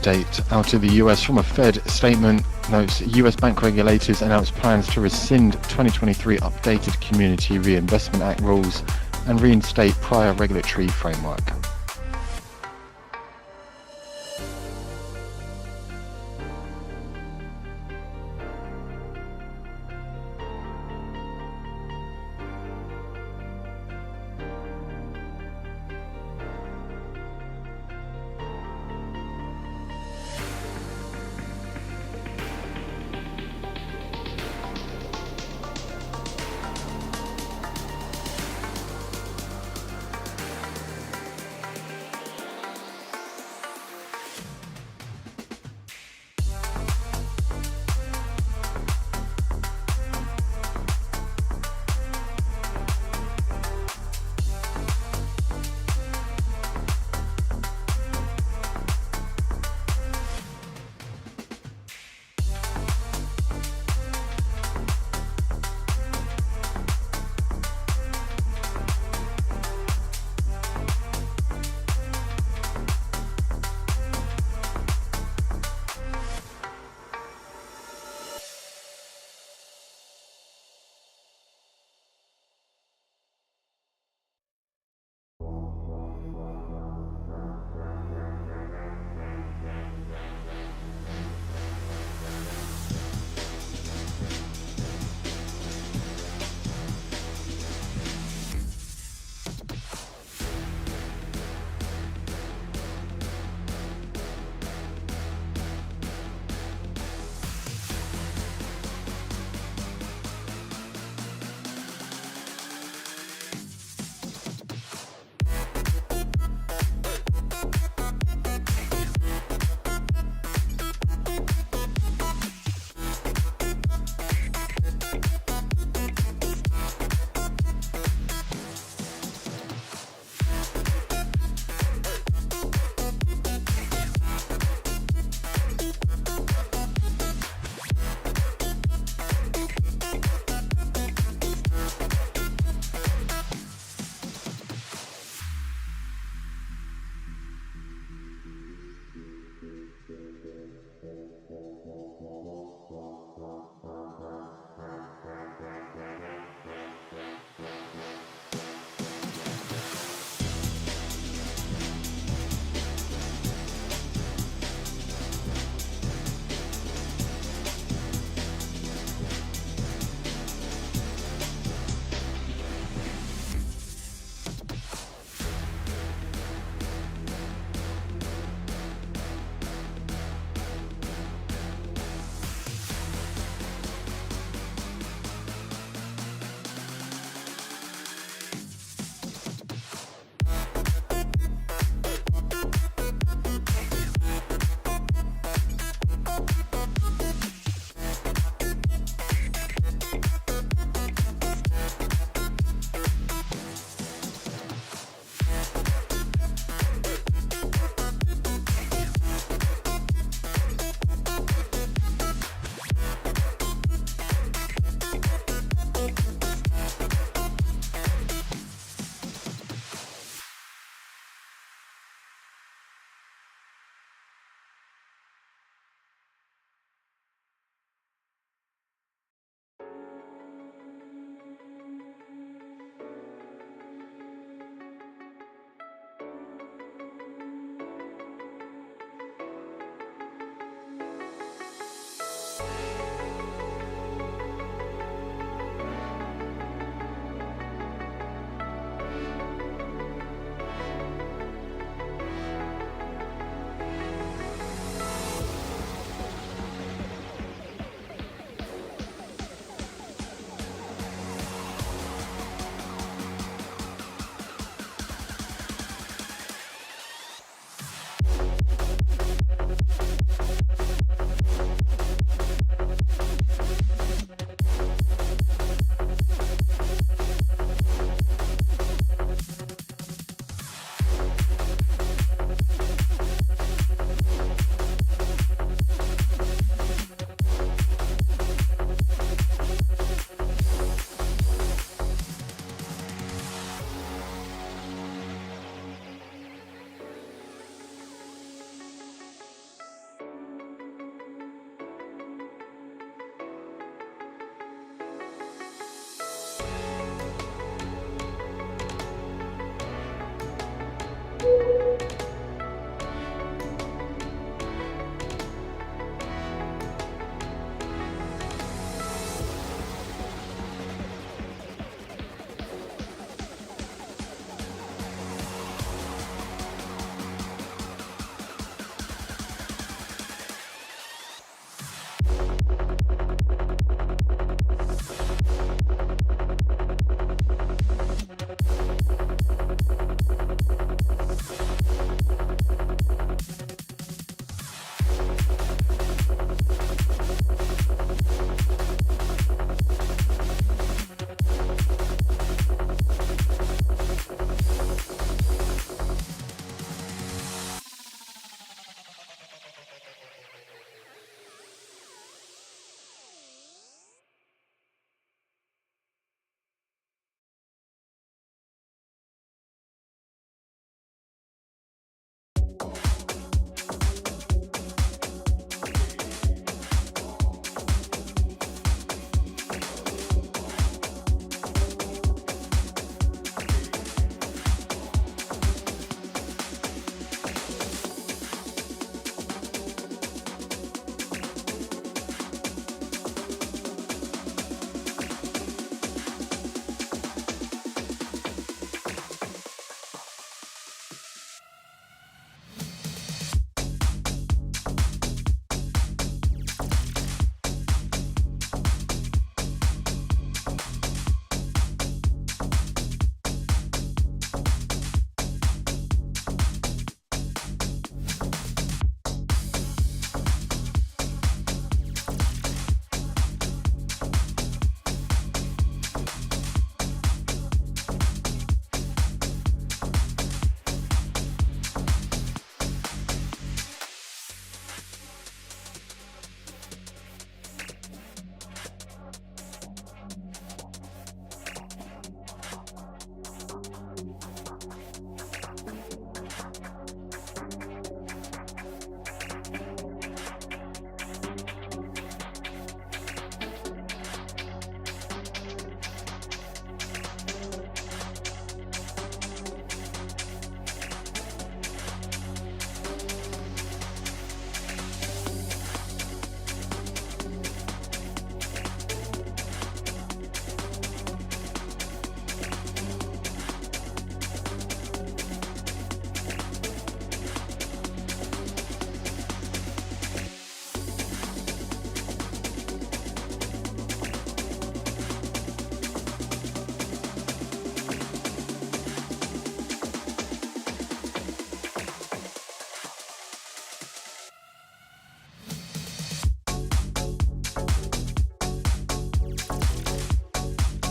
update out of the US from a Fed statement notes US bank regulators announced plans to rescind 2023 updated Community Reinvestment Act rules and reinstate prior regulatory framework.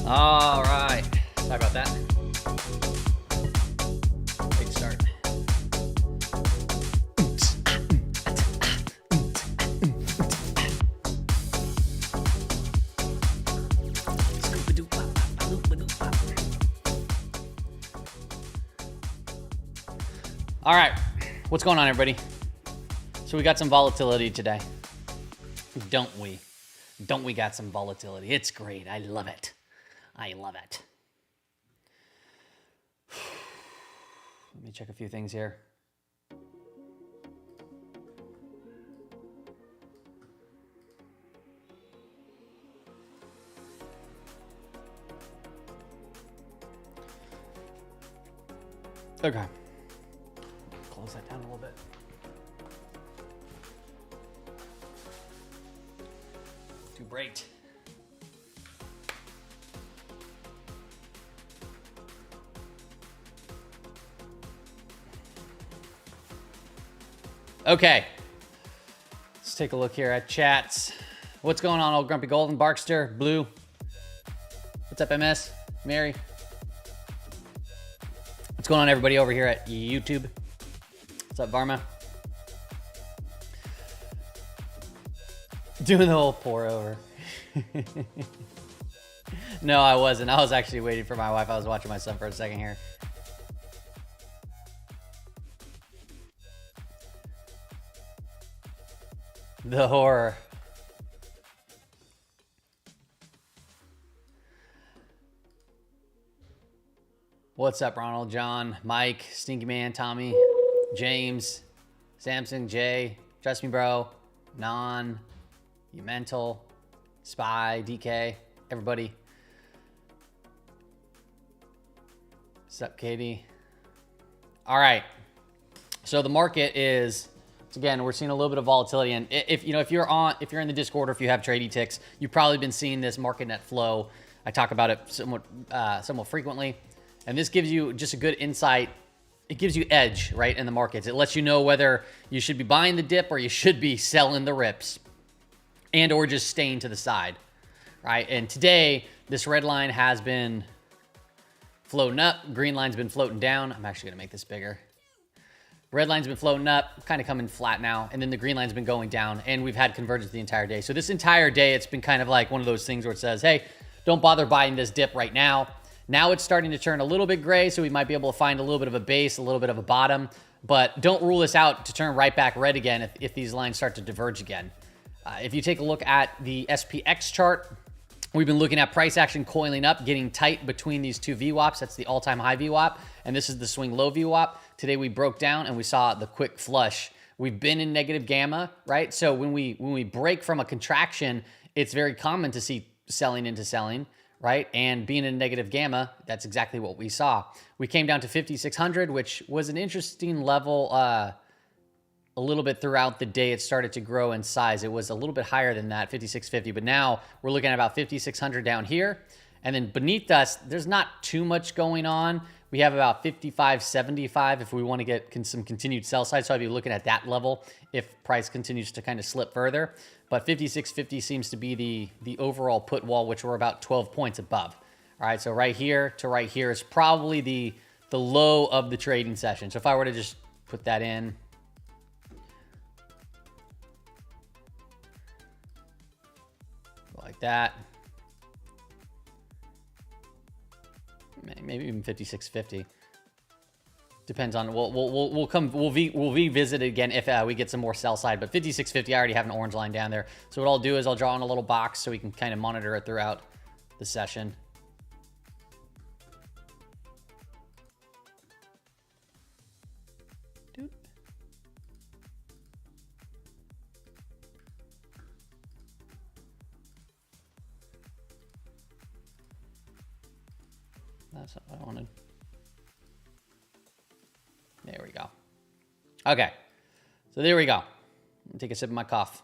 All right. Sorry about that. Big start. All right. What's going on, everybody? So we got some volatility today. Don't we? Don't we got some volatility? It's great. I love it. I love it. Let me check a few things here. Okay. Close that down a little bit. Too bright. Okay, let's take a look here at chats. What's going on, old Grumpy Golden, Barkster, Blue? What's up, MS? Mary? What's going on, everybody over here at YouTube? What's up, Varma? Doing the whole pour over. No, I wasn't. I was actually waiting for my wife. I was watching my son for a second here. The horror. What's up, Ronald, John, Mike, Stinky Man, Tommy, James, Samson, Jay, Trust Me Bro, Non, You Mental, Spy, DK, everybody. What's up, Katie? All right. So the market is, again, we're seeing a little bit of volatility, and if you're in the Discord or if you have trading ticks, you've probably been seeing this market net flow. I talk about it somewhat frequently, and this gives you just a good insight. It gives you edge, right, in the markets. It lets you know whether you should be buying the dip or you should be selling the rips, and or just staying to the side, right? And today, this red line has been floating up. Green line's been floating down. I'm actually gonna make this bigger. Red line's been floating up, kind of coming flat now, and then the green line's been going down, and we've had convergence the entire day. So this entire day, it's been kind of like one of those things where it says, hey, don't bother buying this dip right now. Now it's starting to turn a little bit gray, so we might be able to find a little bit of a base, a little bit of a bottom, but don't rule this out to turn right back red again if these lines start to diverge again. If you take a look at the SPX chart, we've been looking at price action coiling up, getting tight between these two VWAPs. That's the all-time high VWAP, and this is the swing low VWAP. Today we broke down and we saw the quick flush. We've been in negative gamma, right? So when we break from a contraction, it's very common to see selling into selling, right? And being in negative gamma, that's exactly what we saw. We came down to 5,600, which was an interesting level. A little bit throughout the day, it started to grow in size. It was a little bit higher than that, 5,650, but now we're looking at about 5,600 down here. And then beneath us, there's not too much going on. We have about 55.75 if we want to get some continued sell side. So I'd be looking at that level if price continues to kind of slip further. But 56.50 seems to be the overall put wall, which we're about 12 points above. All right, so right here to right here is probably the low of the trading session. So if I were to just put that in, like that, maybe even 56.50. Depends on we'll revisit it again if we get some more sell side. But 56.50, I already have an orange line down there. So what I'll do is I'll draw in a little box so we can kind of monitor it throughout the session. That's not what I wanted. There we go. Okay. So there we go. Take a sip of my cough.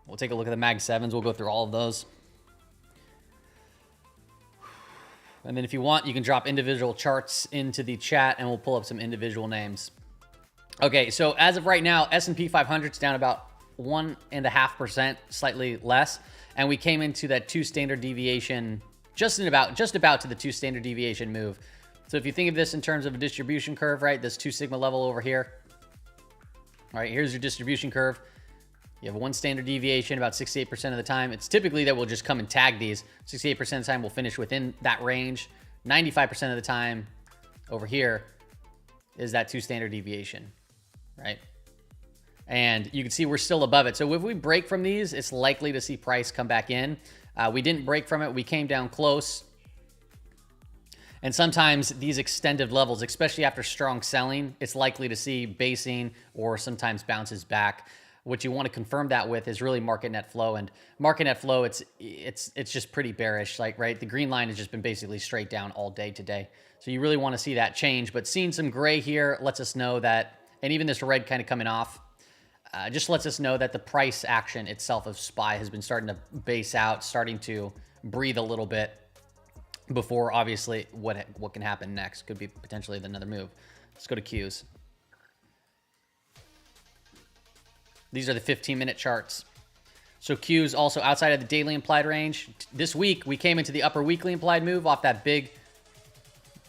We'll take a look at the Mag 7s. We'll go through all of those. And then if you want, you can drop individual charts into the chat and we'll pull up some individual names. Okay, so as of right now, S&P 500 is down about 1.5%, slightly less. And we came into that 2 standard deviation, just about to the 2 standard deviation move. So if you think of this in terms of a distribution curve, right, this 2 sigma level over here. All right, here's your distribution curve. You have 1 standard deviation about 68% of the time. It's typically that we'll just come and tag these. 68% of the time we'll finish within that range. 95% of the time over here is that 2 standard deviation, right? And you can see we're still above it. So if we break from these, it's likely to see price come back in. We didn't break from it. We came down close. And sometimes these extended levels, especially after strong selling, it's likely to see basing or sometimes bounces back. What you want to confirm that with is really market net flow, and market net flow, it's just pretty bearish. Like, right, the green line has just been basically straight down all day today. So you really want to see that change. But seeing some gray here lets us know that, and even this red kind of coming off, just lets us know that the price action itself of SPY has been starting to base out, starting to breathe a little bit before obviously what can happen next. Could be potentially another move. Let's go to Qs. These are the 15-minute charts. So Qs also outside of the daily implied range. This week, we came into the upper weekly implied move off that big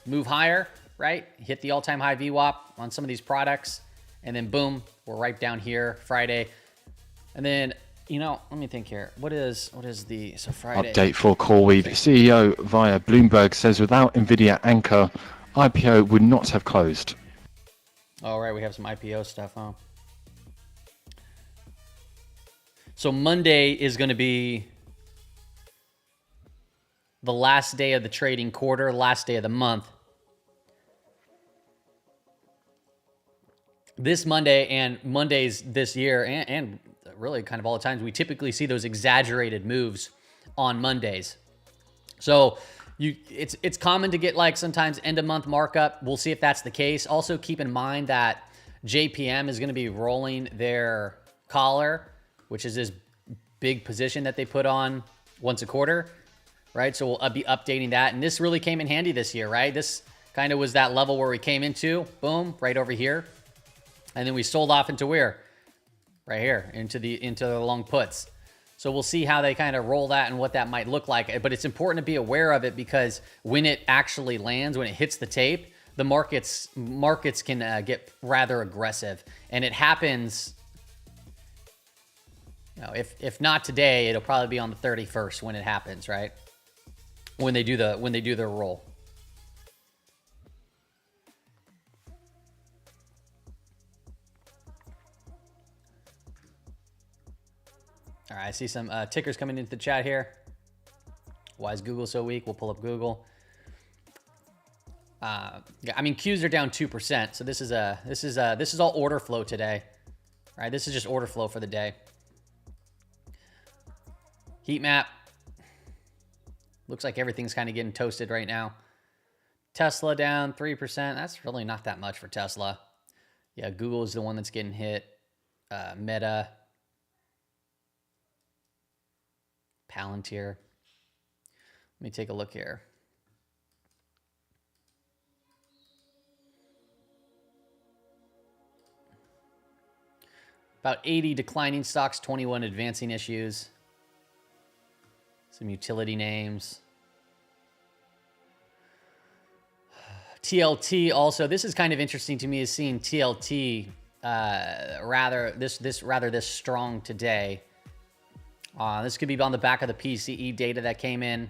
move higher, right? Hit the all-time high VWAP on some of these products. And then boom, we're right down here Friday. And then, you know, let me think here. What is the, so Friday. Update for CoreWeave. CEO via Bloomberg says without NVIDIA anchor, IPO would not have closed. All right, we have some IPO stuff, huh? So Monday is going to be the last day of the trading quarter, last day of the month. This Monday and Mondays this year, and really kind of all the times, we typically see those exaggerated moves on Mondays. So it's common to get like sometimes end of month markup. We'll see if that's the case. Also keep in mind that JPM is going to be rolling their collar, which is this big position that they put on once a quarter, right? So we'll be updating that. And this really came in handy this year, right? This kind of was that level where we came into, boom, right over here. And then we sold off into where? Right here, into the long puts. So we'll see how they kind of roll that and what that might look like. But it's important to be aware of it because when it actually lands, when it hits the tape, the markets can get rather aggressive. And it happens, you know, if not today, it'll probably be on the 31st when it happens, right? When they do their roll. All right, I see some tickers coming into the chat here. Why is Google so weak? We'll pull up Google. Yeah, I mean Qs are down 2%, so this is all order flow today, right? This is just order flow for the day. Heat map. Looks like everything's kind of getting toasted right now. Tesla down 3%. That's really not that much for Tesla. Yeah, Google is the one that's getting hit. Meta. Palantir. Let me take a look here. About 80 declining stocks, 21 advancing issues. Some utility names. TLT also, this is kind of interesting to me, is seeing TLT rather this strong today. This could be on the back of the PCE data that came in.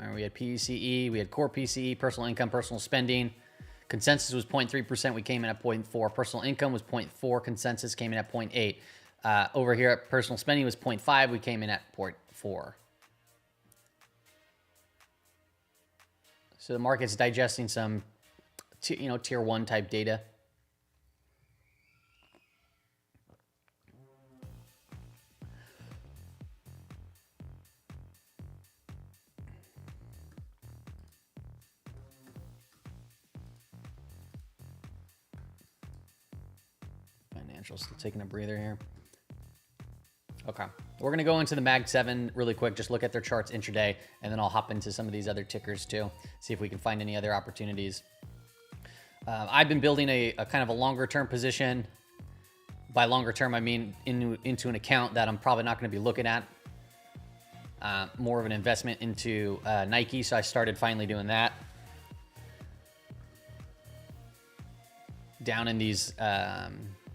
All right, we had PCE, we had core PCE, personal income, personal spending. Consensus was 0.3%. We came in at 0.4. Personal income was 0.4. Consensus came in at 0.8. Over here at personal spending was 0.5. We came in at 0.4. So the market's digesting some, tier 1 type data. Financials still taking a breather here. Okay. We're going to go into the Mag 7 really quick, just look at their charts intraday, and then I'll hop into some of these other tickers too, see if we can find any other opportunities. I've been building a kind of a longer term position. By longer term, I mean into an account that I'm probably not going to be looking at. More of an investment into Nike, so I started finally doing that. Down in these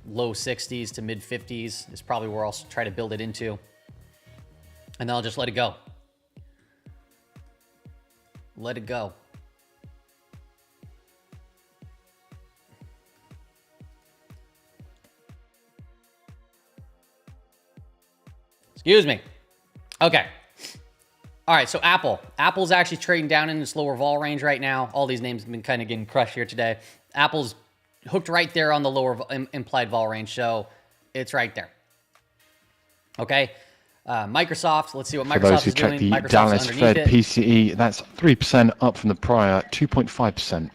low 60s to mid 50s is probably where I'll try to build it into. And then I'll just let it go. Let it go. Excuse me. Okay. All right, so Apple's actually trading down in this lower vol range right now. All these names have been kind of getting crushed here today. Apple's hooked right there on the lower implied vol range, so it's right there. Okay. Microsoft, let's see what Microsoft is doing. For those who check the Microsoft's Dallas underneath Fed it. PCE, that's 3% up from the prior 2.5%.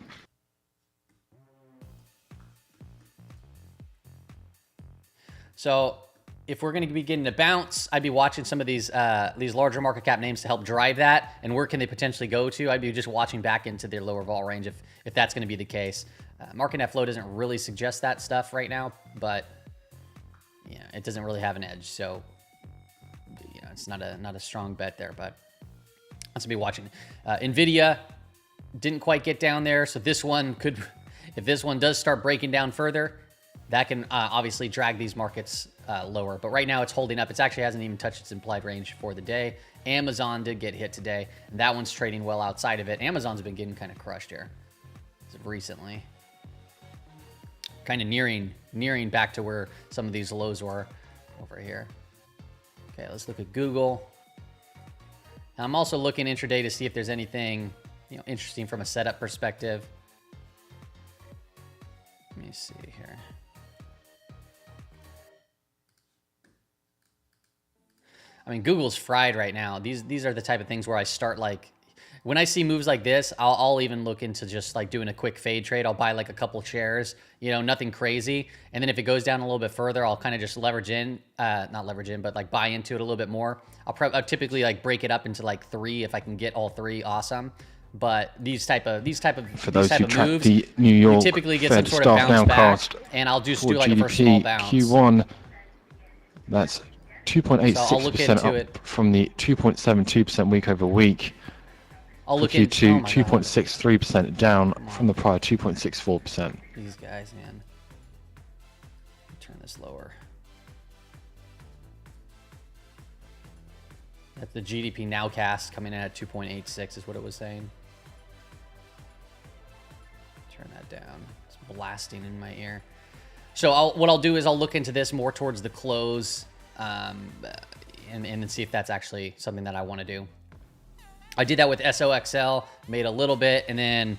So if we're going to be getting a bounce, I'd be watching some of these larger market cap names to help drive that. And where can they potentially go to? I'd be just watching back into their lower vol range if that's going to be the case. Market net flow doesn't really suggest that stuff right now, but yeah, it doesn't really have an edge. So it's not a strong bet there, but let's be watching. Nvidia didn't quite get down there, so this one could, if this one does start breaking down further, that can obviously drag these markets lower. But right now it's holding up. It actually hasn't even touched its implied range for the day. Amazon did get hit today, and that one's trading well outside of it. Amazon's been getting kind of crushed here as of recently. Kind of nearing back to where some of these lows were over here. Okay, let's look at Google. And I'm also looking intraday to see if there's anything interesting from a setup perspective. Let me see here. I mean, Google's fried right now. These are the type of things where I start like, when I see moves like this, I'll even look into just like doing a quick fade trade. I'll buy like a couple shares, nothing crazy. And then if it goes down a little bit further, I'll kind of just leverage in, not leverage in, but like buy into it a little bit more. I'll typically like break it up into like 3 if I can get all 3. Awesome. But these type of For those who track moves, the New York you typically get Fed some sort of staff bounce back, nowcast and I'll just for do like a first GDP small bounce. Q1, that's So I'll look 2.86% into up it. from the 2.72% week over week. I'll look For into Q2, 2.63% down from the prior 2.64%. These guys, man. Turn this lower. That's the GDP nowcast coming in at 2.86 is what it was saying. Turn that down. It's blasting in my ear. So what I'll do is I'll look into this more towards the close, and then see if that's actually something that I want to do. I did that with SOXL, made a little bit, and then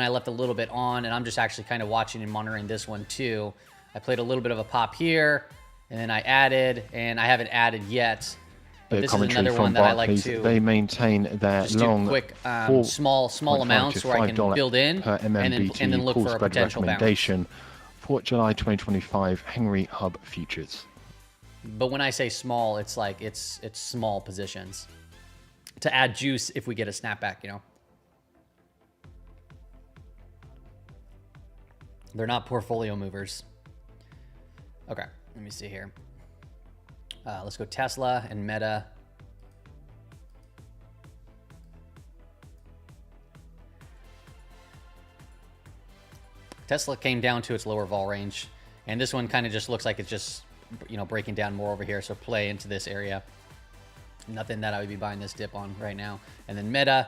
I left a little bit on, and I'm just actually kind of watching and monitoring this one too. I played a little bit of a pop here, and then I added, and I haven't added yet. But this is another one that I like to They maintain their just long do quick, small amounts where I can build in per and then look for a potential bounce. recommendation for July 2025 Henry Hub futures. But when I say small, it's like it's small positions to add juice if we get a snapback, They're not portfolio movers. Okay, let me see here. Let's go Tesla and Meta. Tesla came down to its lower vol range, and this one kind of just looks like it's just, breaking down more over here. So play into this area. Nothing that I would be buying this dip on right now. And then Meta,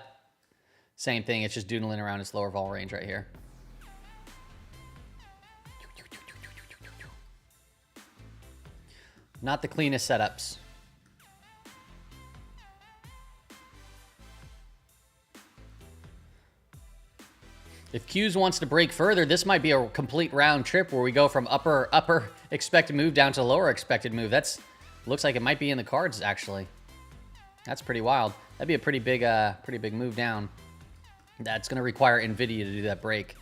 same thing. It's just doodling around its lower vol range right here. Not the cleanest setups. If Q's wants to break further, this might be a complete round trip where we go from upper expected move down to lower expected move. That's looks like it might be in the cards actually. That's pretty wild. That'd be a pretty big move down. That's going to require Nvidia to do that break.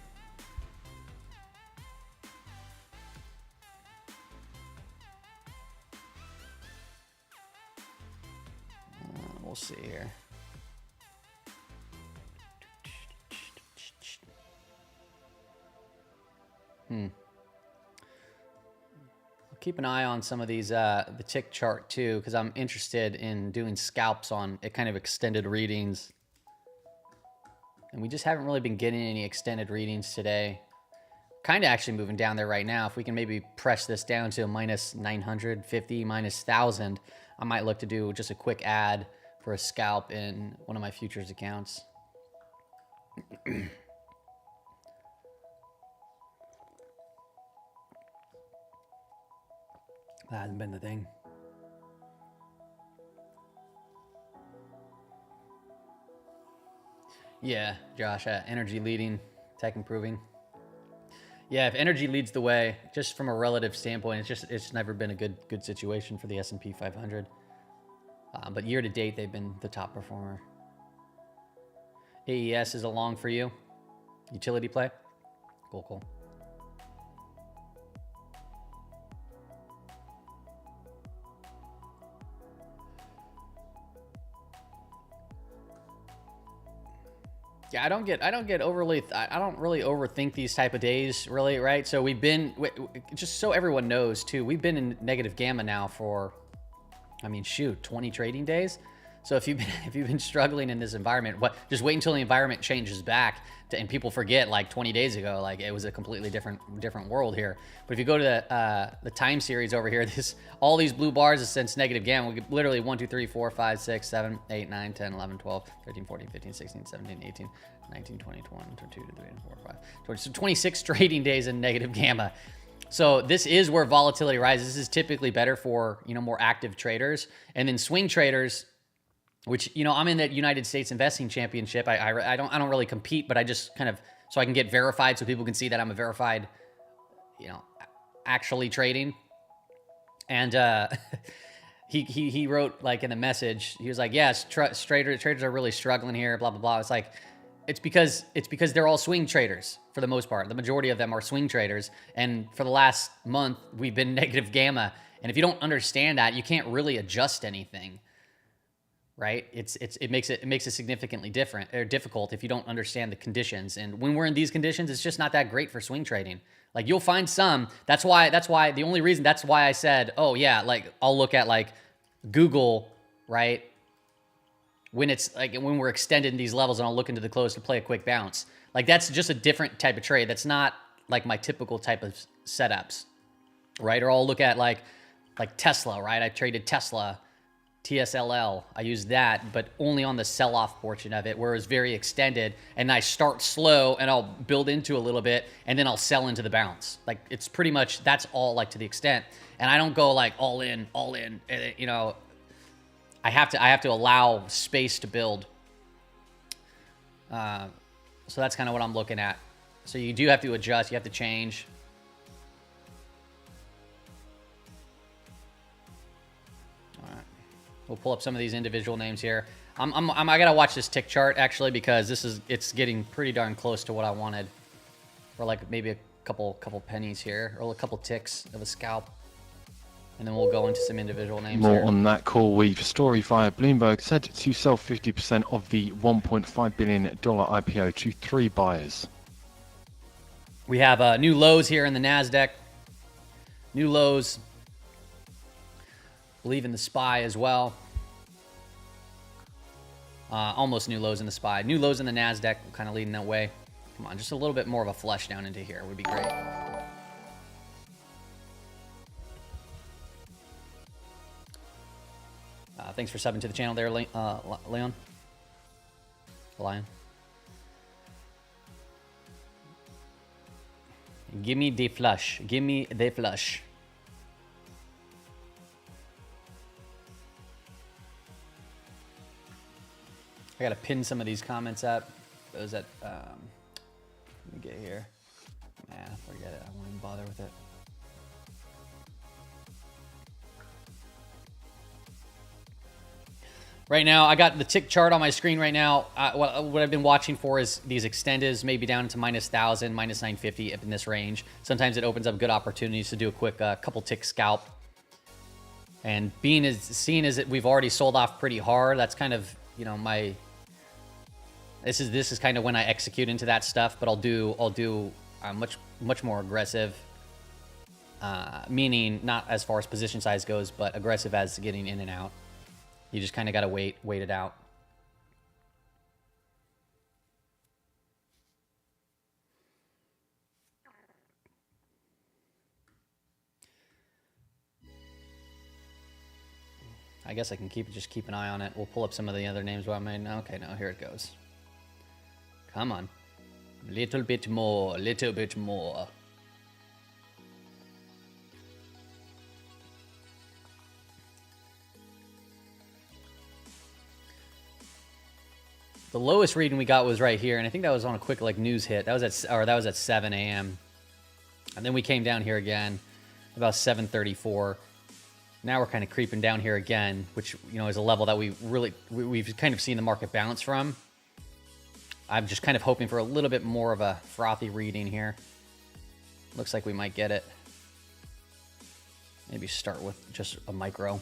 Keep an eye on some of these, the tick chart too, because I'm interested in doing scalps on kind of extended readings. And we just haven't really been getting any extended readings today. Kind of actually moving down there right now. If we can maybe press this down to a minus 950, minus 1,000, I might look to do just a quick add for a scalp in one of my futures accounts. That hasn't been the thing. Yeah, Josh, energy leading, tech improving. Yeah, if energy leads the way, just from a relative standpoint, it's never been a good situation for the S&P 500. But year to date, they've been the top performer. AES is a long for you. Utility play. Cool. Yeah, I don't really overthink these type of days, really, right? So we've been, just so everyone knows too, we've been in negative gamma now for, I mean, shoot, 20 trading days. So if you've been struggling in this environment, just wait until the environment changes back and people forget, like 20 days ago, like it was a completely different world here. But if you go to the time series over here, all these blue bars is since negative gamma. We literally 1, 2, 3, 4, 5, 6, 7, 8, 9, 10, 11, 12, 13, 14, 15, 16, 17, 18, 19, 20, 21, 22, 23, 24, 25, 20. So 26 trading days in negative gamma. So this is where volatility rises. This is typically better for, more active traders. And then swing traders, which, I'm in that United States Investing Championship. I don't really compete, but I just kind of, so I can get verified so people can see that I'm a verified, actually trading. And he wrote, like, in the message, he was like, yes, traders are really struggling here, blah, blah, blah. It's like, it's because they're all swing traders for the most part. The majority of them are swing traders. And for the last month, we've been negative gamma. And if you don't understand that, you can't really adjust anything. Right? It makes it significantly difficult if you don't understand the conditions. And when we're in these conditions, it's just not that great for swing trading. Like, you'll find some. That's why the only reason, that's why I said, oh yeah, like I'll look at like Google, right? When it's like, when we're extended in these levels, and I'll look into the close to play a quick bounce. Like, that's just a different type of trade. That's not like my typical type of setups, right? Or I'll look at like Tesla, right? I traded Tesla, TSLL. I use that, but only on the sell-off portion of it, where it's very extended, and I start slow and I'll build into a little bit, and then I'll sell into the bounce. Like, it's pretty much, that's all, like, to the extent. And I don't go like all in. I have to allow space to build. So that's kind of what I'm looking at. So you do have to adjust. You have to change. We'll pull up some of these individual names here. I gotta watch this tick chart actually, because it's getting pretty darn close to what I wanted, or like maybe a couple pennies here, or a couple ticks of a scalp, and then we'll go into some individual names. More here. on that call. We've story via Bloomberg said to sell 50% of the $1.5 billion IPO to 3 buyers. We have new lows here in the Nasdaq. New lows. Believe in the SPY as well. Almost new lows in the SPY. New lows in the Nasdaq, kind of leading that way. Come on, just a little bit more of a flush down into here would be great. Thanks for subbing to the channel there, Leon. Lion. Give me the flush. Give me the flush. I gotta pin some of these comments up. Those that, let me get here. Nah, forget it. I won't even bother with it. Right now, I got the tick chart on my screen right now. What I've been watching for is these extendas, maybe down to minus 1,000, minus 950 in this range. Sometimes it opens up good opportunities to do a quick couple tick scalp. And seeing as that we've already sold off pretty hard, that's kind of, my... This is kind of when I execute into that stuff, but I'll do much much more aggressive, meaning not as far as position size goes, but aggressive as getting in and out. You just kind of got to wait it out. I guess I can just keep an eye on it. We'll pull up some of the other names I made. Okay, no, here it goes. Come on. A little bit more, a little bit more. The lowest reading we got was right here, and I think that was on a quick like news hit. That was at 7 a.m. And then we came down here again about 7:34. Now we're kind of creeping down here again, which, you know, is a level that we've kind of seen the market bounce from. I'm just kind of hoping for a little bit more of a frothy reading here. Looks like we might get it. Maybe start with just a micro.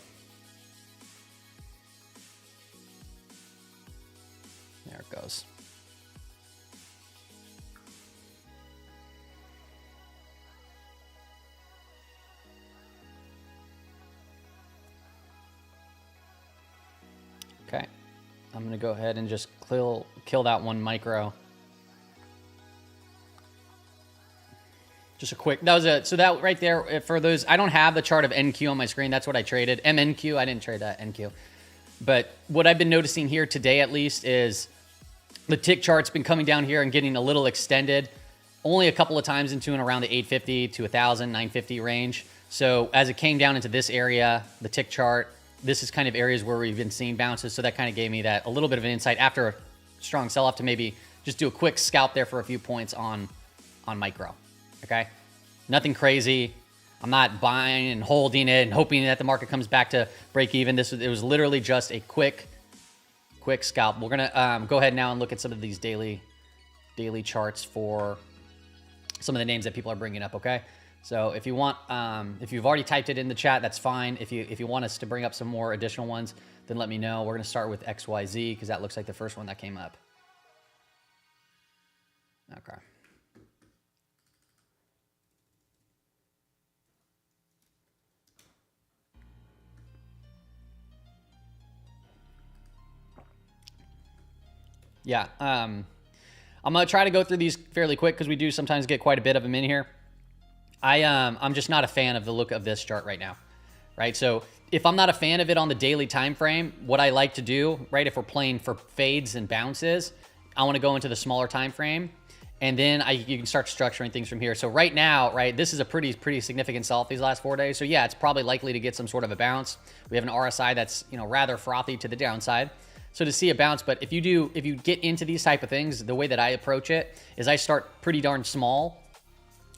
There it goes. Okay, I'm going to go ahead and just kill that one micro. Just a quick, so that right there, for those, I don't have the chart of NQ on my screen. That's what I traded. MNQ, I didn't trade that, NQ. But what I've been noticing here today, at least, is the tick chart's been coming down here and getting a little extended. Only a couple of times into and around the 850 to 1,000, 950 range. So as it came down into this area, the tick chart, this is kind of areas where we've been seeing bounces. So that kind of gave me that a little bit of an insight after a strong sell-off to maybe just do a quick scalp there for a few points on micro. Okay, nothing crazy. I'm not buying and holding it and hoping that the market comes back to break even. It was literally just a quick scalp. We're gonna go ahead now and look at some of these daily charts for some of the names that people are bringing up. Okay. So if you want, if you've already typed it in the chat, that's fine. If you want us to bring up some more additional ones, then let me know. We're going to start with XYZ because that looks like the first one that came up. Okay. Yeah. I'm going to try to go through these fairly quick because we do sometimes get quite a bit of them in here. I'm just not a fan of the look of this chart right now, right? So if I'm not a fan of it on the daily time frame, what I like to do, right, if we're playing for fades and bounces, I want to go into the smaller time frame, and then you can start structuring things from here. So right now, right, this is a pretty significant sell-off these last 4 days. So yeah, it's probably likely to get some sort of a bounce. We have an RSI that's, you know, rather frothy to the downside. So to see a bounce, but if you get into these type of things, the way that I approach it is I start pretty darn small.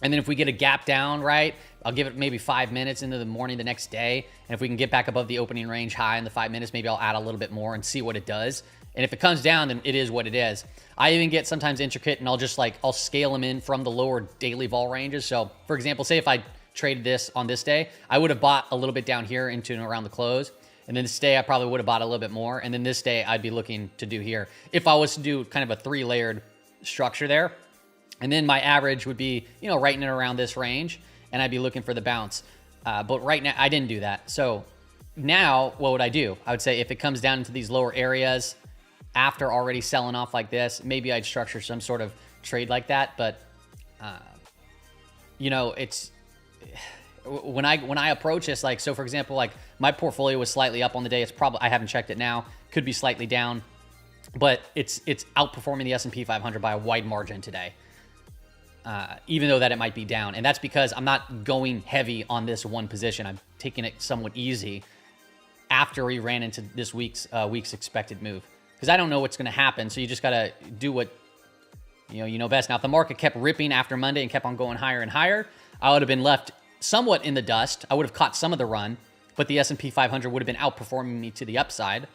And then if we get a gap down, right, I'll give it maybe 5 minutes into the morning the next day. And if we can get back above the opening range high in the 5 minutes, maybe I'll add a little bit more and see what it does. And if it comes down, then it is what it is. I even get sometimes intricate and I'll scale them in from the lower daily vol ranges. So for example, say if I traded this on this day, I would have bought a little bit down here into and around the close. And then this day I probably would have bought a little bit more. And then this day I'd be looking to do here. If I was to do kind of a 3-layered structure there. And then my average would be, you know, right in and around this range, and I'd be looking for the bounce. But right now, I didn't do that. So now, what would I do? I would say if it comes down into these lower areas after already selling off like this, maybe I'd structure some sort of trade like that. But, you know, it's when I approach this, like, so for example, like my portfolio was slightly up on the day. It's probably, I haven't checked it now, could be slightly down, but it's outperforming the S&P 500 by a wide margin today. Even though that it might be down. And that's because I'm not going heavy on this one position. I'm taking it somewhat easy after we ran into this week's expected move. Because I don't know what's going to happen. So you just got to do what you know best. Now, if the market kept ripping after Monday and kept on going higher and higher, I would have been left somewhat in the dust. I would have caught some of the run, but the S&P 500 would have been outperforming me to the upside.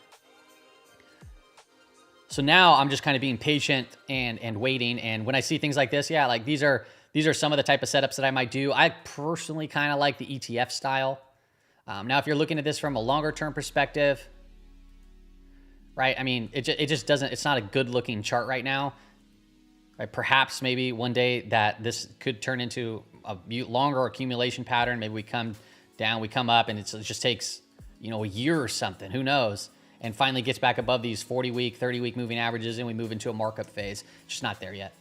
So now I'm just kind of being patient and waiting. And when I see things like this, yeah, like these are some of the type of setups that I might do. I personally kind of like the ETF style. Now, if you're looking at this from a longer term perspective, right? I mean, it just doesn't, it's not a good looking chart right now, right? Perhaps maybe one day that this could turn into a longer accumulation pattern. Maybe we come down, we come up, and it just takes, a year or something, who knows, and finally gets back above these 40-week, 30-week moving averages, and we move into a markup phase. Just not there yet.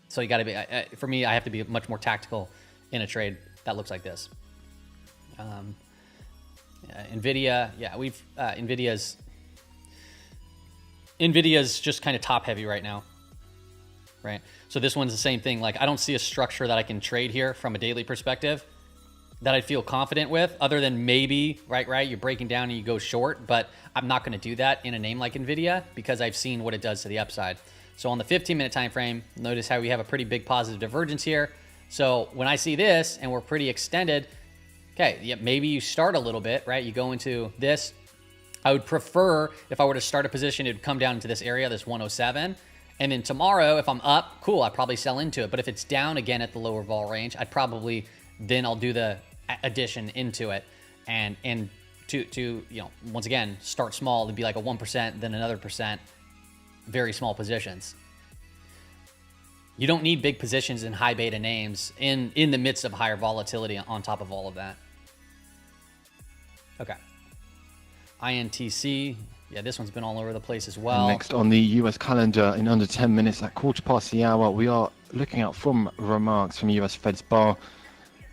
So you got to be, for me, I have to be much more tactical in a trade that looks like this. Nvidia, Nvidia's just kind of top heavy right now, right? So this one's the same thing. Like, I don't see a structure that I can trade here from a daily perspective that I feel confident with, other than maybe, right, you're breaking down and you go short, but I'm not going to do that in a name like Nvidia because I've seen what it does to the upside. So on the 15-minute time frame, notice how we have a pretty big positive divergence here. So when I see this and we're pretty extended, okay, yeah, maybe you start a little bit, right? You go into this. I would prefer, if I were to start a position, it would come down into this area, this 107. And then tomorrow, if I'm up, cool, I'd probably sell into it. But if it's down again at the lower vol range, then I'll do the addition into it. And to once again, start small. It'd be like a 1%, then another percent, very small positions. You don't need big positions in high beta names in the midst of higher volatility on top of all of that. Okay. INTC, yeah, this one's been all over the place as well. And next on the US calendar, in under 10 minutes, at quarter past the hour, we are looking out from remarks from US Fed's bar.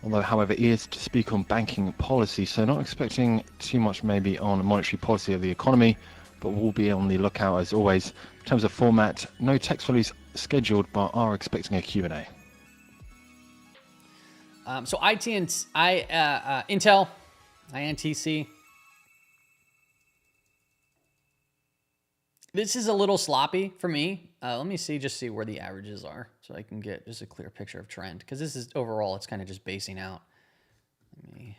Although, however, he is to speak on banking policy, so not expecting too much maybe on monetary policy of the economy, but we'll be on the lookout as always. In terms of format, no text release scheduled, but are expecting a Q&A. So Intel, INTC. This is a little sloppy for me. Let me see where the averages are so I can get just a clear picture of trend. Because this is overall, it's kind of just basing out. Let me...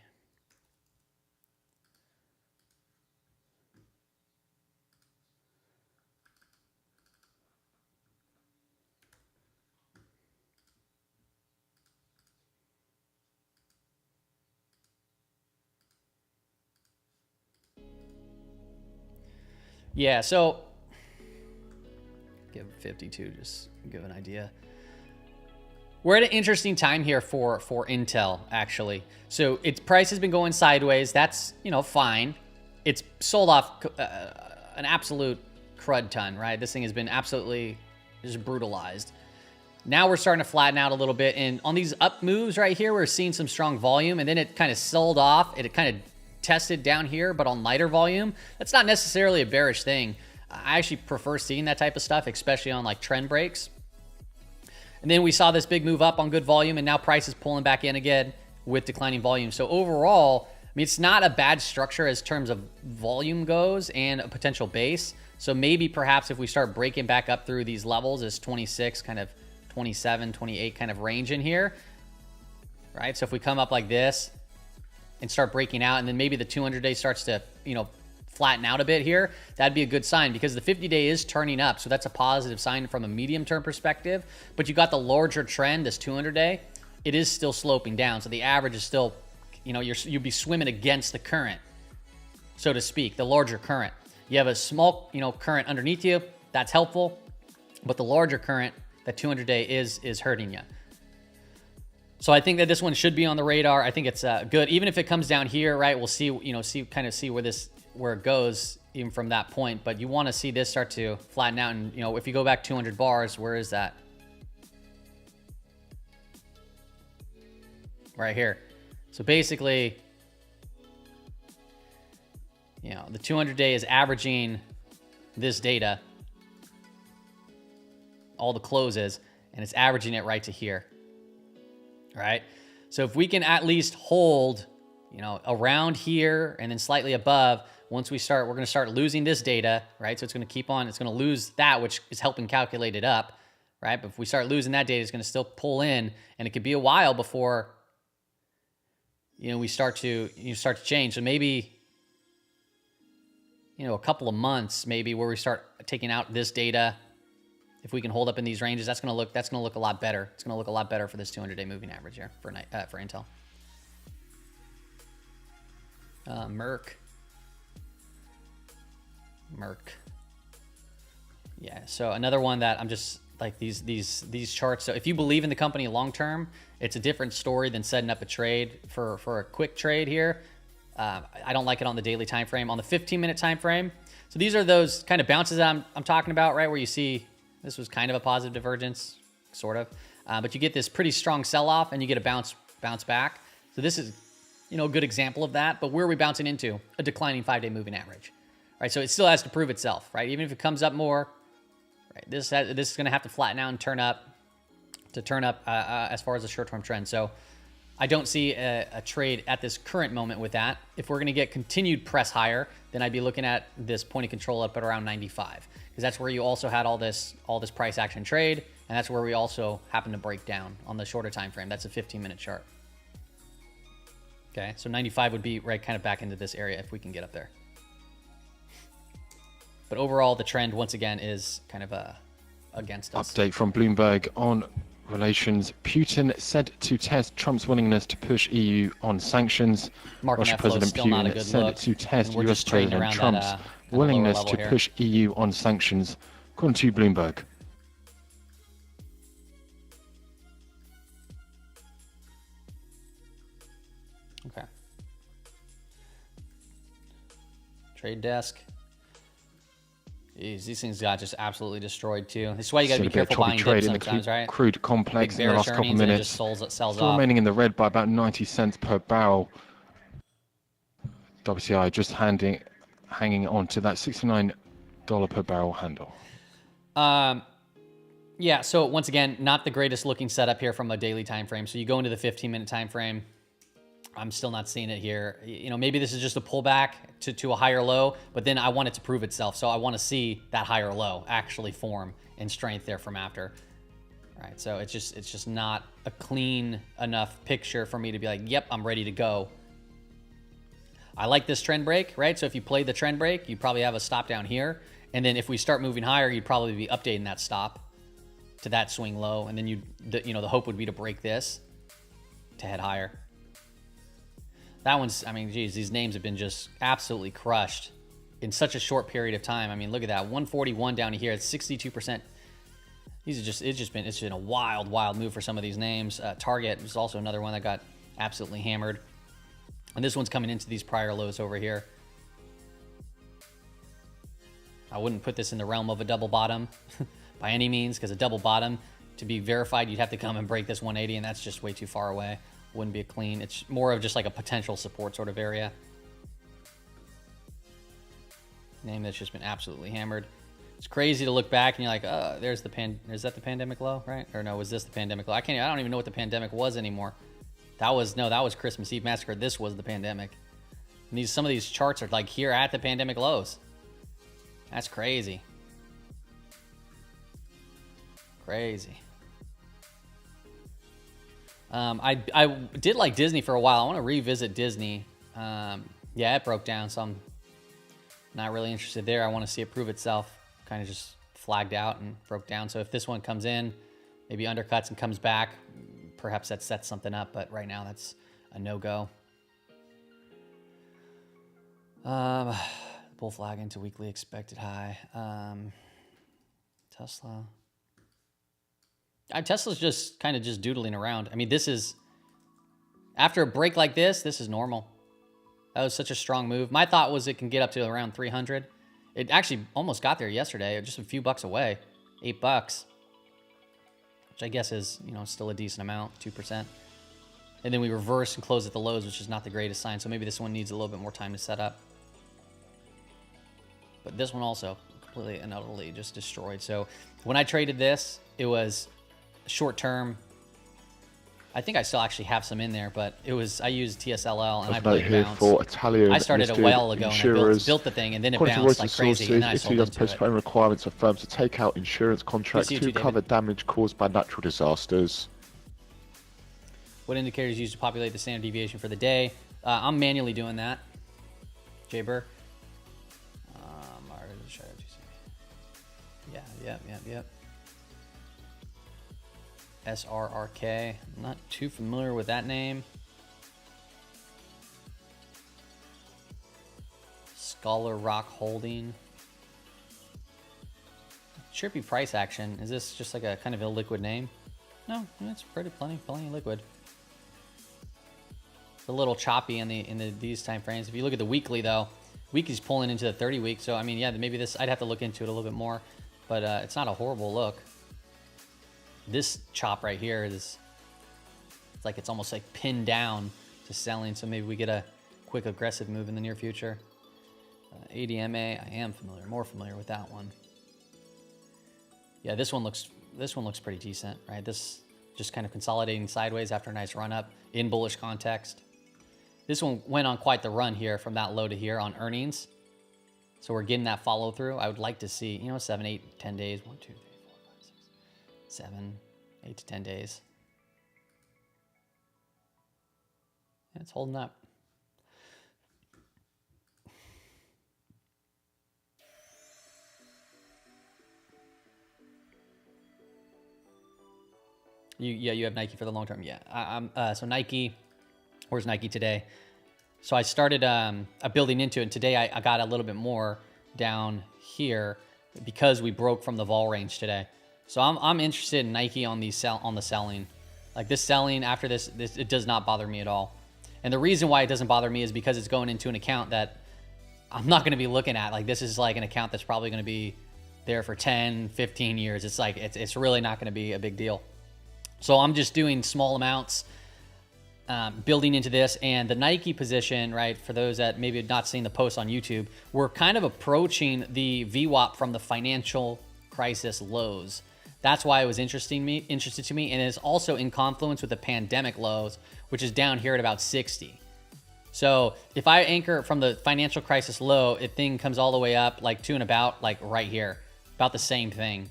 Yeah, so give 52, just give an idea. We're at an interesting time here for Intel, actually. So its price has been going sideways. That's, fine. It's sold off an absolute crud ton, right? This thing has been absolutely just brutalized. Now we're starting to flatten out a little bit. And on these up moves right here, we're seeing some strong volume. And then it kind of sold off. It kind of tested down here, but on lighter volume. That's not necessarily a bearish thing. I actually prefer seeing that type of stuff, especially on like trend breaks. And then we saw this big move up on good volume, and now price is pulling back in again with declining volume. So overall, I mean, it's not a bad structure as terms of volume goes and a potential base. So maybe perhaps if we start breaking back up through these levels as 26, kind of 27, 28 kind of range in here, right? So if we come up like this and start breaking out, and then maybe the 200-day starts to, flatten out a bit here, that'd be a good sign because the 50-day is turning up. So that's a positive sign from a medium-term perspective. But you got the larger trend, this 200-day, it is still sloping down. So the average is still, you'd be swimming against the current, so to speak, the larger current. You have a small, current underneath you. That's helpful. But the larger current, that 200-day is hurting you. So I think that this one should be on the radar. I think it's good. Even if it comes down here, right, we'll see, see where it goes even from that point. But you want to see this start to flatten out. And, if you go back 200 bars, where is that? Right here. So basically, the 200-day is averaging this data, all the closes, and it's averaging it right to here. Right? So if we can at least hold, around here and then slightly above, once we're going to start losing this data, right? So it's going to keep on, it's going to lose that, which is helping calculate it up, right? But if we start losing that data, it's going to still pull in, and it could be a while before, we start to change. So maybe, a couple of months, maybe, where we start taking out this data. If we can hold up in these ranges, that's going to look a lot better. It's going to look a lot better for this 200-day moving average here for Intel. Merck. Yeah, so another one that I'm just like these charts. So if you believe in the company long term, it's a different story than setting up a trade for a quick trade here. I don't like it on the daily time frame. On the 15-minute time frame, so these are those kind of bounces that I'm talking about, right? Where you see this was kind of a positive divergence, sort of, but you get this pretty strong sell-off and you get a bounce back. So this is, you know, a good example of that. But where are we bouncing into? A declining 5-day moving average, right? So it still has to prove itself, right? Even if it comes up more, right? This is going to have to flatten out and turn up as far as the short-term trend. So I don't see a trade at this current moment with that. If we're going to get continued press higher, then I'd be looking at this point of control up at around 95, because that's where you also had all this price action trade, and that's where we also happen to break down on the shorter time frame. That's a 15-minute chart. Okay, so 95 would be right kind of back into this area if we can get up there. But overall, the trend once again is kind of against us. Update from Bloomberg on relations. Putin said to test Trump's willingness to push EU on sanctions. Market Russian net flow is President still not a Putin good said look. to test We're US just trading President around that, Trump's kind of willingness lower to level push EU on sanctions, according to Bloomberg. Okay. Trade desk. Jeez, these things got just absolutely destroyed too. This is why you got to be careful buying dips sometimes, right? Crude complex in the last couple of minutes. Sells Still off. remaining in the red by about 90 cents per barrel. WCI just hanging on to that $69 per barrel handle. Yeah, so once again, not the greatest looking setup here from a daily time frame. So you go into the 15-minute time frame. I'm still not seeing it here. You know, maybe this is just a pullback to a higher low, but then I want it to prove itself. So I want to see that higher low actually form in strength there from after. All right, so it's just not a clean enough picture for me to be like, yep, I'm ready to go. I like this trend break, right? So if you play the trend break, you probably have a stop down here. And then if we start moving higher, you'd probably be updating that stop to that swing low. And then the hope would be to break this to head higher. That one's, I mean, geez, these names have been just absolutely crushed in such a short period of time. I mean, look at that, 141 down to here. It's 62%. These are just, it's been a wild move for some of these names. Target was also another one that got absolutely hammered. And this one's coming into these prior lows over here. I wouldn't put this in the realm of a double bottom by any means, because a double bottom, to be verified, you'd have to come and break this 180, and that's just way too far away. Wouldn't be a clean. It's more of just like a potential support sort of area. Name that's just been absolutely hammered. It's crazy to look back and you're like, oh, is that the pandemic low, right? Or no, was this the pandemic low? I don't even know what the pandemic was anymore. That was Christmas Eve Massacre. This was the pandemic. And some of these charts are like here at the pandemic lows. That's crazy. Crazy. I did like Disney for a while. I want to revisit Disney. Yeah, it broke down, so I'm not really interested there. I want to see it prove itself. Kind of just flagged out and broke down. So if this one comes in, maybe undercuts and comes back, perhaps that sets something up. But right now, that's a no-go. Bull flag into weekly expected high. Tesla. Tesla's just kind of just doodling around. I mean, this is, after a break like this is normal. That was such a strong move. My thought was it can get up to around 300. It actually almost got there yesterday, just a few bucks away, $8, which I guess is, still a decent amount, 2%. And then we reversed and closed at the lows, which is not the greatest sign. So maybe this one needs a little bit more time to set up. But this one also completely and utterly just destroyed. So when I traded this, it was short term. I think I still actually have some in there, but I used TSLL and I played bounce. For Italian I started a while ago and I built the thing, and then it bounced like crazy, and then I sold into it. Postpone requirements of firms to take out insurance contracts to cover damage caused by natural disasters. What indicators used to populate the standard deviation for the day? I'm manually doing that. Jayber. Yep. SRRK. I'm not too familiar with that name. Scholar Rock Holding. Trippy price action. Is this just like a kind of illiquid name? No, it's plenty liquid. It's a little choppy in these time frames. If you look at the weekly though, weekly's pulling into the 30 week. So I mean, yeah, maybe this, I'd have to look into it a little bit more, but it's not a horrible look. This chop right here is, it's like, it's almost like pinned down to selling. So maybe we get a quick aggressive move in the near future. ADMA, I am more familiar with that one. Yeah, this one looks pretty decent, right? This just kind of consolidating sideways after a nice run up in bullish context. This one went on quite the run here from that low to here on earnings. So we're getting that follow through. I would like to see, 7, 8, 10 days. 1, 2, 3, 4, 5, 6, 7, 8 to 10 days. Yeah, it's holding up. You have Nike for the long term. Yeah, so Nike, where's Nike today? So I started building into it. And today I got a little bit more down here because we broke from the vol range today. So I'm interested in Nike on the selling. Like this selling after this, it does not bother me at all. And the reason why it doesn't bother me is because it's going into an account that I'm not going to be looking at. Like this is like an account that's probably going to be there for 10, 15 years. It's like, it's really not going to be a big deal. So I'm just doing small amounts, building into this. And the Nike position, right, for those that maybe have not seen the post on YouTube, we're kind of approaching the VWAP from the financial crisis lows. That's why it was interested to me. And it's also in confluence with the pandemic lows, which is down here at about 60. So if I anchor from the financial crisis low, it thing comes all the way up like to and about like right here, about the same thing.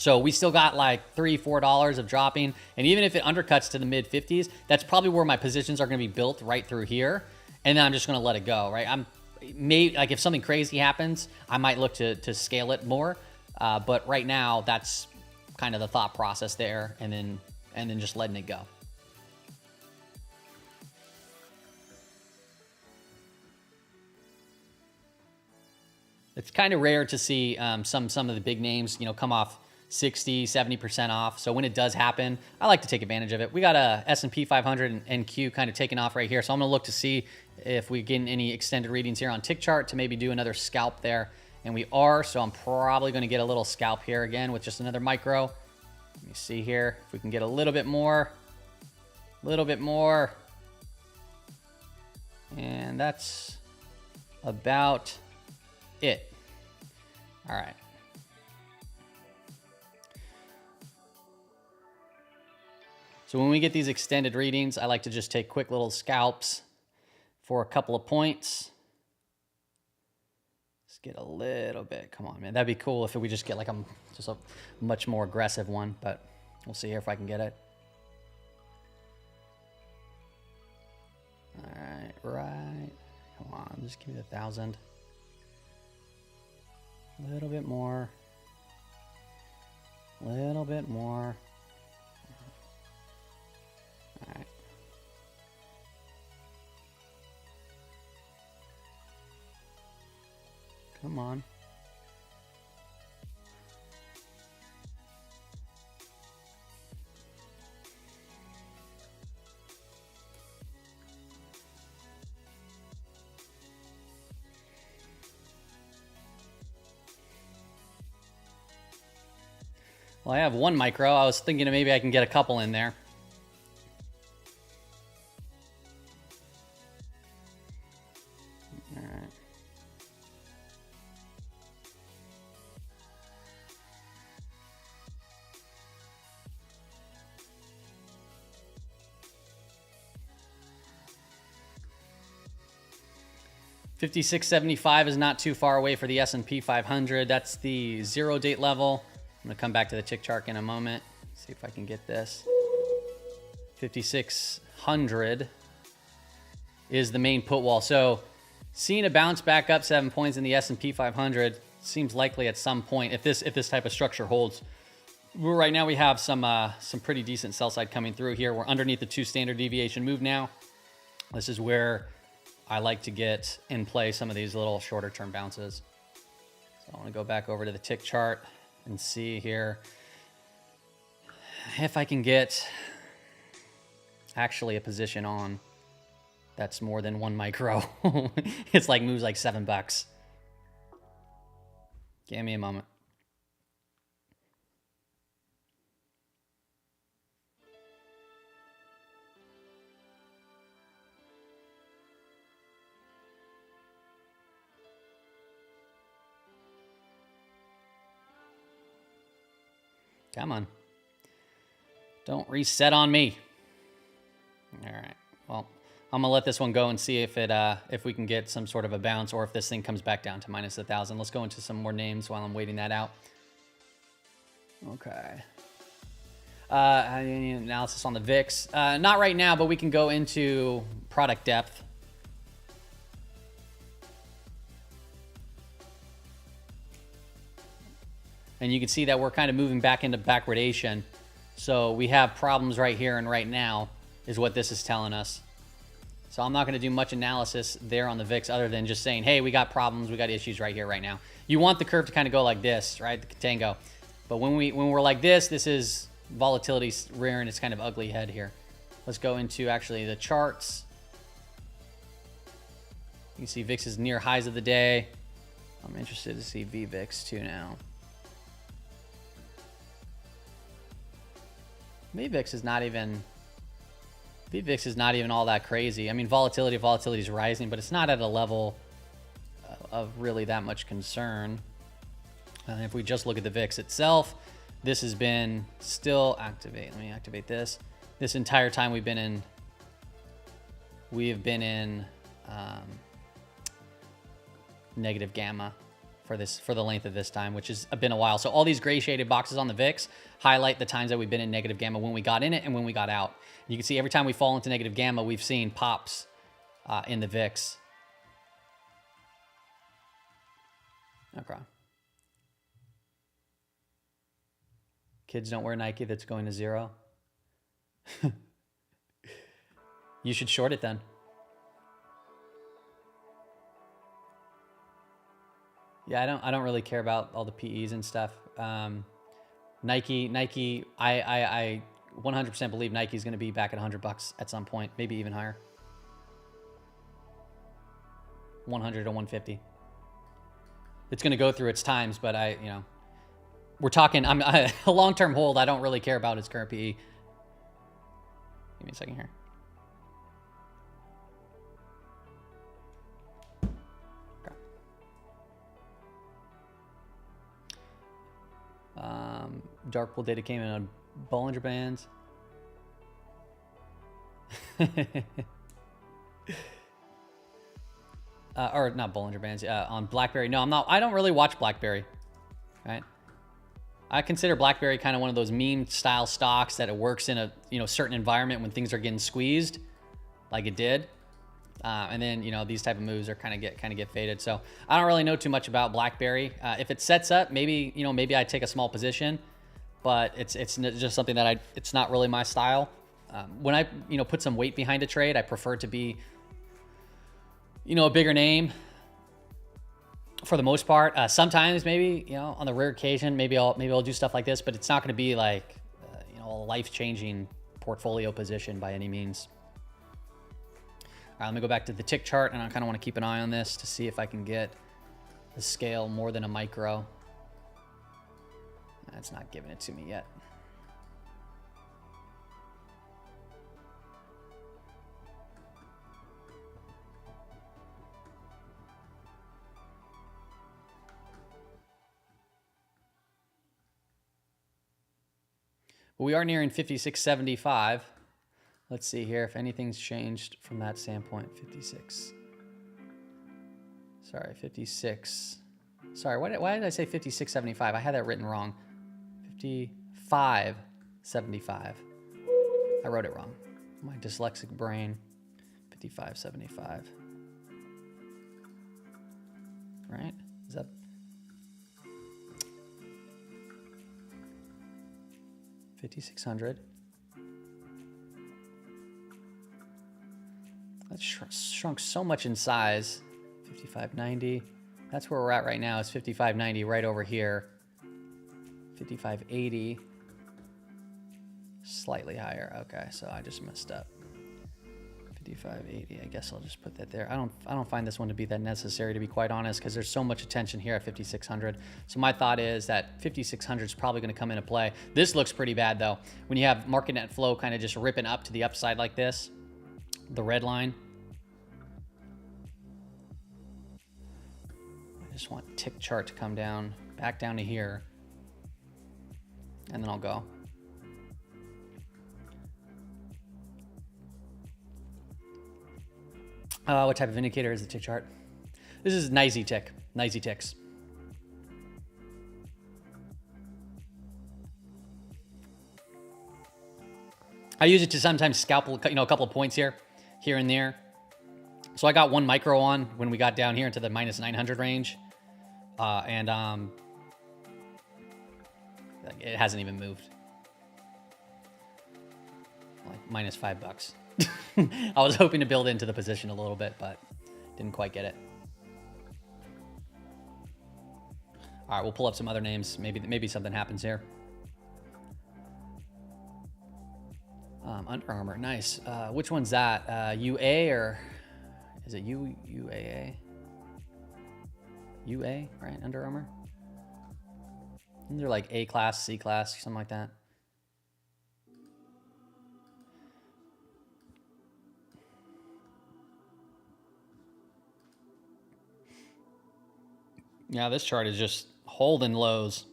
So we still got like $3, $4 of dropping. And even if it undercuts to the mid 50s, that's probably where my positions are going to be built right through here. And then I'm just going to let it go, right? Like if something crazy happens, I might look to scale it more. But right now that's kind of the thought process there. And then just letting it go. It's kind of rare to see some of the big names, come off 60, 70% off. So when it does happen, I like to take advantage of it. We got a S&P 500 and NQ kind of taking off right here. So I'm going to look to see if we get any extended readings here on tick chart to maybe do another scalp there. And we are, so I'm probably going to get a little scalp here again with just another micro. Let me see here if we can get a little bit more. And that's about it. All right. So when we get these extended readings, I like to just take quick little scalps for a couple of points. Let's get a little bit. Come on, man. That'd be cool if we just get like a much more aggressive one, but we'll see here if I can get it. All right. Come on, just give me the 1,000. A little bit more. A little bit more. All right. Come on. Well, I have one micro. I was thinking maybe I can get a couple in there. All right. $56.75 is not too far away for the S&P 500. That's the 0 date level. I'm gonna come back to the tick chart in a moment. See if I can get this. 5,600 is the main put wall. So seeing a bounce back up 7 points in the S&P 500 seems likely at some point if this type of structure holds. Right now we have some pretty decent sell side coming through here. We're underneath the 2 standard deviation move now. This is where I like to get in play some of these little shorter term bounces. So I want to go back over to the tick chart. and see here if I can get actually a position on that's more than 1 micro. It's like moves like $7. Give me a moment. Come on. Don't reset on me. All right. Well, I'm gonna let this one go and see if we can get some sort of a bounce or if this thing comes back down to minus 1,000. Let's go into some more names while I'm waiting that out. Okay. Analysis on the VIX. Not right now, but we can go into product depth. And you can see that we're kind of moving back into backwardation. So we have problems right here and right now is what this is telling us. So I'm not going to do much analysis there on the VIX other than just saying, hey, we got problems, we got issues right here, right now. You want the curve to kind of go like this, right? The contango. But when we're like this is volatility rearing its kind of ugly head here. Let's go into actually the charts. You can see VIX is near highs of the day. I'm interested to see VVIX too now. VVIX is not even all that crazy. I mean, volatility is rising, but it's not at a level of really that much concern. And if we just look at the VIX itself, this has been still activate. Let me activate this. This entire time we have been in negative gamma for the length of this time, which has been a while. So all these gray shaded boxes on the VIX highlight the times that we've been in negative gamma when we got in it and when we got out. You can see every time we fall into negative gamma, we've seen pops in the VIX. Okay. Kids don't wear Nike, that's going to zero. You should short it then. Yeah, I don't really care about all the PEs and stuff. Nike, I 100% believe Nike's going to be back at $100 at some point, maybe even higher. 100 to 150. It's going to go through its times, but we're talking. A long-term hold. I don't really care about its current PE. Give me a second here. Dark pool data came in on Bollinger Bands. Or not Bollinger Bands, on BlackBerry. No, I'm not. I don't really watch BlackBerry. Right? I consider BlackBerry kind of one of those meme style stocks that it works in a certain environment when things are getting squeezed, like it did. And then these type of moves are kind of get faded. So I don't really know too much about BlackBerry. If it sets up, maybe I take a small position, but it's just something that it's not really my style. When I put some weight behind a trade, I prefer to be a bigger name for the most part. Sometimes maybe on the rare occasion maybe I'll do stuff like this, but it's not going to be like a life-changing portfolio position by any means. All right, let me go back to the tick chart, and I kind of want to keep an eye on this to see if I can get the scale more than a micro. That's not giving it to me yet. But we are nearing 56.75. Let's see here if anything's changed from that standpoint. 56. Sorry, 56. Sorry, why did I say 56.75? I had that written wrong. 55.75. I wrote it wrong. My dyslexic brain. 55.75. Right? Is that... $5,600. That's shrunk so much in size. 55.90. That's where we're at right now. It's 55.90 right over here. 55.80. Slightly higher. Okay, so I just messed up. 55.80. I guess I'll just put that there. I don't find this one to be that necessary, to be quite honest, because there's so much attention here at 5,600. So my thought is that 5,600 is probably going to come into play. This looks pretty bad though. When you have market net flow kind of just ripping up to the upside like this, the red line. I just want tick chart to come down, back down to here, and then I'll go. What type of indicator is the tick chart? This is NYSE tick, NYSE ticks. I use it to sometimes scalp, a couple of points here and there. So I got 1 micro on when we got down here into the minus 900 range. It hasn't even moved. Like minus $5. I was hoping to build into the position a little bit, but didn't quite get it. All right, we'll pull up some other names. Maybe something happens here. Under Armour, nice. Which one's that? UA or is it UAA? UA, right? Under Armour. They're like A class, C class, something like that. Yeah, this chart is just holding lows.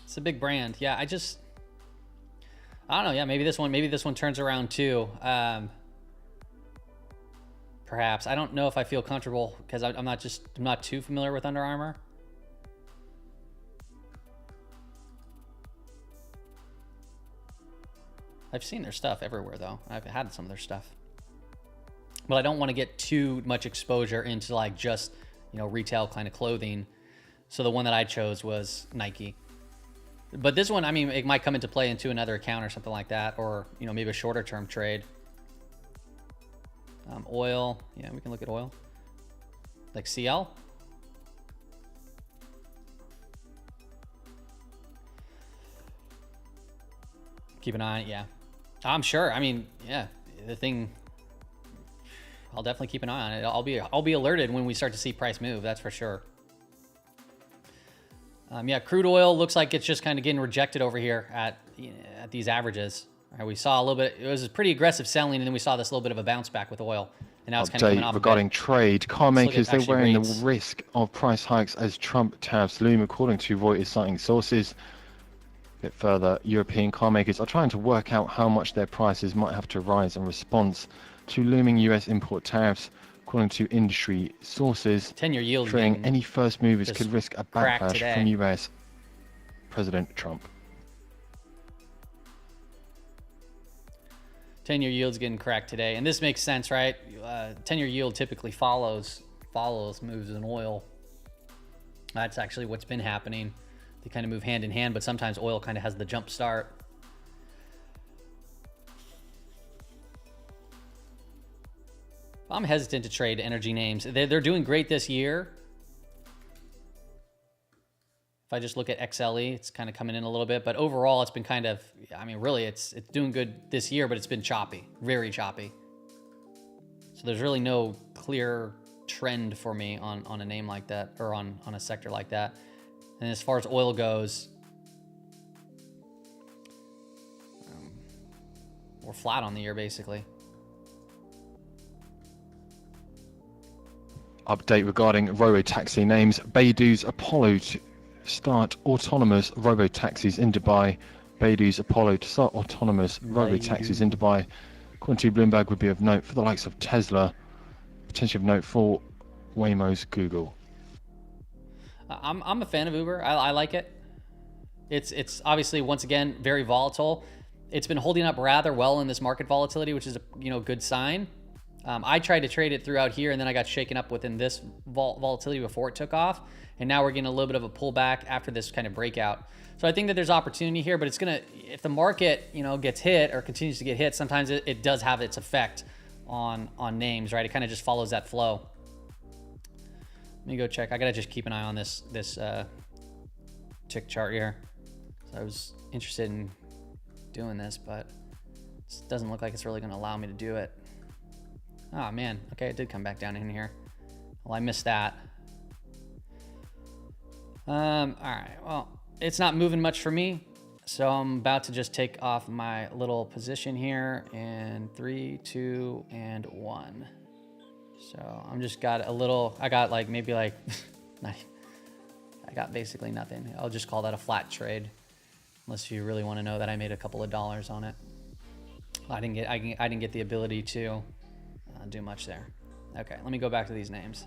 It's a big brand. Yeah, I don't know. Yeah, maybe this one turns around too. Perhaps. I don't know if I feel comfortable because I'm not too familiar with Under Armour. I've seen their stuff everywhere though. I've had some of their stuff. But I don't want to get too much exposure into like just, retail kind of clothing. So the one that I chose was Nike. But this one, I mean, it might come into play into another account or something like that, or, maybe a shorter term trade. Oil. Yeah, we can look at oil. Like CL. Keep an eye on it. Yeah. I'm sure. I mean, yeah, the thing, I'll definitely keep an eye on it. I'll be alerted when we start to see price move. That's for sure. Yeah, crude oil looks like it's just kind of getting rejected over here at these averages. All right, we saw a little bit. It was a pretty aggressive selling, and then we saw this little bit of a bounce back with oil, and now it's kind of coming off. Regarding trade, car makers, they're wearing rates. the risk of price hikes as Trump tariffs loom, according to Reuters citing sources. A bit further, European car makers are trying to work out how much their prices might have to rise in response to looming US import tariffs, according to industry sources. 10-year yield. Fearing any first movers could risk a backlash from US President Trump. 10-year yield's getting cracked today, and this makes sense, right? 10-year yield typically follows moves in oil. That's actually what's been happening. They kind of move hand in hand, but sometimes oil kind of has the jump start. I'm hesitant to trade energy names. They're doing great this year. If I just look at XLE, it's kind of coming in a little bit, but overall it's been kind of, I mean, really it's doing good this year, but it's been choppy, very choppy. So there's really no clear trend for me on a name like that, or on a sector like that. And as far as oil goes, we're flat on the year basically. Update regarding robo-taxi names. Beidou's Apollo to start autonomous robo-taxis in Dubai. Beidou's Apollo to start autonomous robo-taxis in Dubai. According to Bloomberg, would be of note for the likes of Tesla. Potentially of note for Waymo's Google. I'm a fan of Uber. I like it. It's obviously, once again, very volatile. It's been holding up rather well in this market volatility, which is a good sign. I tried to trade it throughout here, and then I got shaken up within this volatility before it took off. And now we're getting a little bit of a pullback after this kind of breakout. So I think that there's opportunity here, but it's gonna, if the market, gets hit or continues to get hit, sometimes it does have its effect on names, right? It kind of just follows that flow. Let me go check. I gotta just keep an eye on this tick chart here. So I was interested in doing this, but it doesn't look like it's really gonna allow me to do it. Oh man, okay, it did come back down in here. Well, I missed that. All right, well, it's not moving much for me. So I'm about to just take off my little position here in 3, 2, and 1. So I'm just got a little, I got like maybe like, I got basically nothing. I'll just call that a flat trade, unless you really want to know that I made a couple of dollars on it. I didn't get the ability to do much there. Okay, let me go back to these names.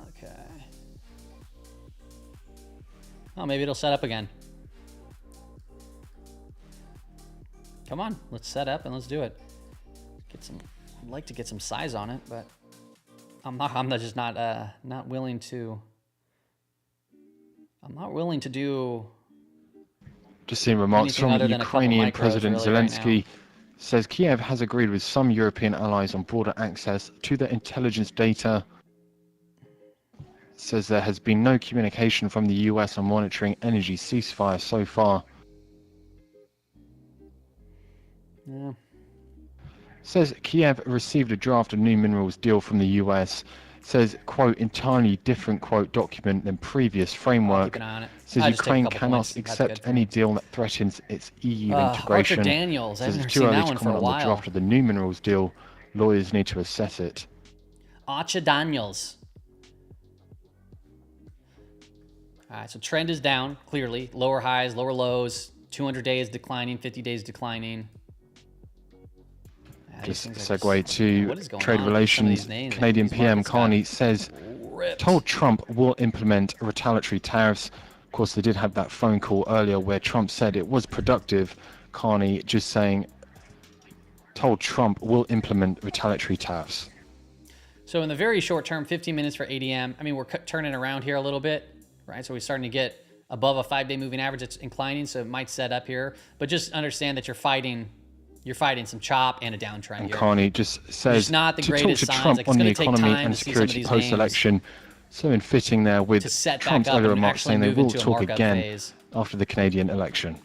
Okay. Oh, maybe it'll set up again. Come on, let's set up and let's do it. Get some. I'd like to get some size on it, but I'm just not willing to. I'm not willing to do. Just seeing remarks from Ukrainian President Zelensky. Says Kiev has agreed with some European allies on broader access to the intelligence data. Says there has been no communication from the US on monitoring energy ceasefire so far. Yeah. Says Kiev received a draft of new minerals deal from the US. Says, quote, entirely different, quote, document than previous framework. Says Ukraine cannot accept any deal that threatens its EU integration. Archer Daniels, I says haven't it's seen too that early to one for a comment on the while. draft of the new minerals deal. Lawyers need to assess it. Archer Daniels. All right, so trend is down, clearly. Lower highs, lower lows. 200 days declining, 50 days declining. Just segue to trade relations. Canadian PM Carney says, told Trump will implement retaliatory tariffs. Of course, they did have that phone call earlier where Trump said it was productive. Carney just saying, told Trump will implement retaliatory tariffs. So in the very short term, 15 minutes for ADM. I mean, we're turning around here a little bit, right? So we're starting to get above a 5-day moving average. It's inclining, so it might set up here. But just understand that you're fighting some chop and a downtrend and here. Carney just says not the to talk to greatest signs. Trump Like, on the it's gonna take economy time and to see some of security these post-election. So in fitting there with set back Trump's up earlier and remarks actually saying they move will into a talk markup again phase. after the Canadian election.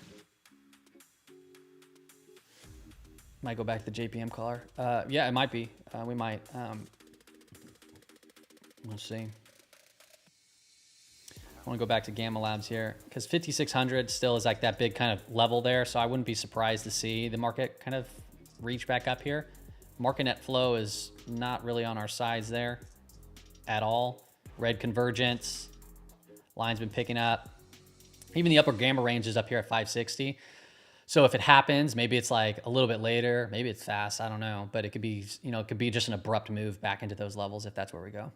Might go back to the JPM caller. Yeah, it might be. We might. Let's see. I want to go back to Gamma Labs here because 5,600 still is like that big kind of level there. So I wouldn't be surprised to see the market kind of reach back up here. Market net flow is not really on our sides there at all. Red convergence. Line's been picking up. Even the upper gamma range is up here at 560. So if it happens, maybe it's like a little bit later, maybe it's fast, I don't know. But it could be, you know, it could be just an abrupt move back into those levels if that's where we go.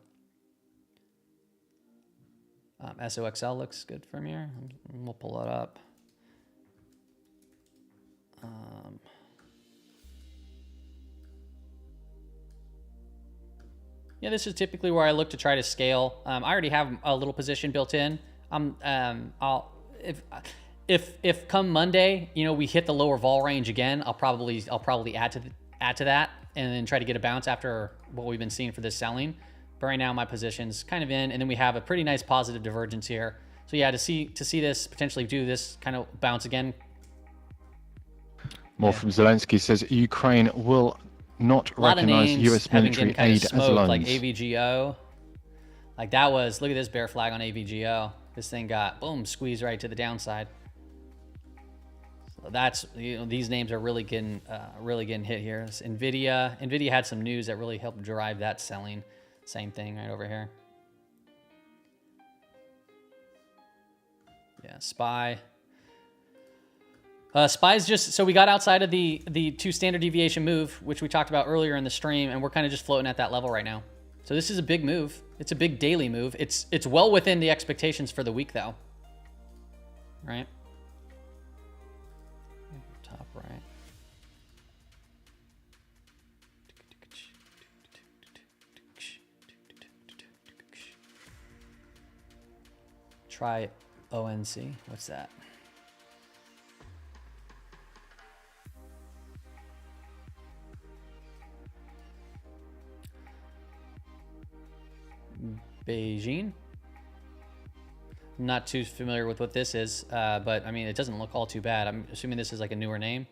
SOXL looks good from here. We'll pull it up. Yeah, this is typically where I look to try to scale. I already have a little position built in. If come Monday, you know, we hit the lower vol range again, I'll probably add to that and then try to get a bounce after what we've been seeing for this selling. But right now my position's kind of in, and then we have a pretty nice positive divergence here. So yeah, to see this potentially do this kind of bounce again. More from Zelensky says Ukraine will not recognize U.S. military aid as loans. Like AVGO, like that was. Look at this bear flag on AVGO. This thing got boom squeezed right to the downside. So that's, you know, these names are really getting hit here. This Nvidia had some news that really helped drive that selling. Same thing right over here. Yeah, SPY. SPY's just, so we got outside of the 2 standard deviation move, which we talked about earlier in the stream, and we're kind of just floating at that level right now. So this is a big move. It's a big daily move. It's well within the expectations for the week though. Right? Top right. Try ONC. What's that? Beijing. Not too familiar with what this is, but I mean, it doesn't look all too bad. I'm assuming this is like a newer name.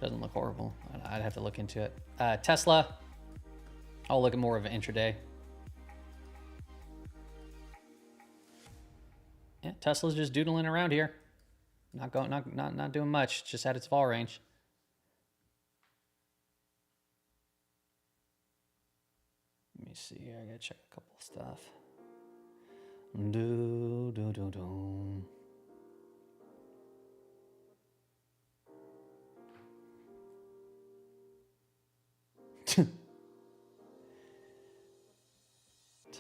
Doesn't look horrible. I'd have to look into it. Tesla. I'll look at more of an intraday. Yeah, Tesla's just doodling around here. Not doing much. Just at its vol range. Let me see here. I gotta check a couple of stuff.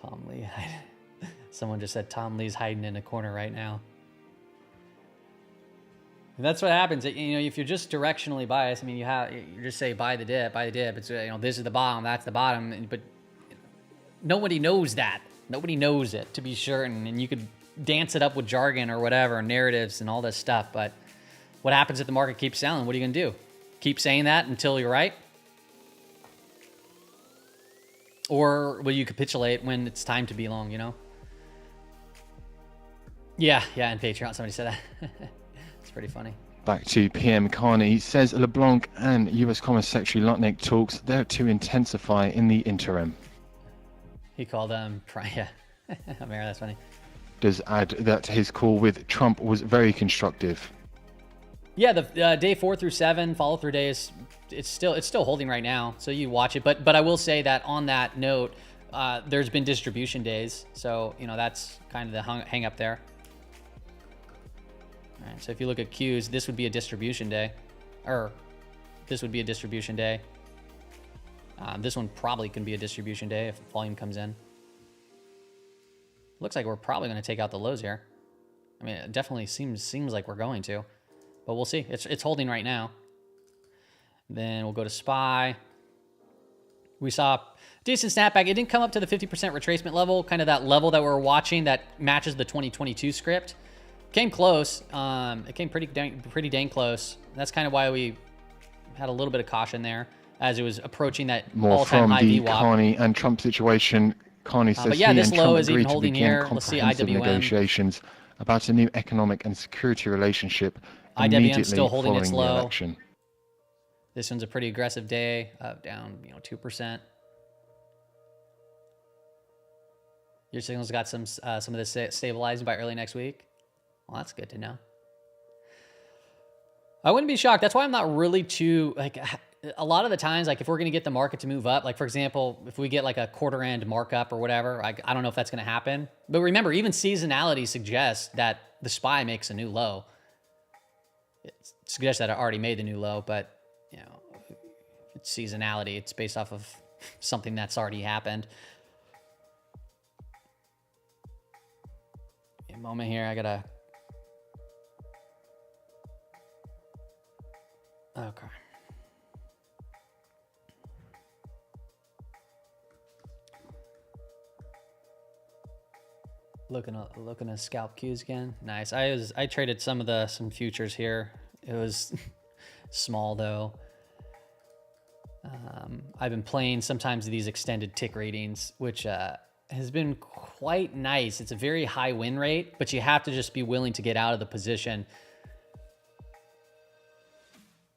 Tom Lee. Someone just said Tom Lee's hiding in a corner right now. And that's what happens. You know, if you're just directionally biased, I mean, you just say buy the dip. It's, you know, this is the bottom, that's the bottom, but nobody knows that. Nobody knows it to be certain, and you could dance it up with jargon or whatever, narratives and all this stuff. But what happens if the market keeps selling? What are you gonna do? Keep saying that until you're right? Or will you capitulate when it's time to be long, you know? Yeah, and Patreon, somebody said that. It's pretty funny. Back to PM Carney. Says LeBlanc and US Commerce Secretary Lutnick talks there to intensify in the interim. He called yeah. Amir, that's funny. Does add that his call with Trump was very constructive. Yeah, the day 4 through 7 follow through day is it's still holding right now, so you watch it. But I will say that on that note, there's been distribution days, so you know that's kind of the hang up there. All right, so if you look at Qs, this would be a distribution day, or this would be a distribution day. This one probably can be a distribution day if volume comes in. Looks like we're probably going to take out the lows here. I mean, it definitely seems like we're going to, but we'll see. It's holding right now. Then we'll go to SPY. We saw decent snapback. It didn't come up to the 50% retracement level, kind of that level that we're watching that matches the 2022 script. Came close. It came pretty dang close. That's kind of why we had a little bit of caution there as it was approaching that all-time high VWAP. More from the Carney and Trump situation. Carney says yeah, he this and low Trump is agreed even to holding begin here. Let's see comprehensive IWM. negotiations about a new economic and security relationship IWM immediately still holding its following the low. election. This one's a pretty aggressive day, down 2%. Your signal's got some of this stabilizing by early next week. Well, that's good to know. I wouldn't be shocked. That's why I'm not really too, like, a lot of the times, like, if we're going to get the market to move up, like, for example, if we get, like, a quarter-end markup or whatever, I don't know if that's going to happen. But remember, even seasonality suggests that the SPY makes a new low. It suggests that it already made the new low, but, you know, it's seasonality. It's based off of something that's already happened. A moment here. I got to... Okay. Looking at scalp cues again. Nice. I traded some futures here. It was small though. I've been playing sometimes these extended tick ratings, which has been quite nice. It's a very high win rate, but you have to just be willing to get out of the position.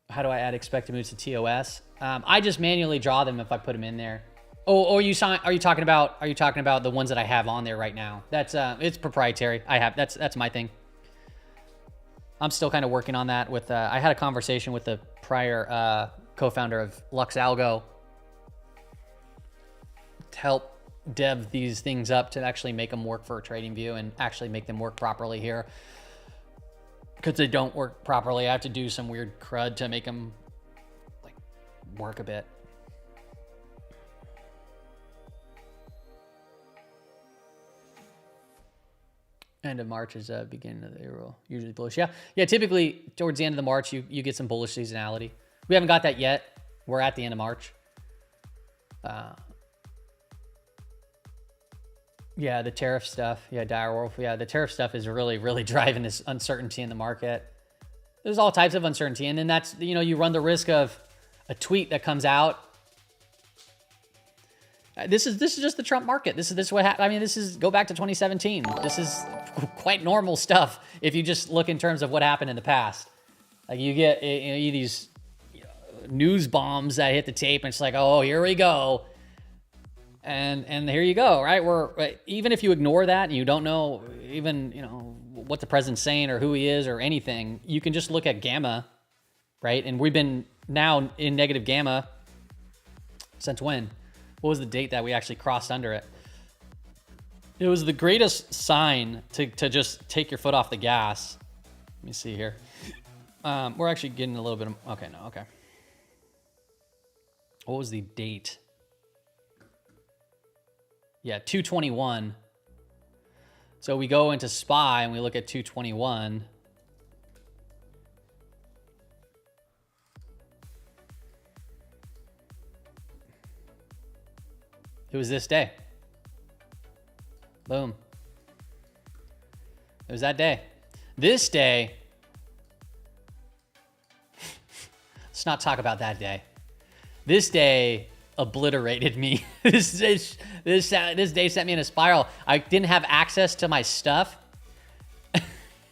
How do I add expected moves to TOS? I just manually draw them if I put them in there. Oh, are you talking about the ones that I have on there right now? That's it's proprietary. That's my thing. I'm still kind of working on that with I had a conversation with the prior co-founder of Lux Algo to help dev these things up to actually make them work for a trading view and actually make them work properly here. Because they don't work properly, I have to do some weird crud to make them like work a bit. End of March is beginning of April, usually bullish. Yeah, typically towards the end of the March, you get some bullish seasonality. We haven't got that yet. We're at the end of March. Yeah, the tariff stuff. Yeah, Direwolf. Yeah, the tariff stuff is really, really driving this uncertainty in the market. There's all types of uncertainty. And then that's, you know, you run the risk of, a tweet that comes out. This is just the Trump market. This is what happened. I mean, this is go back to 2017. This is quite normal stuff if you just look in terms of what happened in the past. Like you get these news bombs that hit the tape, and it's like, oh, here we go, and here you go, right? Even if you ignore that and you don't know even what the president's saying or who he is or anything, you can just look at gamma, right? And we've been now in negative gamma since when? What was the date that we actually crossed under it? It was the greatest sign to just take your foot off the gas. Let me see here. We're actually getting a little bit of, okay. What was the date? Yeah, 221. So we go into SPY and we look at 221. It was this day. Boom. It was that day. This day, let's not talk about that day. This day obliterated me. This day sent me in a spiral. I didn't have access to my stuff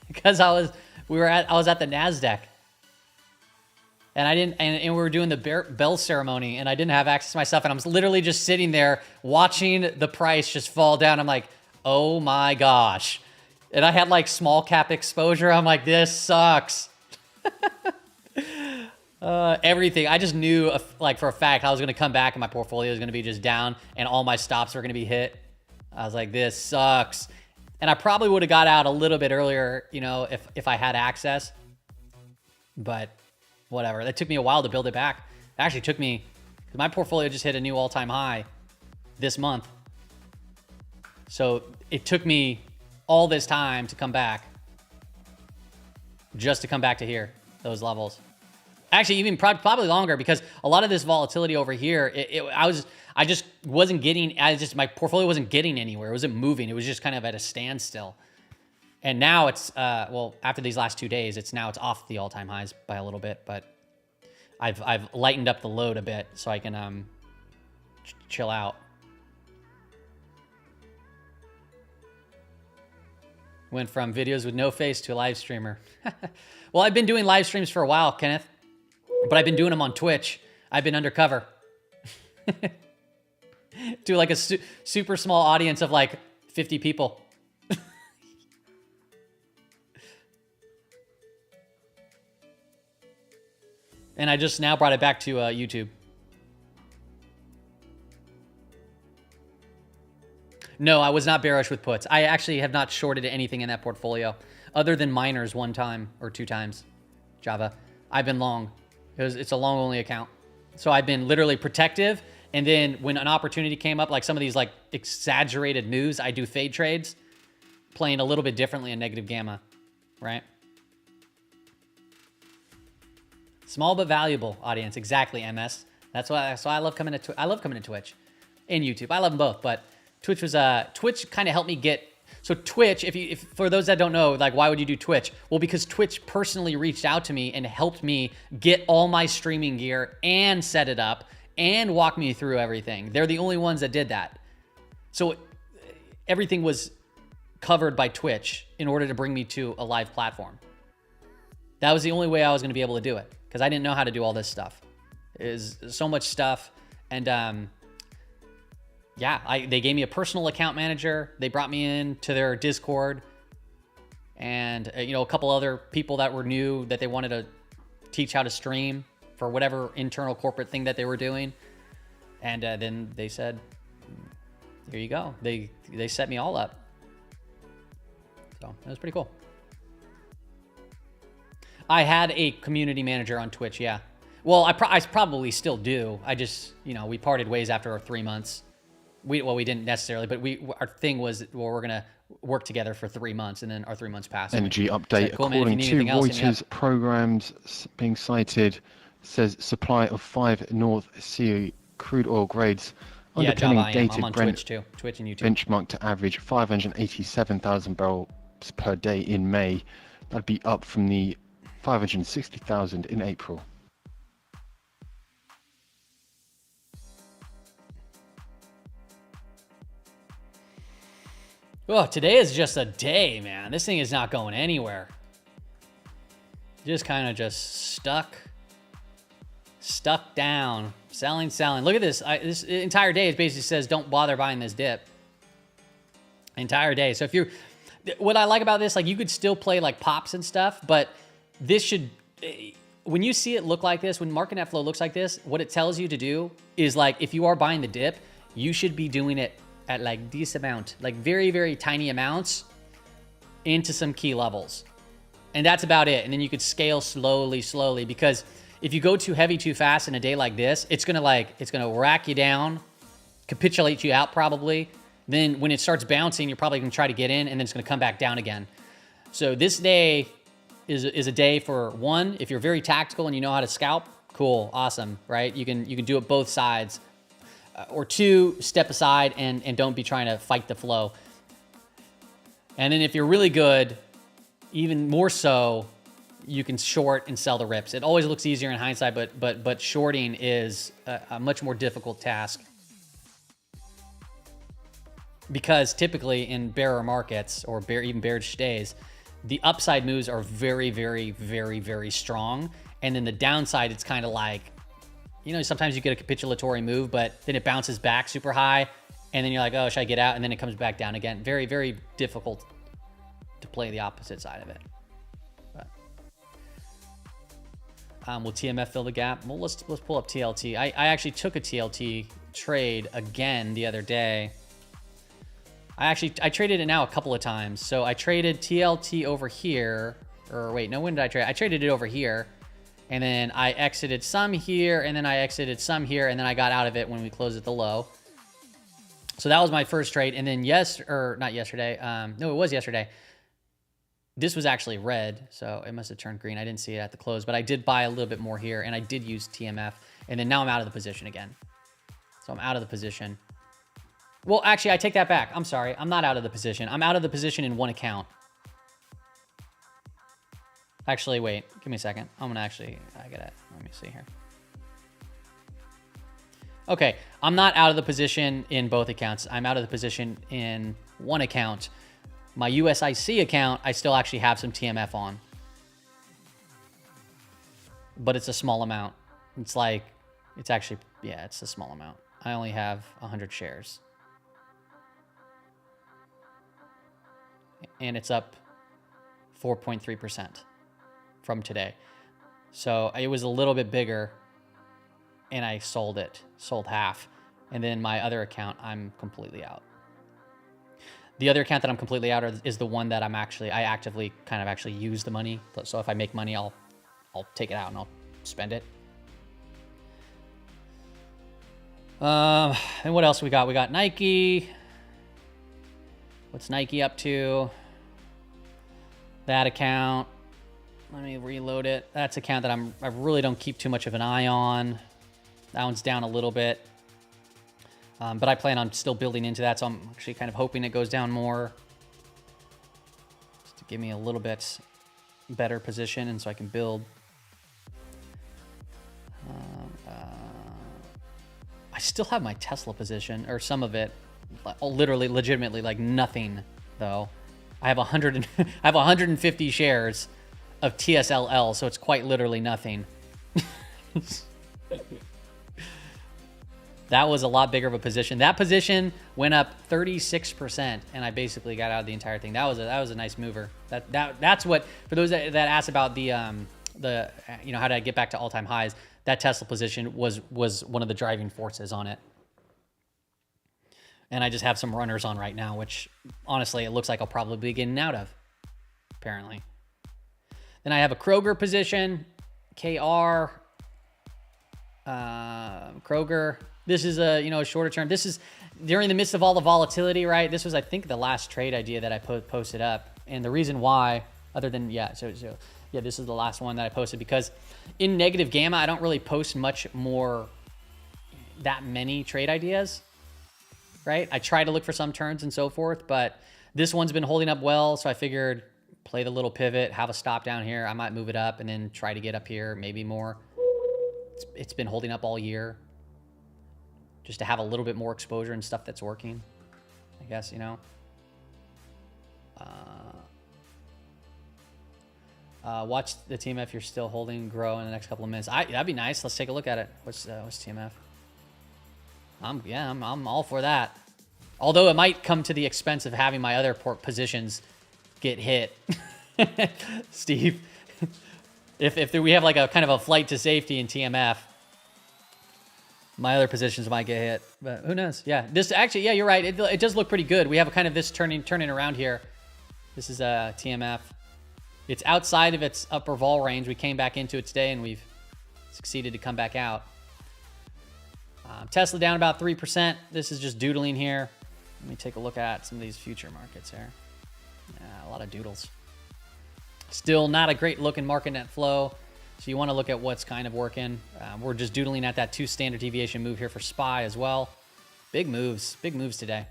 because I was at the NASDAQ. And I didn't, and we were doing the bell ceremony, and I didn't have access to my stuff, and I was literally just sitting there watching the price just fall down. I'm like, oh my gosh. And I had like small cap exposure. I'm like, this sucks. Everything. I just knew like for a fact I was going to come back and my portfolio was going to be just down and all my stops were going to be hit. I was like, this sucks. And I probably would have got out a little bit earlier, if I had access, but whatever. That took me a while to build it back. It actually took me, because my portfolio just hit a new all-time high this month. So it took me all this time to come back, just to come back to here, those levels. Actually, even probably longer, because a lot of this volatility over here, I just wasn't getting, my portfolio wasn't getting anywhere. It wasn't moving. It was just kind of at a standstill. And now it's, after these last 2 days, it's off the all-time highs by a little bit, but I've lightened up the load a bit so I can chill out. Went from videos with no face to a live streamer. Well, I've been doing live streams for a while, Kenneth, but I've been doing them on Twitch. I've been undercover. To like a super small audience of like 50 people. And I just now brought it back to YouTube. No, I was not bearish with puts. I actually have not shorted anything in that portfolio other than miners one time or two times. Java. I've been long. It's a long only account. So I've been literally protective. And then when an opportunity came up, like some of these like exaggerated moves, I do fade trades, playing a little bit differently in negative gamma, right? Small but valuable audience, exactly. MS. That's why I love coming to. I love coming to Twitch, and YouTube. I love them both, but Twitch was Twitch kind of helped me get. So Twitch, if for those that don't know, like why would you do Twitch? Well, because Twitch personally reached out to me and helped me get all my streaming gear and set it up and walk me through everything. They're the only ones that did that. So everything was covered by Twitch in order to bring me to a live platform. That was the only way I was going to be able to do it, because I didn't know how to do all this stuff. There's so much stuff. And they gave me a personal account manager. They brought me into their Discord. And, a couple other people that were new that they wanted to teach how to stream for whatever internal corporate thing that they were doing. And then they said, here you go. They set me all up. So it was pretty cool. I had a community manager on Twitch, yeah. Well, I probably still do. I just, we parted ways after our 3 months. We didn't necessarily, but our thing was, we're going to work together for 3 months, and then our 3 months passed. Energy update, cool, according to Reuters, programs being cited, says supply of 5 North Sea crude oil grades underpinning dated I'm on Brent Twitch too. Twitch and YouTube. benchmark to average 587,000 barrels per day in May. That'd be up from the 560,000 in April. Oh, today is just a day, man. This thing is not going anywhere. Just kind of just stuck down, selling. Look at this. This entire day, it basically says don't bother buying this dip. Entire day. So if you're, what I like about this, like you could still play like pops and stuff, but this should, when you see it look like this, when market net flow looks like this, what it tells you to do is like, if you are buying the dip, you should be doing it at like this amount, like very, very tiny amounts into some key levels. And that's about it. And then you could scale slowly, because if you go too heavy too fast in a day like this, it's gonna rack you down, capitulate you out probably. Then when it starts bouncing, you're probably gonna try to get in, and then it's gonna come back down again. So this day is a day for one, if you're very tactical and you know how to scalp, cool, awesome, right? You can do it both sides. Or two, step aside and don't be trying to fight the flow. And then if you're really good, even more so, you can short and sell the rips. It always looks easier in hindsight, but shorting is a much more difficult task. Because typically in bear markets or even bearish days, the upside moves are very, very, very, very strong. And then the downside, it's kind of like, you know, sometimes you get a capitulatory move, but then it bounces back super high. And then you're like, oh, should I get out? And then it comes back down again. Very, very difficult to play the opposite side of it. But, will TMF fill the gap? Well, let's pull up TLT. I actually took a TLT trade again the other day. I traded it now a couple of times. So I traded TLT over here, or wait, no, when did I trade? I traded it over here, and then I exited some here, and then I exited some here, and then I got out of it when we closed at the low. So that was my first trade. And then not yesterday. No, it was yesterday. This was actually red, so it must have turned green. I didn't see it at the close, but I did buy a little bit more here, and I did use TMF, and then now I'm out of the position again. So I'm out of the position. Well, actually, I take that back. I'm sorry. I'm not out of the position. I'm out of the position in one account. Actually, wait. Give me a second. I gotta, let me see here. Okay, I'm not out of the position in both accounts. I'm out of the position in one account. My USIC account, I still actually have some TMF on. But it's a small amount. It's a small amount. I only have 100 shares. And it's up 4.3% from today. So it was a little bit bigger, and I sold half. And then my other account, I'm completely out. The other account that I'm completely out of is the one that I actively kind of actually use the money. So if I make money, I'll take it out and I'll spend it. And what else we got? We got Nike. What's Nike up to? That account. Let me reload it. That's an account that I really don't keep too much of an eye on. That one's down a little bit. But I plan on still building into that, so I'm actually kind of hoping it goes down more. Just to give me a little bit better position, and so I can build. I still have my Tesla position, or some of it. Literally, legitimately, like nothing, though. I have 150 shares of TSLL, so it's quite literally nothing. That was a lot bigger of a position. That position went up 36%, and I basically got out of the entire thing. That was a nice mover. That's what, for those that asked about the how did I get back to all-time highs? That Tesla position was one of the driving forces on it. And I just have some runners on right now, which honestly it looks like I'll probably be getting out of. Apparently. Then I have a Kroger position, KR. Kroger. This is a shorter term. This is during the midst of all the volatility, right? This was, I think, the last trade idea that I posted up, and the reason why, other than this is the last one that I posted, because in negative gamma, I don't really post much more, that many trade ideas, right? I try to look for some turns and so forth, but this one's been holding up well, so I figured play the little pivot, have a stop down here. I might move it up and then try to get up here, maybe more. It's been holding up all year, just to have a little bit more exposure and stuff that's working, I guess, Watch the TMF if you're still holding grow in the next couple of minutes. That'd be nice. Let's take a look at it. What's TMF? I'm all for that. Although it might come to the expense of having my other positions get hit. Steve, if we have like a kind of a flight to safety in TMF, my other positions might get hit, but who knows? Yeah, this actually, yeah, you're right. It does look pretty good. We have a kind of this turning around here. This is a TMF. It's outside of its upper vol range. We came back into it today, and we've succeeded to come back out. Tesla down about 3%. This is just doodling here. Let me take a look at some of these future markets here. Yeah, a lot of doodles. Still not a great looking market net flow. So you want to look at what's kind of working. We're just doodling at that 2 standard deviation move here for SPY as well. Big moves today.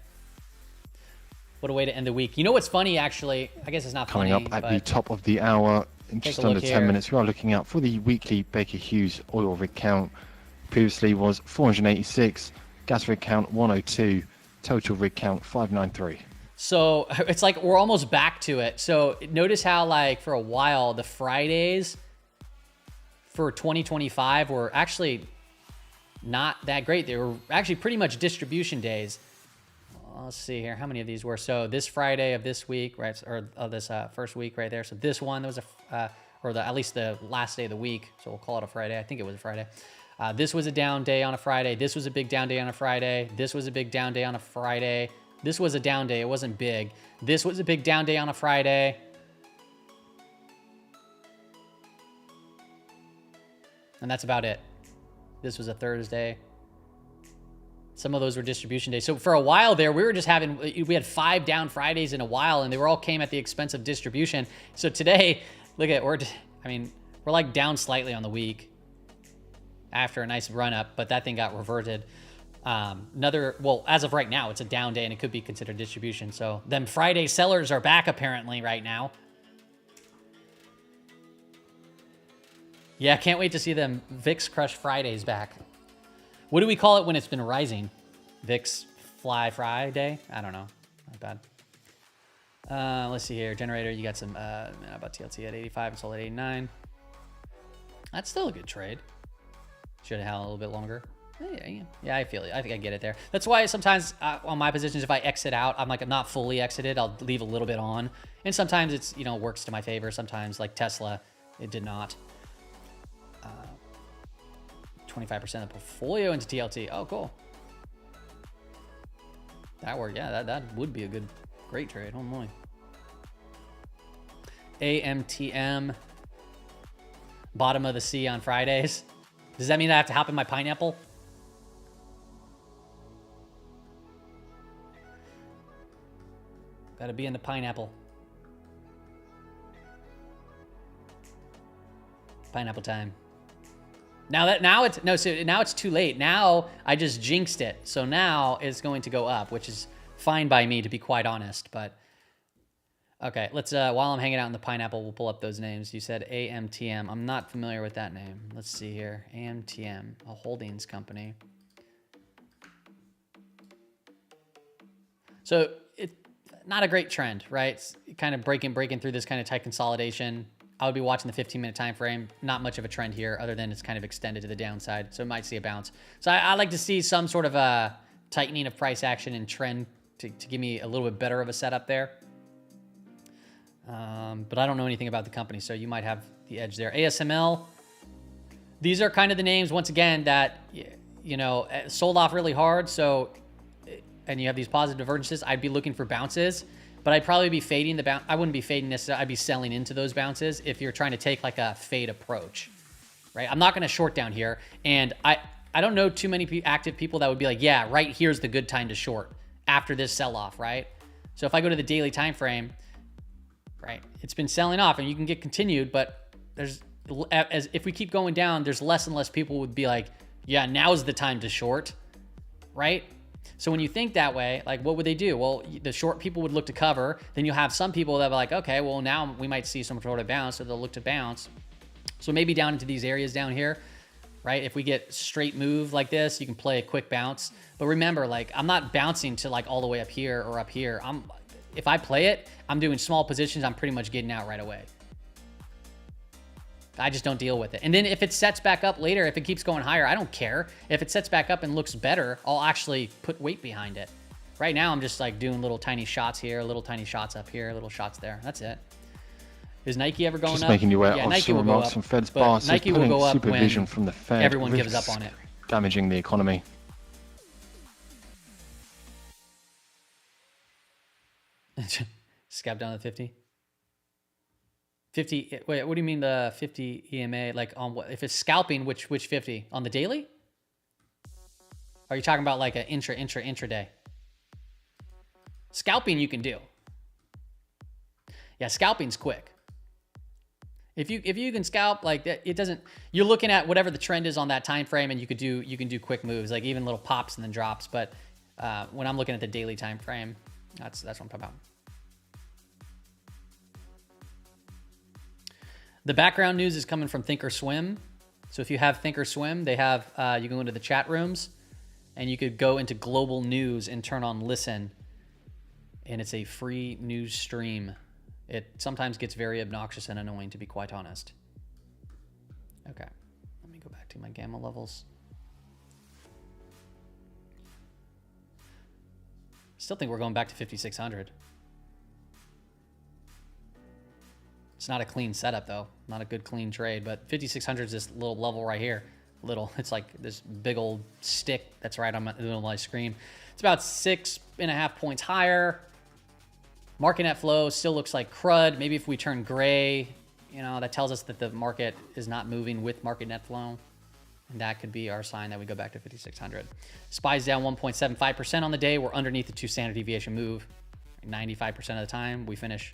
What a way to end the week. You know what's funny, actually? I guess it's not coming funny. Coming up at the top of the hour, in just under 10 minutes, we are looking out for the weekly Baker Hughes oil rig count. Previously was 486, gas rig count 102, total rig count 593. So it's like we're almost back to it. So notice how, like, for a while, the Fridays for 2025 were actually not that great. They were actually pretty much distribution days. Let's see here. How many of these were? So this Friday of this week, right? Or this first week right there. So this one, there was at least the last day of the week. So we'll call it a Friday. I think it was a Friday. This was a down day on a Friday. This was a big down day on a Friday. This was a big down day on a Friday. This was a down day. It wasn't big. This was a big down day on a Friday. And that's about it. This was a Thursday. Some of those were distribution days. So for a while there, we had 5 down Fridays in a while, and they all came at the expense of distribution. So today, look at, we're like down slightly on the week after a nice run up, but that thing got reverted. As of right now, it's a down day and it could be considered distribution. So them Friday sellers are back apparently right now. Yeah, can't wait to see them VIX Crush Fridays back. What do we call it when it's been rising? VIX Fly Friday? I don't know. Not bad. Let's see here. Generator, you got some, about TLT at 85 and sold at 89. That's still a good trade. Should have held a little bit longer. Yeah, I feel it. I think I get it there. That's why sometimes on my positions, if I exit out, I'm not fully exited. I'll leave a little bit on. And sometimes it's, works to my favor. Sometimes, like Tesla, it did not. 25% of the portfolio into TLT. Oh, cool. That worked. Yeah, that would be a great trade. Oh, my. AMTM. Bottom of the sea on Fridays. Does that mean I have to hop in my pineapple? Gotta be in the pineapple. Pineapple time. Now it's too late. Now I just jinxed it. So now it's going to go up, which is fine by me, to be quite honest. But okay, let's while I'm hanging out in the pineapple, we'll pull up those names. You said AMTM. I'm not familiar with that name. Let's see here. AMTM, a holdings company. So it's not a great trend, right? It's kind of breaking through this kind of tight consolidation. I would be watching the 15-minute time frame. Not much of a trend here, other than it's kind of extended to the downside, so it might see a bounce. So I like to see some sort of a tightening of price action and trend to give me a little bit better of a setup there. But I don't know anything about the company, so you might have the edge there. ASML. These are kind of the names, once again, that sold off really hard. So, and you have these positive divergences. I'd be looking for bounces. But I'd probably be fading the bounce. I wouldn't be fading necessarily. I'd be selling into those bounces if you're trying to take like a fade approach, right? I'm not going to short down here. And I don't know too many active people that would be like, yeah, right here's the good time to short after this sell-off, right? So if I go to the daily time frame, right, it's been selling off and you can get continued, but if we keep going down, there's less and less people would be like, yeah, now's the time to short, right? So when you think that way, like what would they do? Well, the short people would look to cover. Then you'll have some people that are like, okay, well now we might see some sort of bounce, so they'll look to bounce. So maybe down into these areas down here, right? If we get straight move like this, you can play a quick bounce. But remember, like I'm not bouncing to like all the way up here or up here. if I play it, I'm doing small positions. I'm pretty much getting out right away. I just don't deal with it. And then if it sets back up later, if it keeps going higher, I don't care. If it sets back up and looks better, I'll actually put weight behind it. Right now, I'm just like doing little tiny shots here, little tiny shots up here, little shots there. That's it. Is Nike ever going up? Just making you aware of Nike some will go remarks up, from Fed's but boss. Nike will go up supervision when from the Fed everyone gives up risks on it. damaging the economy. Scalp down to 50. 50. Wait, what do you mean the 50 EMA? Like on what? If it's scalping, which 50 on the daily? Are you talking about like an intraday? Scalping you can do. Yeah, scalping's quick. If you can scalp like that, it doesn't. You're looking at whatever the trend is on that time frame, and you can do quick moves, like even little pops and then drops. But when I'm looking at the daily time frame, that's what I'm talking about. The background news is coming from Thinkorswim. So if you have Thinkorswim, they have you can go into the chat rooms, and you could go into global news and turn on listen, and it's a free news stream. It sometimes gets very obnoxious and annoying, to be quite honest. Okay, let me go back to my gamma levels. Still think we're going back to 5,600. It's not a clean setup though, not a good clean trade, but 5,600 is this little level right here. It's like this big old stick that's right on my screen. It's about 6.5 points higher. Market net flow still looks like crud. Maybe if we turn gray, that tells us that the market is not moving with market net flow. And that could be our sign that we go back to 5,600. SPY's down 1.75% on the day. We're underneath the 2 standard deviation move. 95% of the time, we finish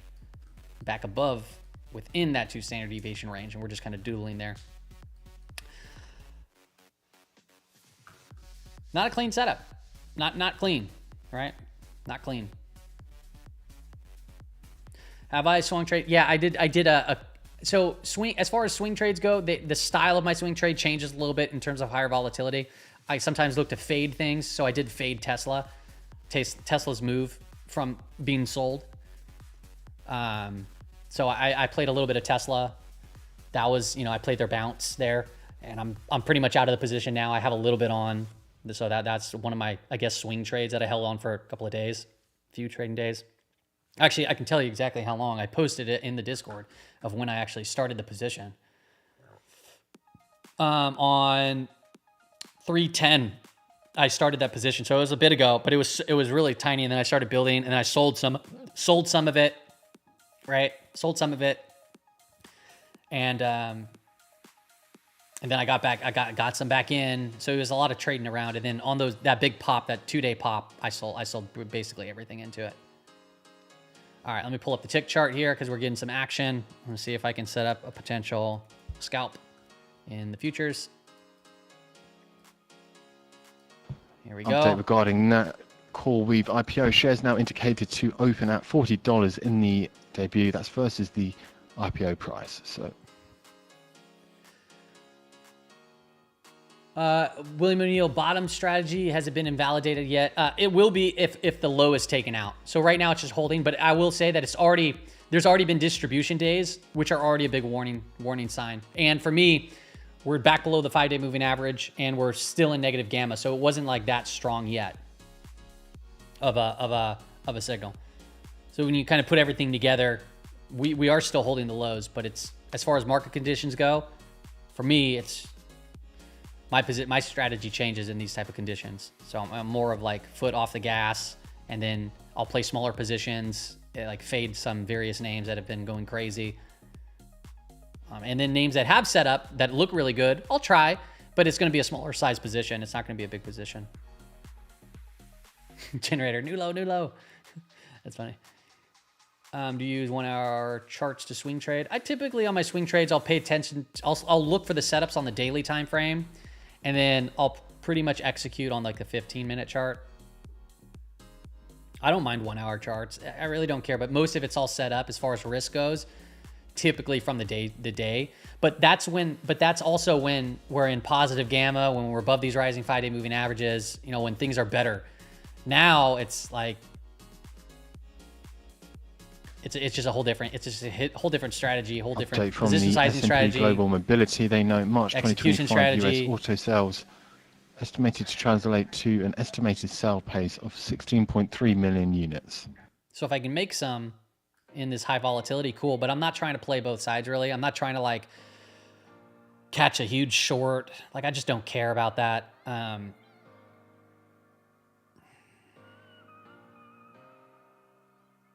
back above within that 2 standard deviation range, and we're just kind of doodling there. Not a clean setup. Not clean, right? Not clean. Have I swung trade? Yeah, I did so swing, as far as swing trades go, the style of my swing trade changes a little bit in terms of higher volatility. I sometimes look to fade things. So I did fade Tesla. Tesla's move from being sold. So I played a little bit of Tesla. That was, I played their bounce there, and I'm pretty much out of the position now. I have a little bit on, so that's one of my, I guess, swing trades that I held on for a couple of days, few trading days. Actually, I can tell you exactly how long. I posted it in the Discord of when I actually started the position. On 310, I started that position. So it was a bit ago, but it was really tiny. And then I started building, and I sold some of it, right? Sold some of it, and then I got back. I got some back in. So it was a lot of trading around. And then on that big pop, that 2-day pop, I sold basically everything into it. All right, let me pull up the tick chart here because we're getting some action. I'm gonna see if I can set up a potential scalp in the futures. Here we go. Update regarding that CoreWeave IPO. Shares now indicated to open at $40 in the debut. That's versus the IPO price. So William O'Neill bottom strategy, has it been invalidated yet? It will be if the low is taken out. So right now it's just holding, but I will say that there's already been distribution days, which are already a big warning sign. And for me, we're back below the 5-day moving average, and we're still in negative gamma. So it wasn't like that strong yet of a signal. So when you kind of put everything together, we are still holding the lows, but it's, as far as market conditions go, for me, it's my strategy changes in these type of conditions. So I'm more of like foot off the gas, and then I'll play smaller positions, like fade some various names that have been going crazy. And then names that have set up that look really good, I'll try, but it's going to be a smaller size position. It's not going to be a big position. Generator, new low. That's funny. Do you use 1-hour charts to swing trade? I typically, on my swing trades, I'll pay attention. I'll look for the setups on the daily time frame, and then I'll pretty much execute on like the 15-minute chart. I don't mind 1-hour charts. I really don't care, but most of it's all set up as far as risk goes, typically from the day. But that's also when we're in positive gamma, when we're above these rising 5-day moving averages, when things are better. Now it's like it's just a whole different, it's just a whole different strategy, whole different Update from position the sizing S&P strategy. Global Mobility. They note March Execution 2025 strategy. US auto sales estimated to translate to an estimated sale pace of 16.3 million units. So if I can make some in this high volatility, cool. But I'm not trying to play both sides really. I'm not trying to like catch a huge short. Like I just don't care about that.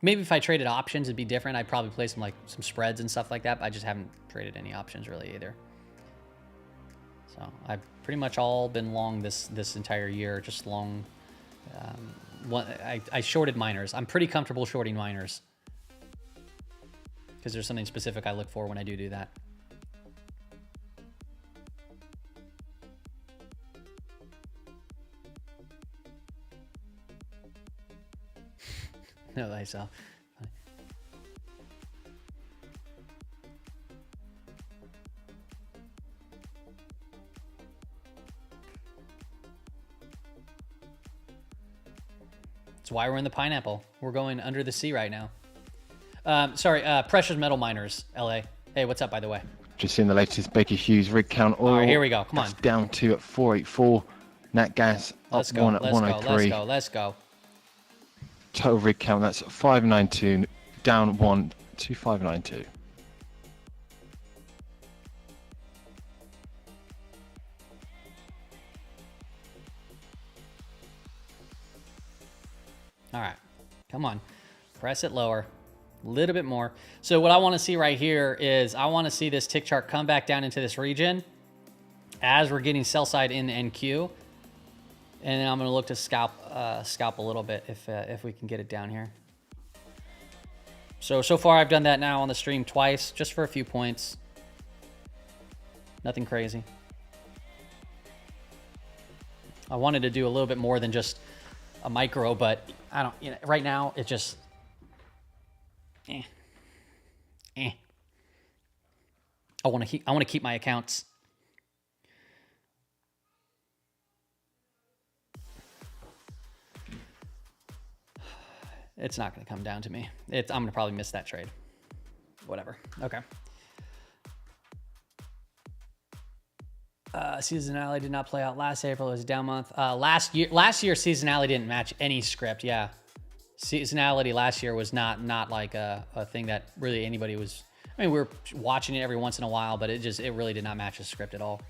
Maybe if I traded options, it'd be different. I'd probably play some spreads and stuff like that. But I just haven't traded any options really either. So I've pretty much all been long this entire year, just long. I shorted miners. I'm pretty comfortable shorting miners because there's something specific I look for when I do that. No, thyself. That's why we're in the pineapple. We're going under the sea right now. Sorry, precious metal miners, LA. Hey, what's up, by the way? Just seeing the latest Baker Hughes rig count. All right, here we go. Come on. Down to at 484. Nat gas up 1 at 103. Let's go. Total rig count, that's 592, down 1 to 592. All right, come on, press it lower, a little bit more. So what I want to see right here is I want to see this tick chart come back down into this region as we're getting sell side in the NQ. And then I'm going to look to scalp a little bit if we can get it down here. So far I've done that now on the stream twice, just for a few points. Nothing crazy. I wanted to do a little bit more than just a micro, but I don't, right now it just, I want to keep my accounts. It's not going to come down to me. I'm going to probably miss that trade. Whatever. Okay. Seasonality did not play out last April. It was a down month. Last year seasonality didn't match any script. Yeah. Seasonality last year was not like a thing that really anybody was. I mean, we were watching it every once in a while, but it really did not match the script at all.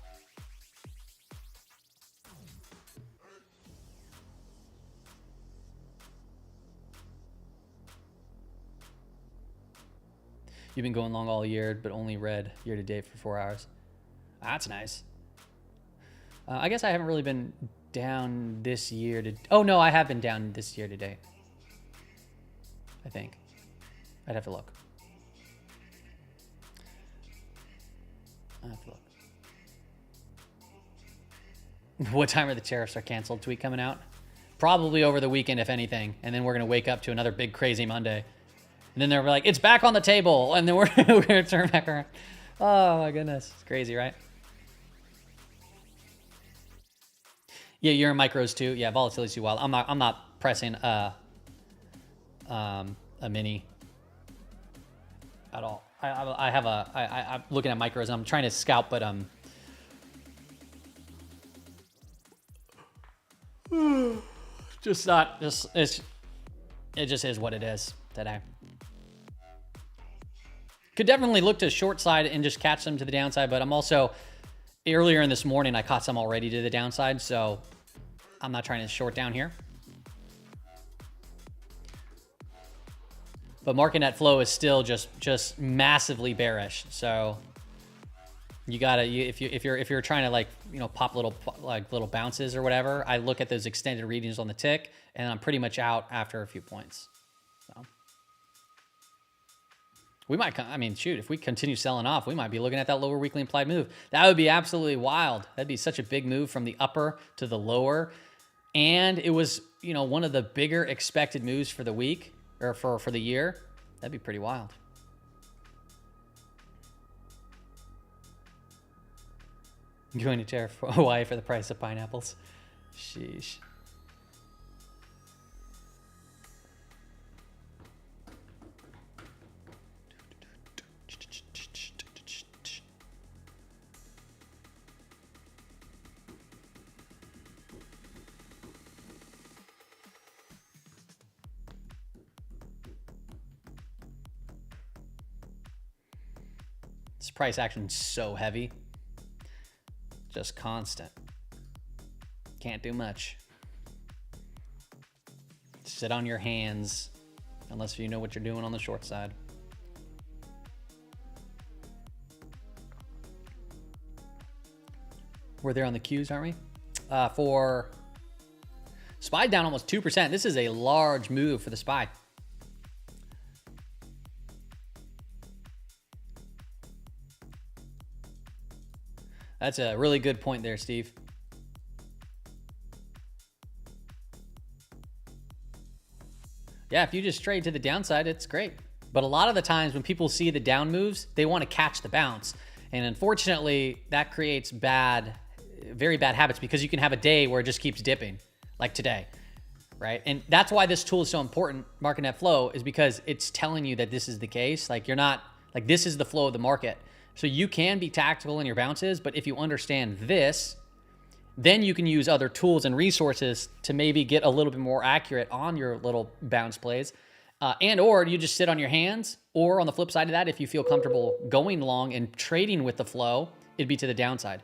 You've been going long all year, but only red year to date for 4 hours. That's nice. I guess I haven't really been down this year to... Oh, no, I have been down this year to date. I think. I'd have to look. What time are the tariffs are canceled? Tweet coming out? Probably over the weekend, if anything. And then we're going to wake up to another big, crazy Monday. And then they're like, it's back on the table. And then we're going to turn back around. Oh, my goodness. It's crazy, right? Yeah, you're in micros too. Yeah, volatility's too wild. I'm not pressing a mini at all. I'm looking at micros and I'm trying to scalp, but it just is what it is today. Could definitely look to short side and just catch them to the downside, but I'm also earlier in this morning I caught some already to the downside, so I'm not trying to short down here. But market net flow is still just massively bearish. So you gotta if you're trying to pop little bounces or whatever, I look at those extended readings on the tick, and I'm pretty much out after a few points. So we might, shoot, if we continue selling off, we might be looking at that lower weekly implied move. That would be absolutely wild. That'd be such a big move from the upper to the lower. And it was, one of the bigger expected moves for the week or for the year. That'd be pretty wild. Going to tariff Hawaii for the price of pineapples. Sheesh. This price action is so heavy. Just constant. Can't do much. Sit on your hands unless you know what you're doing on the short side. We're there on the Qs, aren't we? For SPY down almost 2%. This is a large move for the SPY. That's a really good point there, Steve. Yeah, if you just trade to the downside, it's great. But a lot of the times when people see the down moves, they want to catch the bounce. And unfortunately, that creates very bad habits, because you can have a day where it just keeps dipping, like today, right? And that's why this tool is so important, Market Net Flow, is because it's telling you that this is the case. Like, you're not, like, this is the flow of the market. So you can be tactical in your bounces, but if you understand this, then you can use other tools and resources to maybe get a little bit more accurate on your little bounce plays. Or you just sit on your hands, or on the flip side of that, if you feel comfortable going long and trading with the flow, it'd be to the downside.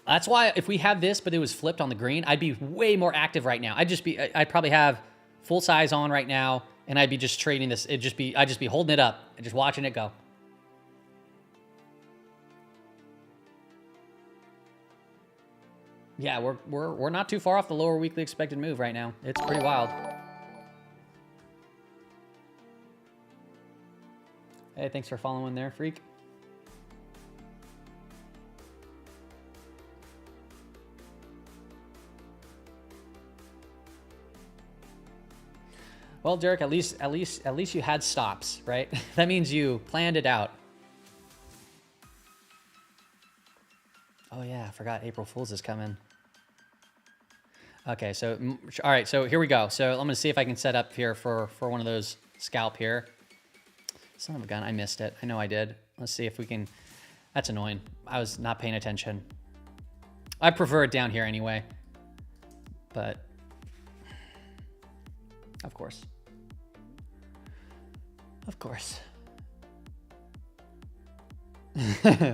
That's why if we have this, but it was flipped on the green, I'd be way more active right now. I'd probably have full size on right now, and I'd be just trading this. I'd just be holding it up and just watching it go. Yeah, we're not too far off the lower weekly expected move right now. It's pretty wild. Hey, thanks for following there, freak. Well, Derek, at least you had stops, right? That means you planned it out. Oh yeah, I forgot April Fool's is coming. Okay, so all right, so here we go. So I'm gonna see if I can set up here for one of those scalp here. Son of a gun, I missed it. I know I did. Let's see if we can. That's annoying. I was not paying attention. I prefer it down here anyway, but of course. Of course.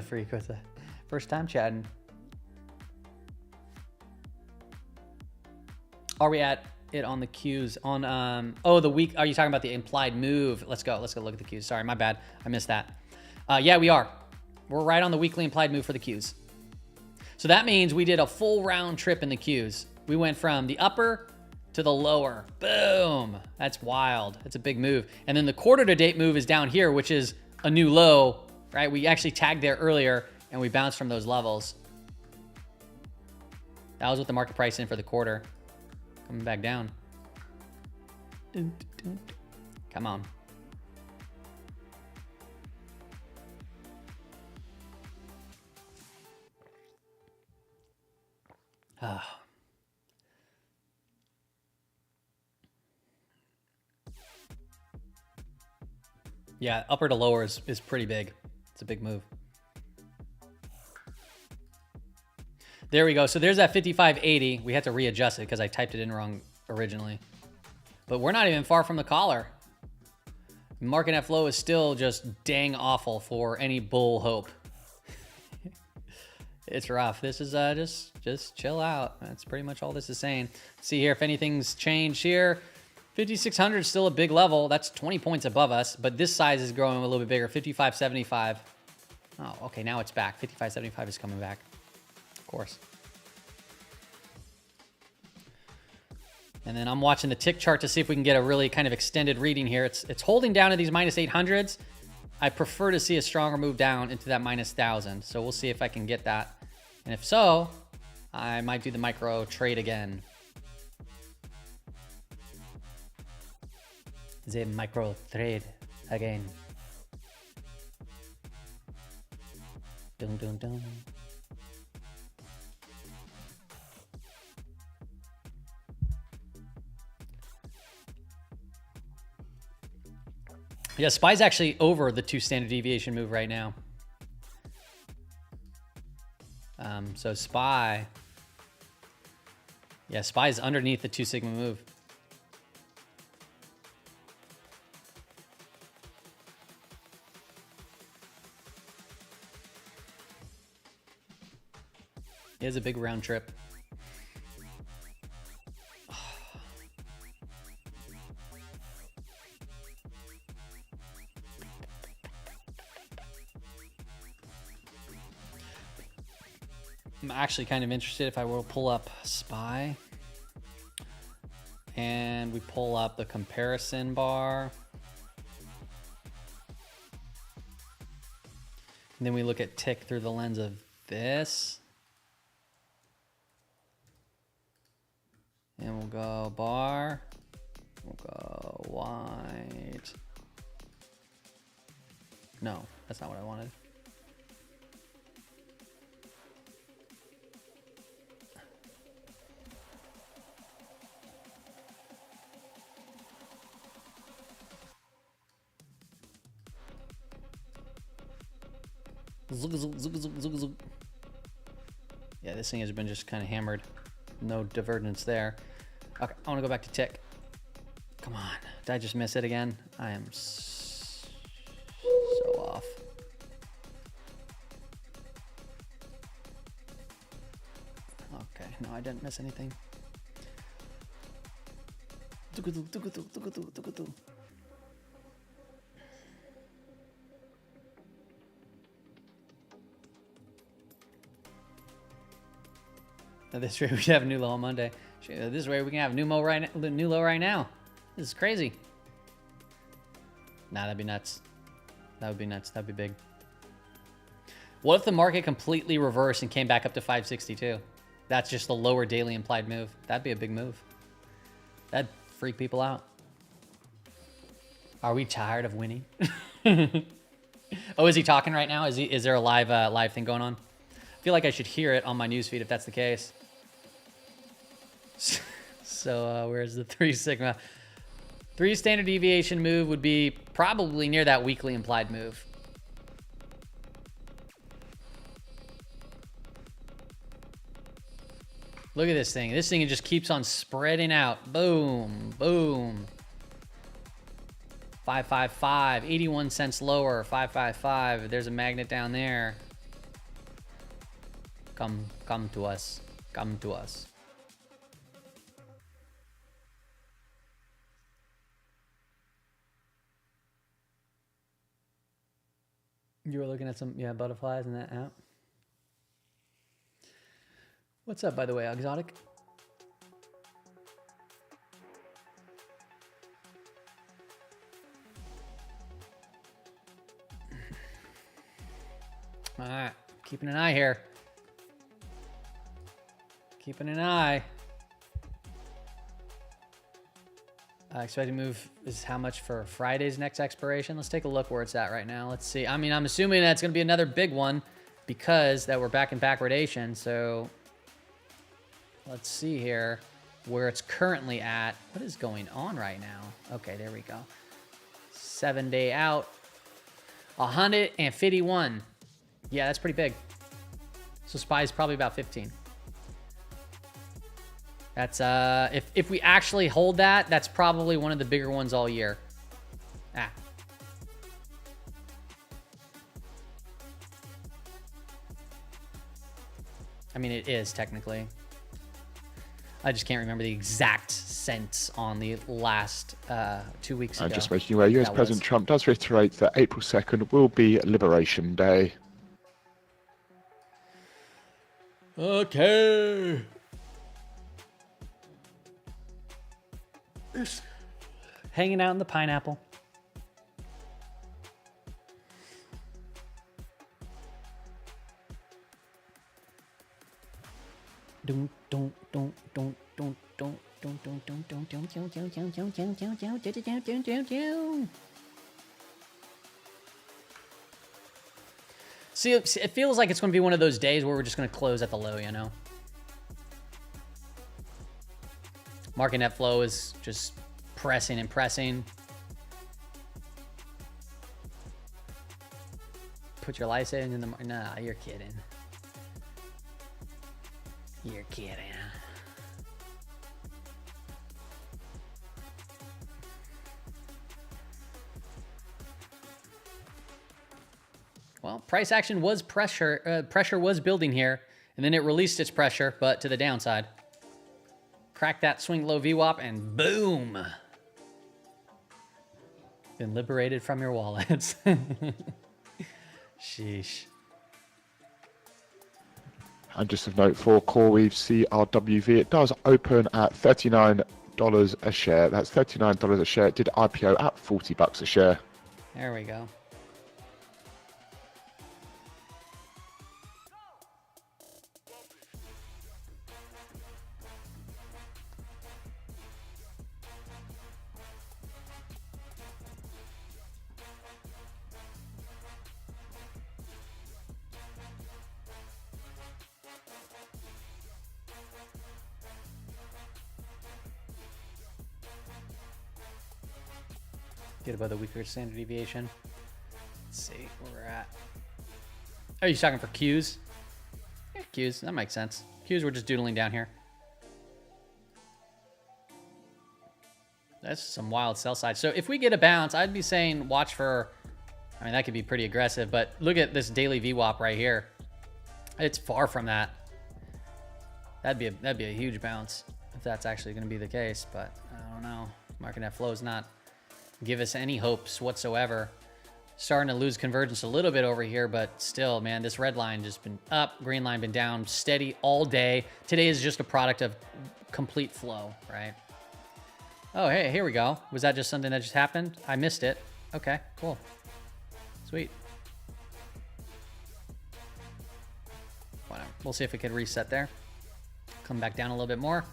Freak with the first time chatting. Are we at it on the Qs? On oh, the week. Are you talking about the implied move? Let's go look at the Qs. Sorry, my bad. I missed that. Yeah, we are. We're right on the weekly implied move for the Qs. So that means we did a full round trip in the Qs. We went from the upper to the lower. Boom. That's wild. That's a big move. And then the quarter to date move is down here, which is a new low, right? We actually tagged there earlier and we bounced from those levels. That was what the market price in for the quarter. Coming back down. Come on. Ah. Yeah, upper to lower is pretty big. It's a big move. There we go. So there's that 55.80. We had to readjust it because I typed it in wrong originally. But we're not even far from the collar. Market net flow is still just dang awful for any bull hope. It's rough. This is just chill out. That's pretty much all this is saying. See here if anything's changed here. 5,600 is still a big level. That's 20 points above us, but this size is growing a little bit bigger. 55.75. Oh, okay, now it's back. 55.75 is coming back. Of course. And then I'm watching the tick chart to see if we can get a really kind of extended reading here. It's holding down to these minus 800s. I prefer to see a stronger move down into that minus 1,000. So we'll see if I can get that. And if so, I might do the micro trade again. The micro trade again. Dun, dun, dun. Yeah, SPY's actually over the 2 standard deviation move right now. So SPY, yeah, SPY is underneath the 2 sigma move. It is a big round trip. I'm actually kind of interested if I will pull up SPY and we pull up the comparison bar. And then we look at tick through the lens of this. And we'll go bar. We'll go white. No, that's not what I wanted. Yeah, this thing has been just kind of hammered. No divergence there. Okay, I want to go back to tick. Come on. Did I just miss it again? I am so off. Okay, no, I didn't miss anything. This rate we should have a new low on Monday. This rate we can have a new low right now. This is crazy. Nah, that'd be nuts. That would be nuts. That'd be big. What if the market completely reversed and came back up to 562? That's just the lower daily implied move. That'd be a big move. That'd freak people out. Are we tired of winning? Oh, is he talking right now? Is there a live thing going on? I feel like I should hear it on my newsfeed if that's the case. So where's the 3 sigma? 3 standard deviation move would be probably near that weekly implied move. Look at this thing. This thing just keeps on spreading out. Boom, boom. 555, 81 cents lower, 555. There's a magnet down there. Come to us. Come to us. You were looking at some, yeah, butterflies in that app. What's up, by the way, Exotic? All right, keeping an eye here. Keeping an eye. Expected move is how much for Friday's next expiration? Let's take a look where it's at right now. Let's see. I mean, I'm assuming that's going to be another big one because that we're back in backwardation. So let's see here where it's currently at. What is going on right now? Okay, there we go. 7 day out. 151. Yeah, that's pretty big. So SPY is probably about 15. That's if we actually hold that, that's probably one of the bigger ones all year. Ah. I mean, it is technically. I just can't remember the exact cents on the last 2 weeks ago. I'm just making you aware, US President Trump does reiterate that April 2nd will be Liberation Day. Okay. Hanging out in the pineapple. See, it feels like it's going to be one of those days where we're just going to close at the low, you know? Market net flow is just pressing and pressing. Put your life savings in the market. Nah, you're kidding. You're kidding. Well, price action was pressure. Pressure was building here. And then it released its pressure, but to the downside. Crack that swing low VWAP and boom. Been liberated from your wallets. Sheesh. And just a note for CoreWeave CRWV, it does open at $39 a share. That's $39 a share. It did IPO at $40 a share. There we go. Get above the weaker standard deviation. Let's see where we're at. Oh, you talking for Qs? Yeah, Qs. That makes sense. Qs, we're just doodling down here. That's some wild sell side. So if we get a bounce, I'd be saying watch for... I mean, that could be pretty aggressive, but look at this daily VWAP right here. It's far from that. That'd be a huge bounce if that's actually going to be the case, but I don't know. Market net flow is not give us any hopes whatsoever. Starting to lose convergence a little bit over here, but still, man, this red line just been up, green line been down, steady all day. Today is just a product of complete flow, right? Oh, hey, here we go. Was that just something that just happened? I missed it. Okay, cool. Sweet. Whatever. We'll see if we can reset there. Come back down a little bit more.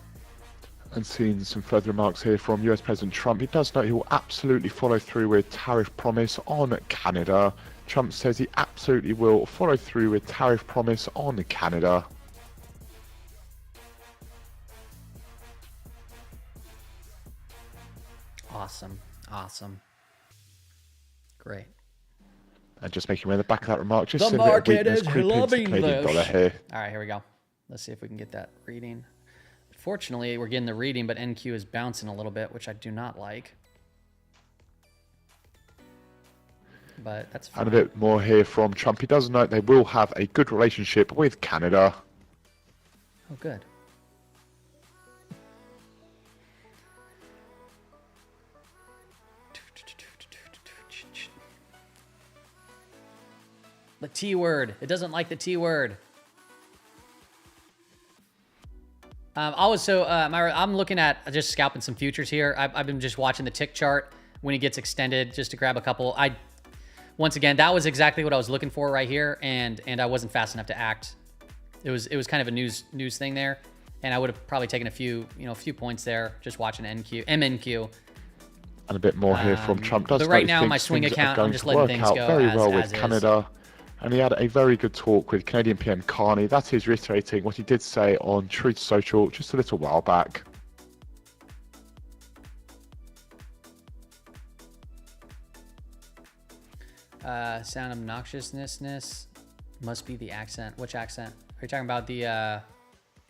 And seeing some further remarks here from US President Trump. He does note he will absolutely follow through with tariff promise on Canada. Trump says he absolutely will follow through with tariff promise on Canada. Awesome. Awesome. Great. And just making way in the back of that remark, just The a bit of market weakness is creeping into the loving Canadian this. dollar here. All right, here we go. Let's see if we can get that reading. Fortunately, we're getting the reading, but NQ is bouncing a little bit, which I do not like. But that's fine. And a bit more here from Trump. He does note they will have a good relationship with Canada. Oh, good. The T word. It doesn't like the T word. I'm looking at just scalping some futures here. I've been just watching the tick chart when it gets extended just to grab a couple. Once again, that was exactly what I was looking for right here, and I wasn't fast enough to act. It was kind of a news thing there, and I would have probably taken a few points there just watching MNQ. And a bit more here from Trump. Does but right note he now, my thinks swing things account, are going I'm just to letting work things out go very as well with is. Canada. And he had a very good talk with Canadian PM Carney. That is reiterating what he did say on Truth Social just a little while back. Sound obnoxiousness must be the accent. Which accent? Are you talking about the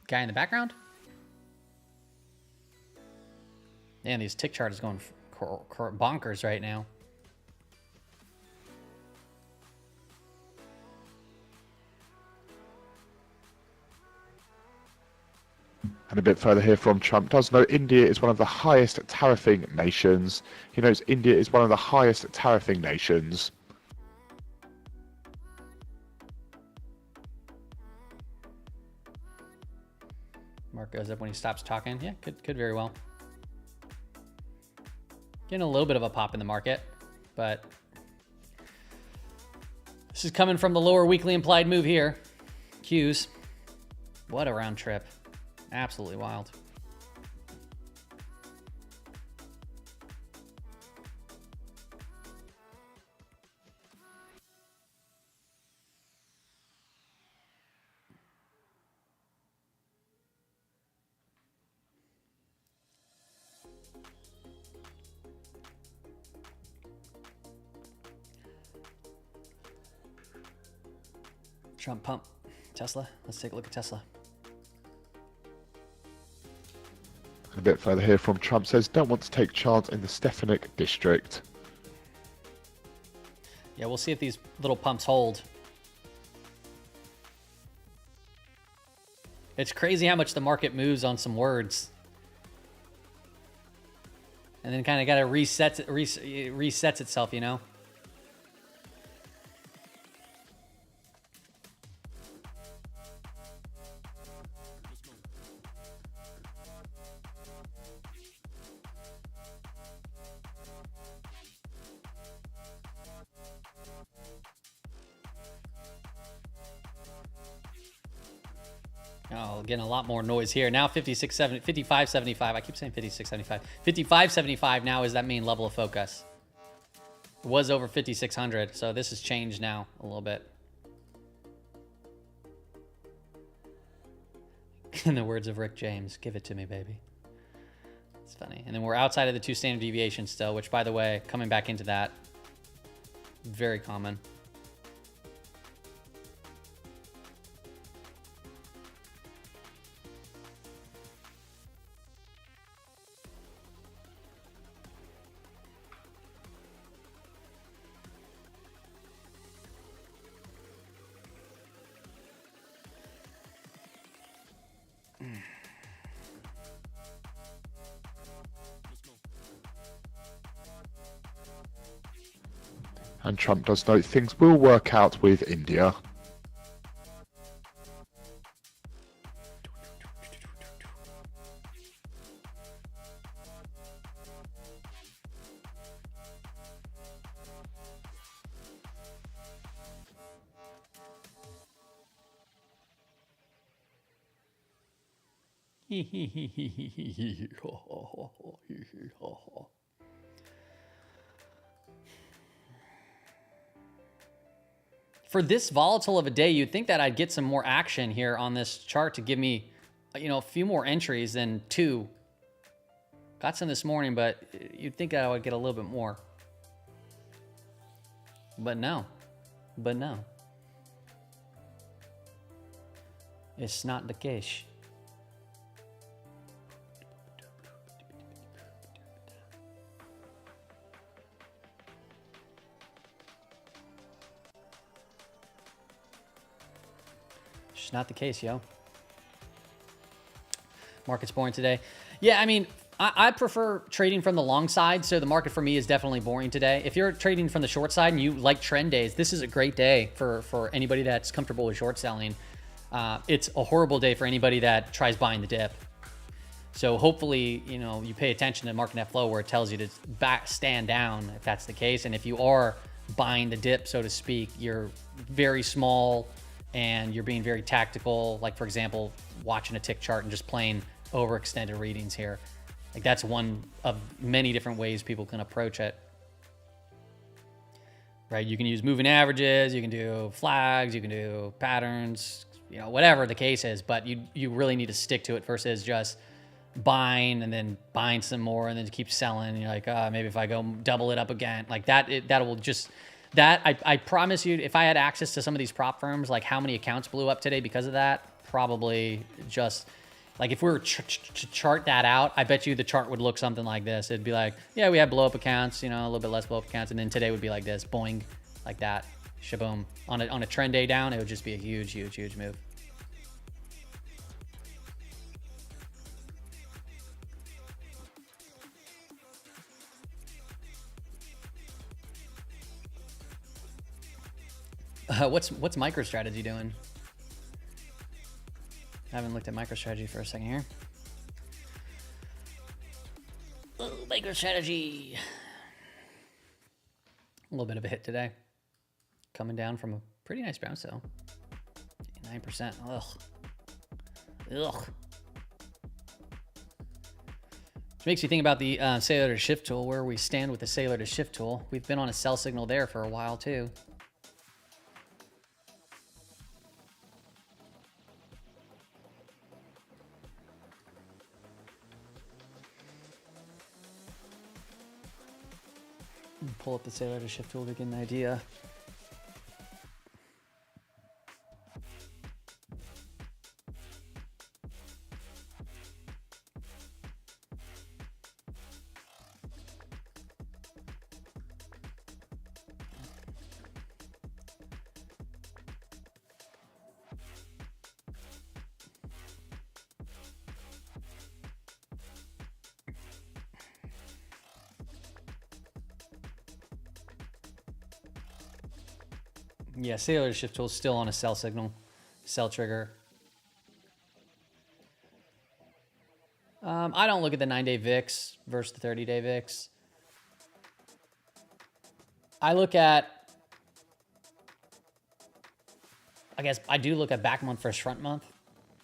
guy in the background? Man, these tick chart is going bonkers right now. And a bit further here from Trump does note India is one of the highest tariffing nations. He notes India is one of the highest tariffing nations. Mark goes up when he stops talking. Yeah, could very well. Getting a little bit of a pop in the market, but this is coming from the lower weekly implied move here. Qs. What a round trip. Absolutely wild. Trump pump. Tesla. Let's take a look at Tesla. A bit further here from Trump says don't want to take chance in the Stefanik district. Yeah, we'll see if these little pumps hold. It's crazy how much the market moves on some words. And then kind of got to resets itself, you know? Oh, getting a lot more noise here. Now 55.75. I keep saying 56.75. 55.75 now is that main level of focus. It was over 5,600, so this has changed now a little bit. In the words of Rick James, give it to me, baby. It's funny. And then we're outside of the 2 standard deviations still, which, by the way, coming back into that, very common. And Trump does note things will work out with India. For this volatile of a day, you'd think that I'd get some more action here on this chart to give me, you know, a few more entries than 2. Got some this morning, but you'd think that I would get a little bit more. But no. But no. It's not the case. It's not the case, yo. Market's boring today. Yeah, I mean, I prefer trading from the long side, so the market for me is definitely boring today. If you're trading from the short side and you like trend days, this is a great day for anybody that's comfortable with short selling. It's a horrible day for anybody that tries buying the dip. So hopefully, you know, you pay attention to market net flow where it tells you to stand down if that's the case. And if you are buying the dip, so to speak, you're very small and you're being very tactical. Like, for example, watching a tick chart and just playing overextended readings here. Like, that's one of many different ways people can approach it. Right? You can use moving averages, you can do flags, you can do patterns, you know, whatever the case is, but you really need to stick to it versus just buying and then buying some more and then keep selling. And you're like, maybe if I go double it up again, like that will just, I promise you, if I had access to some of these prop firms, like how many accounts blew up today because of that, probably just like if we were to chart that out, I bet you the chart would look something like this. It'd be like, yeah, we had blow up accounts, you know, a little bit less blow up accounts. And then today would be like this, boing, like that, shaboom. On a trend day down, it would just be a huge, huge, huge move. What's MicroStrategy doing? I haven't looked at MicroStrategy for a second here. Oh, MicroStrategy. A little bit of a hit today. Coming down from a pretty nice bounce though. 9%. Ugh. Ugh. Which makes you think about the sailor to shift tool, where we stand with the sailor to shift tool. We've been on a sell signal there for a while too. Pull up the sailor to shift tool to get an idea. Yeah, sailor shift tool is still on a sell signal, sell trigger. I don't look at the 9-day VIX versus the 30-day VIX. I look at, I guess I do look at back month versus front month.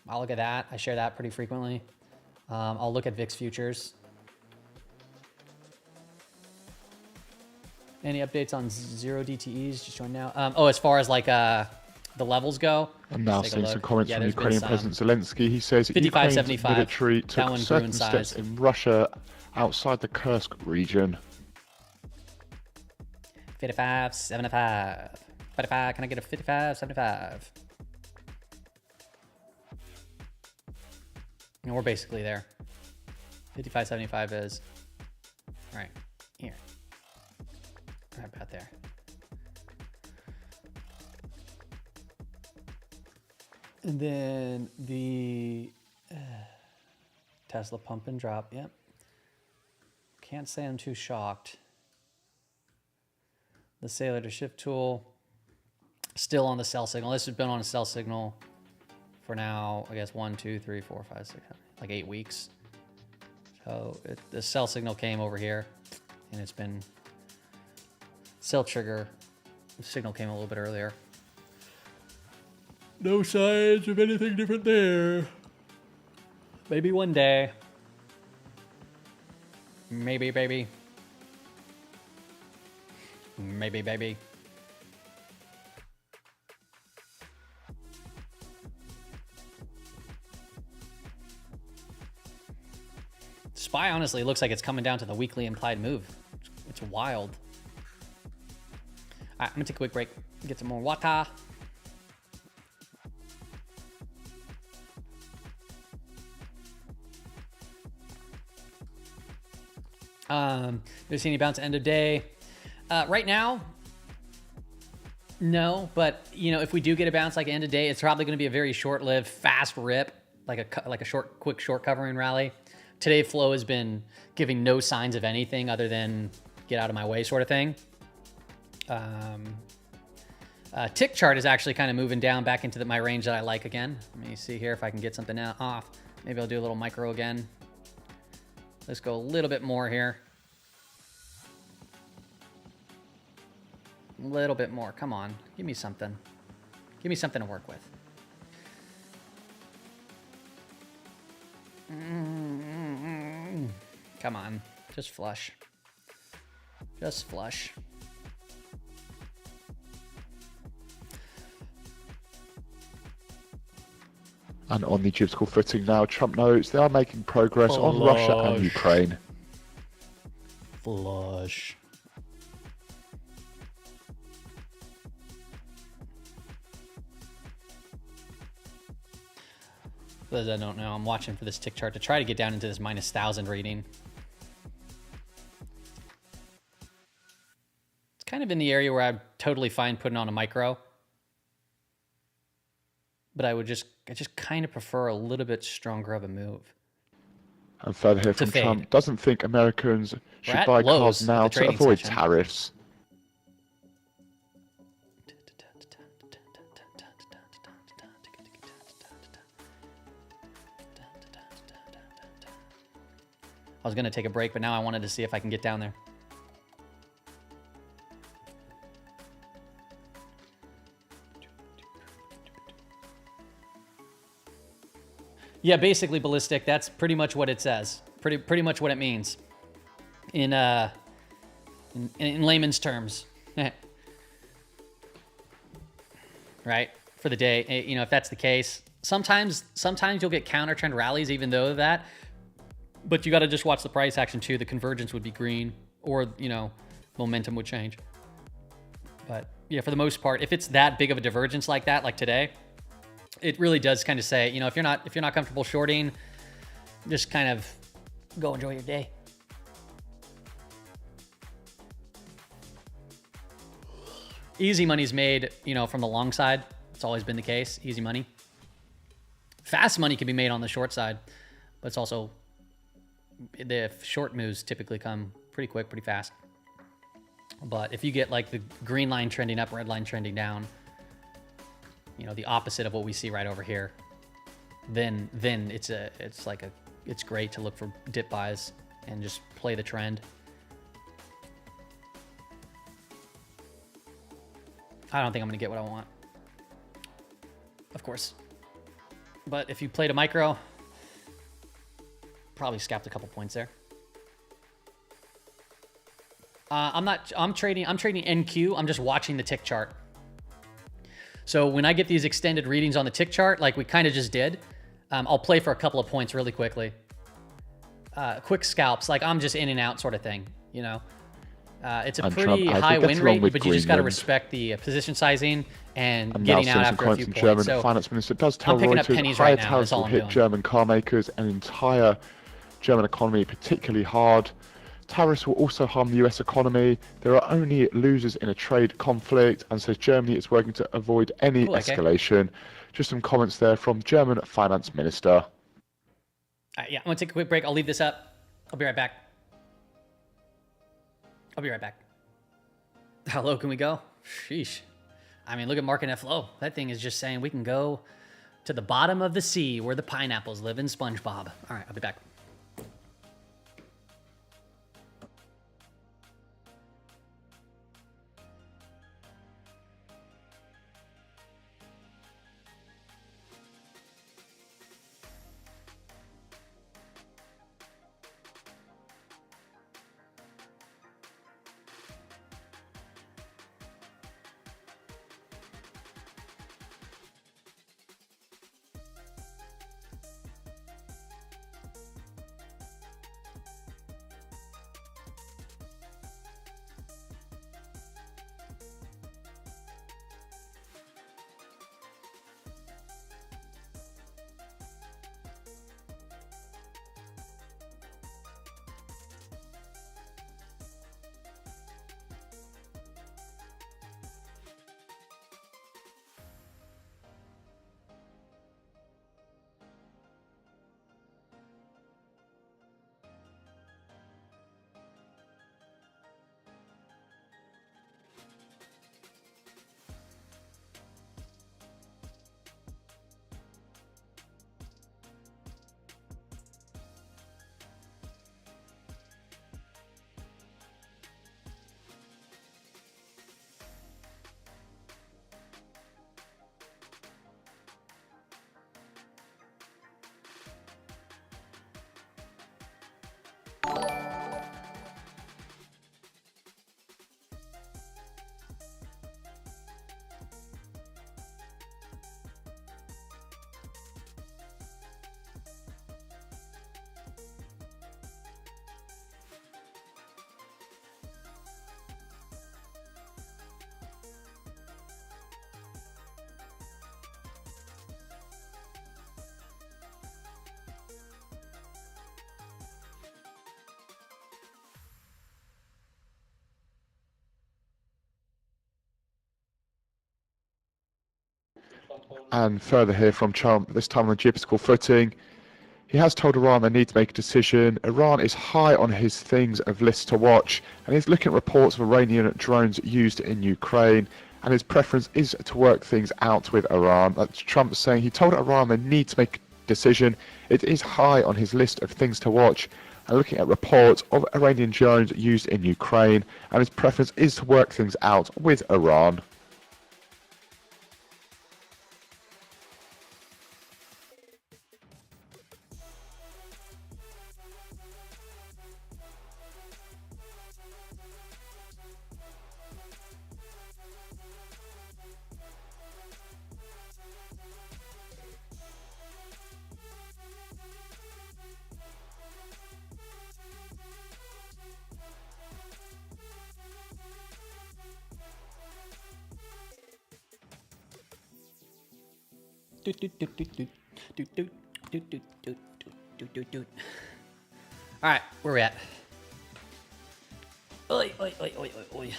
I'll look at that. I share that pretty frequently. I'll look at VIX futures. Any updates on zero DTEs? Just join now. Oh, as far as like the levels go. I'm now take a seeing look. some comments Yeah, from there's Ukrainian been President Zelensky. He says 55, Ukraine's 75. military That took one grew in certain steps size. in Russia outside the Kursk region. 55, 75. 55, can I get a 55, 75? And we're basically there. 55, 75 is, all right, here. Right about there. And then the Tesla pump and drop, yep. Can't say I'm too shocked. The sailor to shift tool, still on the sell signal. This has been on a sell signal for now, I guess 1, 2, 3, 4, 5, 6, like 8 weeks. So the sell signal came over here and it's been sell trigger. The signal came a little bit earlier. No signs of anything different there. Maybe one day. Maybe, baby. Maybe, baby. SPY honestly looks like it's coming down to the weekly implied move. It's wild. All right, I'm gonna take a quick break, get some more water. Do you see any bounce end of day? Right now, no. But you know, if we do get a bounce like end of day, it's probably going to be a very short-lived, fast rip, like a quick short covering rally. Today, flow has been giving no signs of anything other than get out of my way sort of thing. Tick chart is actually kind of moving down back into my range that I like again. Let me see here if I can get something off. Maybe I'll do a little micro again. Let's go a little bit more here. A little bit more. Come on. Give me something. Give me something to work with. Come on. Just flush. Just flush. And on the geopolitical footing now, Trump notes they are making progress on Russia and Ukraine. Flush. For those that don't know, I'm watching for this tick chart to try to get down into this minus 1,000 reading. It's kind of in the area where I'm totally fine putting on a micro. But I just kind of prefer a little bit stronger of a move. And further here from fade. Trump, doesn't think Americans should at buy lows cars at now the to trading avoid session. tariffs. I was going to take a break, but now I wanted to see if I can get down there. Yeah, basically ballistic. That's pretty much what it says. Pretty much what it means in layman's terms. Right? For the day, you know, if that's the case, sometimes you'll get counter trend rallies even though that, but you got to just watch the price action too. The convergence would be green, or, you know, momentum would change. But yeah, for the most part, if it's that big of a divergence like that, like today, it really does kind of say, you know, if you're not comfortable shorting, just kind of go enjoy your day. Easy money's made, you know, from the long side. It's always been the case. Easy money. Fast money can be made on the short side, but it's also, the short moves typically come pretty quick, pretty fast. But if you get like the green line trending up, red line trending down, you know, the opposite of what we see right over here, then it's great to look for dip buys and just play the trend. I don't think I'm gonna get what I want, of course. But if you played a micro, probably scalped a couple points there. I'm trading NQ. I'm just watching the tick chart. So when I get these extended readings on the tick chart, like we kind of just did, I'll play for a couple of points really quickly. Quick scalps, like I'm just in and out sort of thing, you know. It's a pretty high win rate, but you just got to respect the position sizing and getting out after a few points. German So finance minister does tell I'm picking up Reuters pennies higher right now. tariffs That's all will I'm hit doing. German car makers and entire German economy particularly hard. Tariffs will also harm the US economy. There are only losers in a trade conflict, and says Germany is working to avoid any escalation. Just some comments there from German finance minister. Yeah, I'm gonna take a quick break. I'll leave this up. I'll be right back. How low can we go? Sheesh. I mean, look at market net flow. That thing is just saying we can go to the bottom of the sea where the pineapples live in SpongeBob. All right, I'll be back. And further here from Trump, this time on geopolitical footing. He has told Iran they need to make a decision. Iran is high on his things of lists to watch, and he's looking at reports of Iranian drones used in Ukraine, and his preference is to work things out with Iran. That's Trump saying he told Iran they need to make a decision. It is high on his list of things to watch, and looking at reports of Iranian drones used in Ukraine, and his preference is to work things out with Iran. All right, where we at? Oi, oi, oi, oi, oi, oi.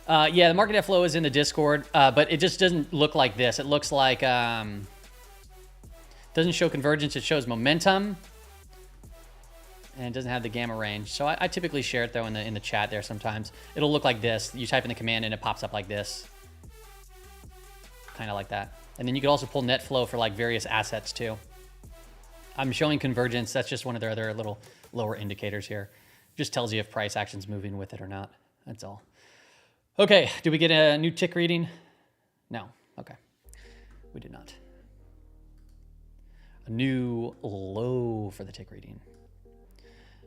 Yeah, the market net flow is in the Discord, but it just doesn't look like this. It looks like doesn't show convergence. It shows momentum, and it doesn't have the gamma range. So I typically share it though in the chat there. Sometimes it'll look like this. You type in the command and it pops up like this, kind of like that. And then you can also pull net flow for like various assets too. I'm showing convergence. That's just one of their other little lower indicators here. Just tells you if price action's moving with it or not. That's all. Okay, did we get a new tick reading? No, okay. We did not. A new low for the tick reading.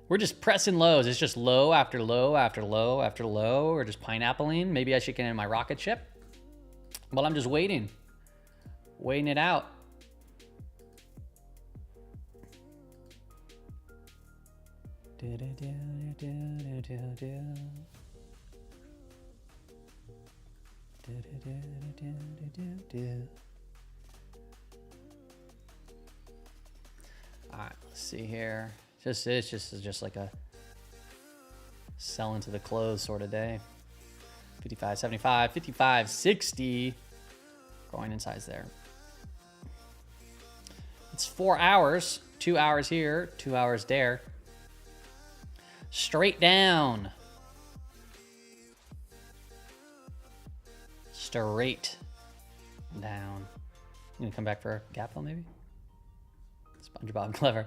We're just pressing lows. It's just low after low after low after low, or just pineappling. Maybe I should get in my rocket ship. Well, I'm just waiting it out. All right, let's see here. It's just like a sell into the close sort of day. 55.75, 55.60. Going in size there. It's 4 hours. 2 hours here, 2 hours there. Straight down. Straight down. You gonna come back for a gap fill maybe? SpongeBob clever.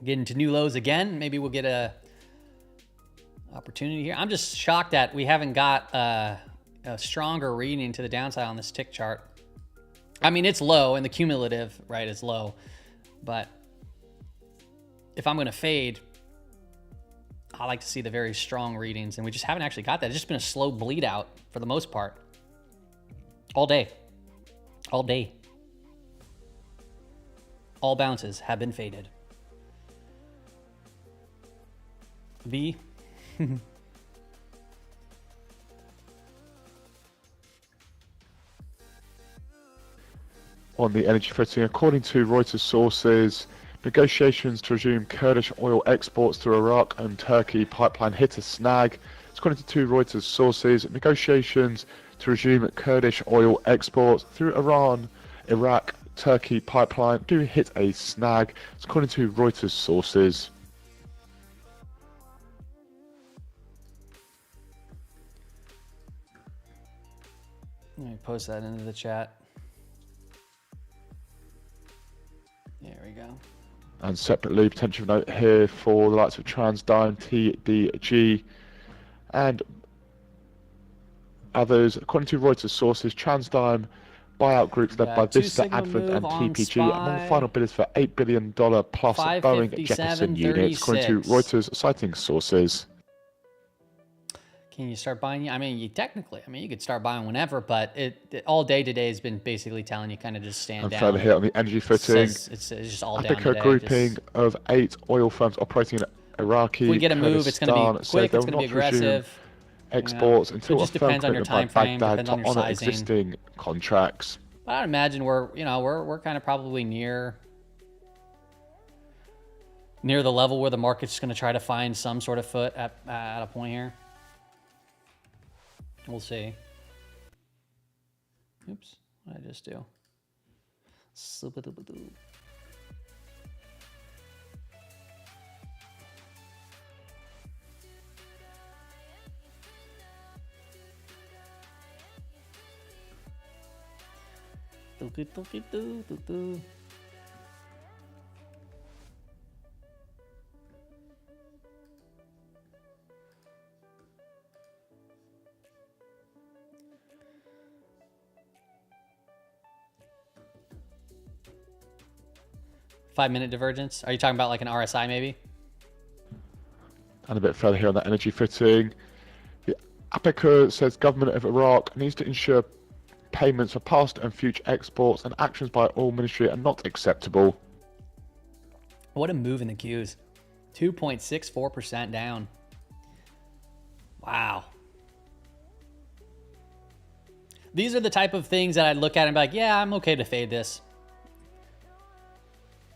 Getting to new lows again. Maybe we'll get a opportunity here. I'm just shocked that we haven't got a stronger reading to the downside on this tick chart. I mean, it's low and the cumulative, right, is low. But if I'm going to fade, I like to see the very strong readings, and we just haven't actually got that. It's just been a slow bleed out for the most part. All day. All day. All bounces have been faded. V. On the energy footing, according to Reuters sources, negotiations to resume Kurdish oil exports through Iraq and Turkey pipeline hit a snag. According to two Reuters sources, negotiations to resume Kurdish oil exports through Iran, Iraq, Turkey pipeline do hit a snag. According to Reuters sources. Let me post that into the chat. There we go. And separately, potential note here for the likes of TransDigm, TDG, and others. According to Reuters sources, TransDigm buyout groups led by Vista, Advent, and TPG among final bidders for $8 billion plus Boeing Jefferson units, according to Reuters citing sources. Can you start buying? I mean, you could start buying whenever, but it all day today has been basically telling you kind of just stand down. And further here on the energy footing, it's just all down today. Grouping of 8 oil firms operating in Iraqi, if we get a move, it's going to be quick, it's going to be aggressive. Exports until it just depends on your time frame, depends on your sizing. Existing contracts. But I'd imagine we're kind of probably near the level where the market's going to try to find some sort of foot at a point here. We'll see. Oops, what did I just do? 5-minute divergence. Are you talking about like an RSI maybe? And a bit further here on that energy footing. The APECA says government of Iraq needs to ensure payments for past and future exports and actions by oil ministry are not acceptable. What a move in the Qs. 2.64% down. Wow. These are the type of things that I'd look at and be like, yeah, I'm okay to fade this.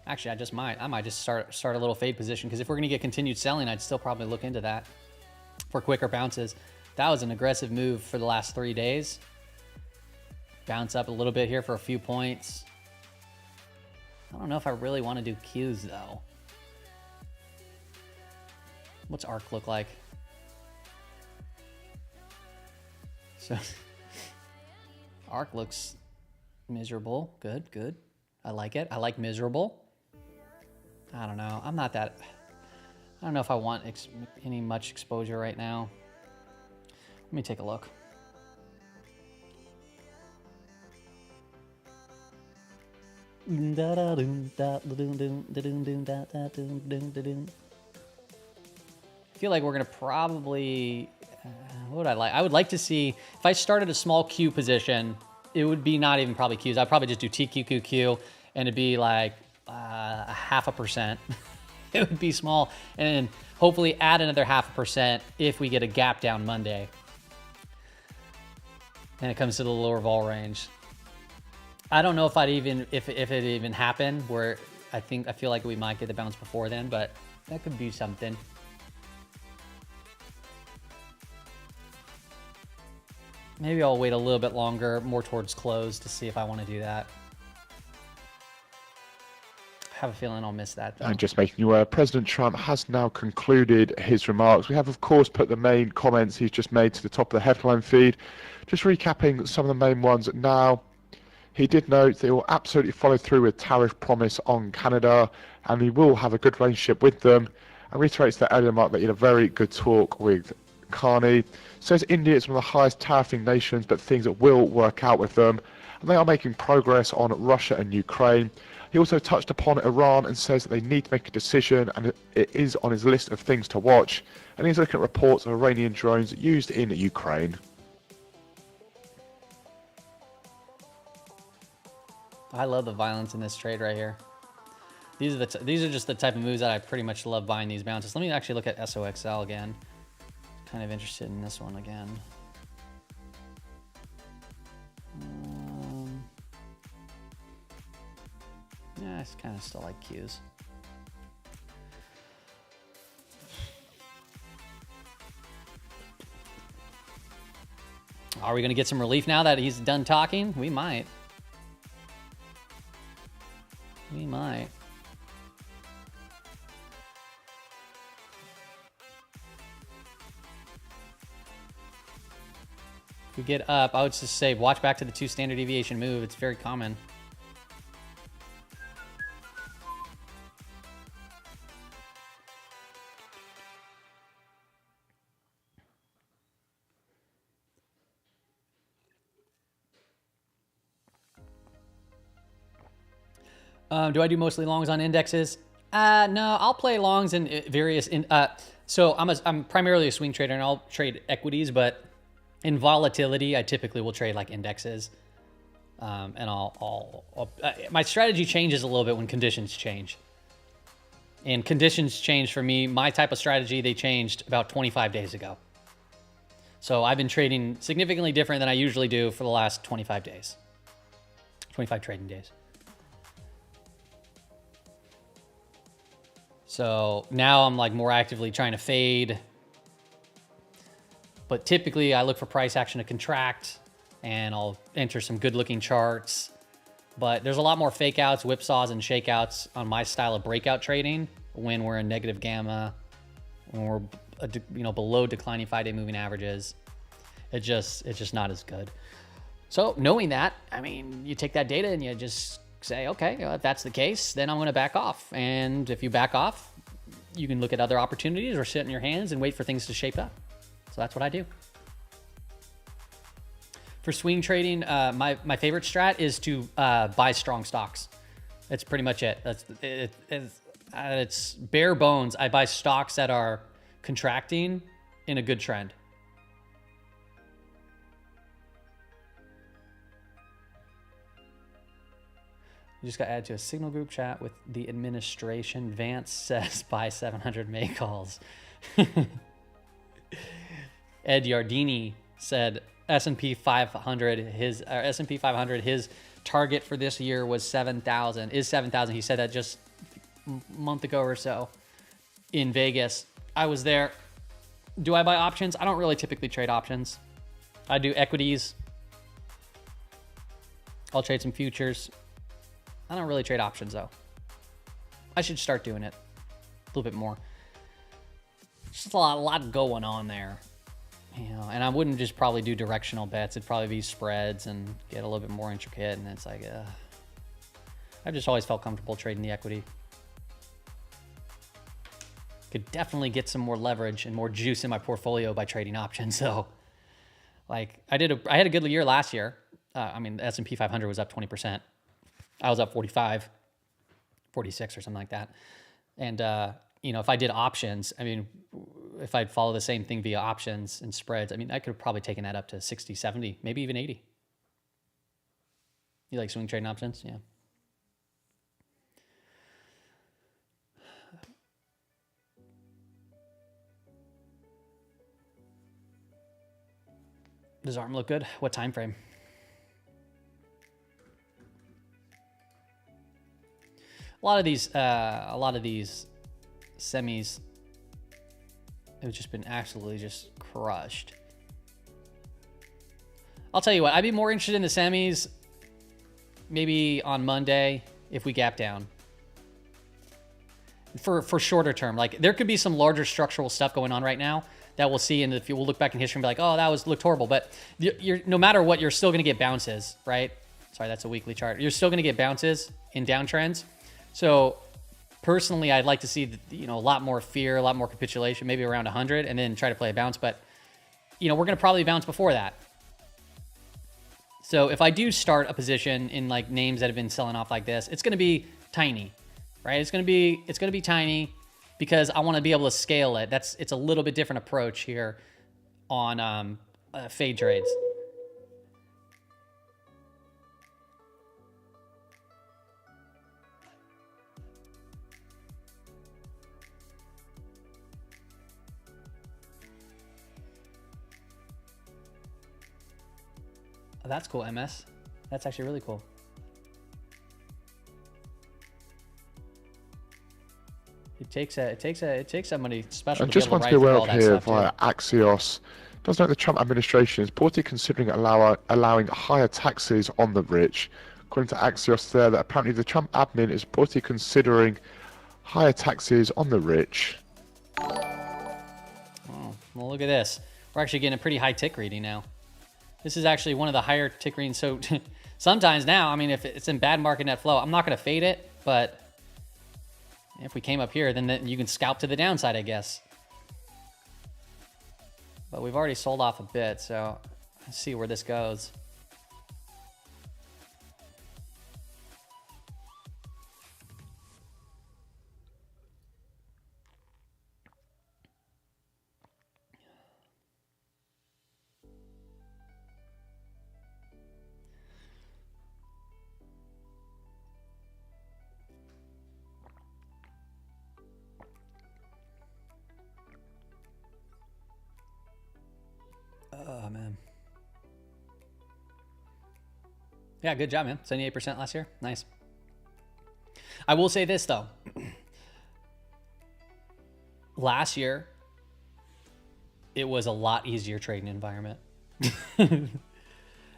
Actually, I might just start a little fade position, because if we're going to get continued selling, I'd still probably look into that for quicker bounces. That was an aggressive move for the last 3 days. Bounce up a little bit here for a few points. I don't know if I really want to do Qs though. What's ARC look like? So ARC looks miserable. Good, good. I like it. I like miserable. I don't know. I don't know if I want any much exposure right now. Let me take a look. I feel like we're gonna probably, what would I like? I would like to see, if I started a small Q position, it would be not even probably Qs. I'd probably just do TQQQ, and it'd be like a 0.5%. It would be small, and hopefully add another 0.5% if we get a gap down Monday. And it comes to the lower vol range. I don't know if if it even happened, where I feel like we might get the bounce before then, but that could be something. Maybe I'll wait a little bit longer, more towards close, to see if I want to do that. I have a feeling I'll miss that, though. And just making you aware, President Trump has now concluded his remarks. We have, of course, put the main comments he's just made to the top of the headline feed. Just recapping some of the main ones now. He did note that he will absolutely follow through with tariff promise on Canada, and he will have a good relationship with them, and reiterates that earlier remark that he had a very good talk with Carney. Says India is one of the highest tariffing nations, but things that will work out with them, and they are making progress on Russia and Ukraine. He also touched upon Iran and says that they need to make a decision, and it is on his list of things to watch, and he's looking at reports of Iranian drones used in Ukraine. I love the violence in this trade right here. These are just the type of moves that I pretty much love buying these bounces. Let me actually look at SOXL again. Kind of interested in this one again. Yeah, it's kind of still like Qs. Are we going to get some relief now that he's done talking? We might. We might. If we get up, I would just say watch back to the 2 standard deviation move. It's very common. Do I do mostly longs on indexes? No, I'll play longs in various. So I'm primarily a swing trader, and I'll trade equities. But in volatility, I typically will trade like indexes. And my strategy changes a little bit when conditions change. And conditions change for me. My type of strategy, they changed about 25 days ago. So I've been trading significantly different than I usually do for the last 25 days. 25 trading days. So now I'm like more actively trying to fade. But typically I look for price action to contract, and I'll enter some good looking charts. But there's a lot more fake outs, whipsaws, and shakeouts on my style of breakout trading when we're in negative gamma, when we're below declining 5-day moving averages. It's just not as good. So knowing that, I mean, you take that data and you just say, okay, if that's the case, then I'm going to back off. And if you back off, you can look at other opportunities or sit in your hands and wait for things to shape up. So that's what I do. For swing trading, my favorite strat is to buy strong stocks. That's pretty much it. It's bare bones. I buy stocks that are contracting in a good trend. You just got added to a signal group chat with the administration. Vance says buy 700 May calls. Ed Yardini said S&P 500. His target for this year was 7,000. Is 7,000. He said that just month ago or so in Vegas. I was there. Do I buy options? I don't really typically trade options. I do equities. I'll trade some futures. I don't really trade options though. I should start doing it a little bit more. Just a lot going on there. You know, and I wouldn't just probably do directional bets. It'd probably be spreads and get a little bit more intricate. And it's like, I've just always felt comfortable trading the equity. Could definitely get some more leverage and more juice in my portfolio by trading options. So, like, I had a good year last year. I mean, the S&P 500 was up 20%. I was up 45, 46 or something like that. And, you know, if I did options, I mean, if I'd follow the same thing via options and spreads, I mean, I could have probably taken that up to 60, 70, maybe even 80. You like swing trading options? Yeah. Does ARM look good? What time frame? A lot of these semis have just been absolutely just crushed. I'll tell you what, I'd be more interested in the semis maybe on Monday if we gap down. For shorter term, like there could be some larger structural stuff going on right now that we'll see, and if we'll look back in history and be like, oh, looked horrible. But you're no matter what, you're still going to get bounces, right? Sorry, that's a weekly chart. You're still going to get bounces in downtrends. So personally, I'd like to see a lot more fear, a lot more capitulation, maybe around 100, and then try to play a bounce. But we're going to probably bounce before that. So if I do start a position in like names that have been selling off like this, it's going to be tiny, right? It's going to be tiny because I want to be able to scale it. It's a little bit different approach here on fade trades. Oh, that's cool, MS. That's actually really cool. It takes somebody special. And to just be able want to to be write aware through all of that here stuff, via too. Axios. Does note the Trump administration is reportedly considering allowing higher taxes on the rich. According to Axios, there that apparently the Trump admin is reportedly considering higher taxes on the rich. Oh, well, look at this. We're actually getting a pretty high tick reading now. This is actually one of the higher tick readings. So sometimes now, I mean, if it's in bad market net flow, I'm not going to fade it, but if we came up here, then you can scalp to the downside, I guess. But we've already sold off a bit, so let's see where this goes. Oh, man. Yeah, good job, man. 78% last year. Nice. I will say this, though. Last year, it was a lot easier trading environment.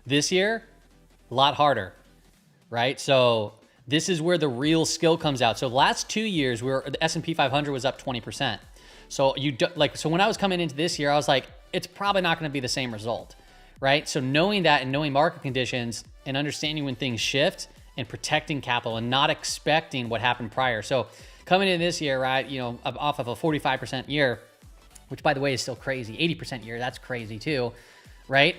This year, a lot harder, right? So this is where the real skill comes out. So the last 2 years, the S&P 500 was up 20%. So so when I was coming into this year, I was like, it's probably not going to be the same result, right? So knowing that and knowing market conditions and understanding when things shift and protecting capital and not expecting what happened prior. So coming in this year, right, off of a 45% year, which by the way is still crazy, 80% year, that's crazy too, right?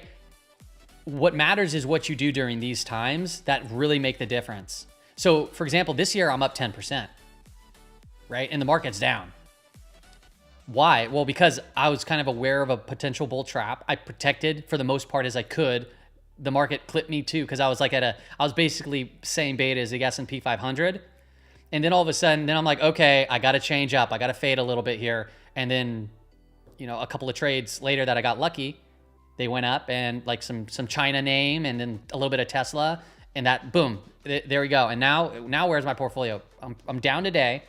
What matters is what you do during these times that really make the difference. So for example, this year I'm up 10%, right? And the market's down. Why? Well, because I was kind of aware of a potential bull trap. I protected for the most part as I could. The market clipped me too, because I was like I was basically same beta as the S&P 500. And then all of a sudden, then I'm like, okay, I got to change up. I got to fade a little bit here. And then, a couple of trades later that I got lucky, they went up and like some China name and then a little bit of Tesla and that, boom, there we go. And now where's my portfolio? I'm down today.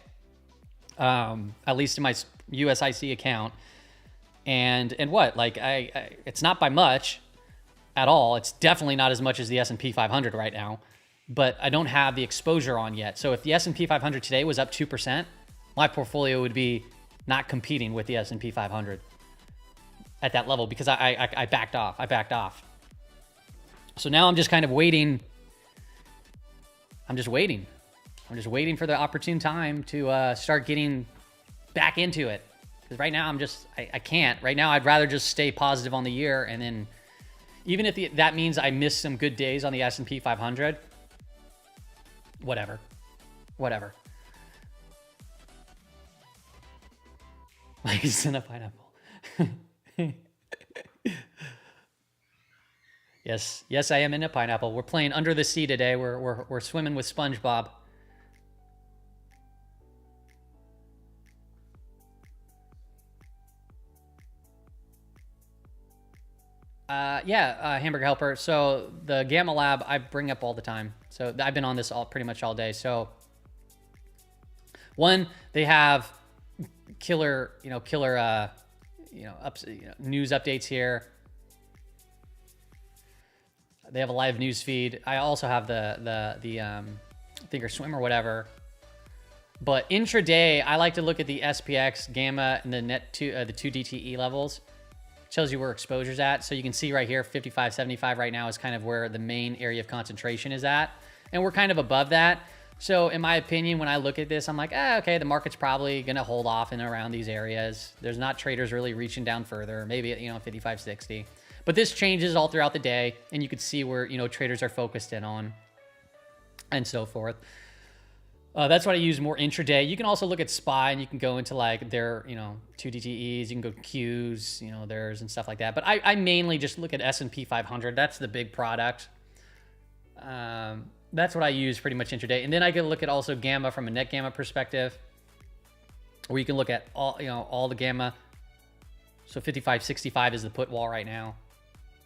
at least in my USIC account. And what? Like it's not by much at all. It's definitely not as much as the S&P 500 right now, but I don't have the exposure on yet. So if the S&P 500 today was up 2%, my portfolio would be not competing with the S&P 500 at that level because I backed off. I backed off. So now I'm just kind of waiting. I'm just waiting for the opportune time to start getting back into it. Because right now I can't. Right now I'd rather just stay positive on the year, and then even if that means I miss some good days on the S&P 500, whatever. Like it's in a pineapple. Yes, I am in a pineapple. We're playing Under the Sea today. We're swimming with SpongeBob. Hamburger Helper. So the Gamma Lab I bring up all the time. So I've been on this pretty much all day. So one, they have killer news updates here. They have a live news feed. I also have the Thinkorswim or whatever. But intraday, I like to look at the SPX, Gamma, and the two DTE levels. Shows you where exposure's at. So you can see right here, 55.75 right now is kind of where the main area of concentration is at. And we're kind of above that. So in my opinion, when I look at this, I'm like, okay, the market's probably going to hold off in and around these areas. There's not traders really reaching down further, maybe at, 55.60. But this changes all throughout the day, and you can see where, traders are focused in on and so forth. That's what I use more intraday. You can also look at SPY, and you can go into like their, 2 DTEs. You can go Qs, theirs and stuff like that. But I mainly just look at S&P 500. That's the big product. That's what I use pretty much intraday. And then I can look at also Gamma from a net Gamma perspective, where you can look at all the Gamma. So 55.65 is the put wall right now,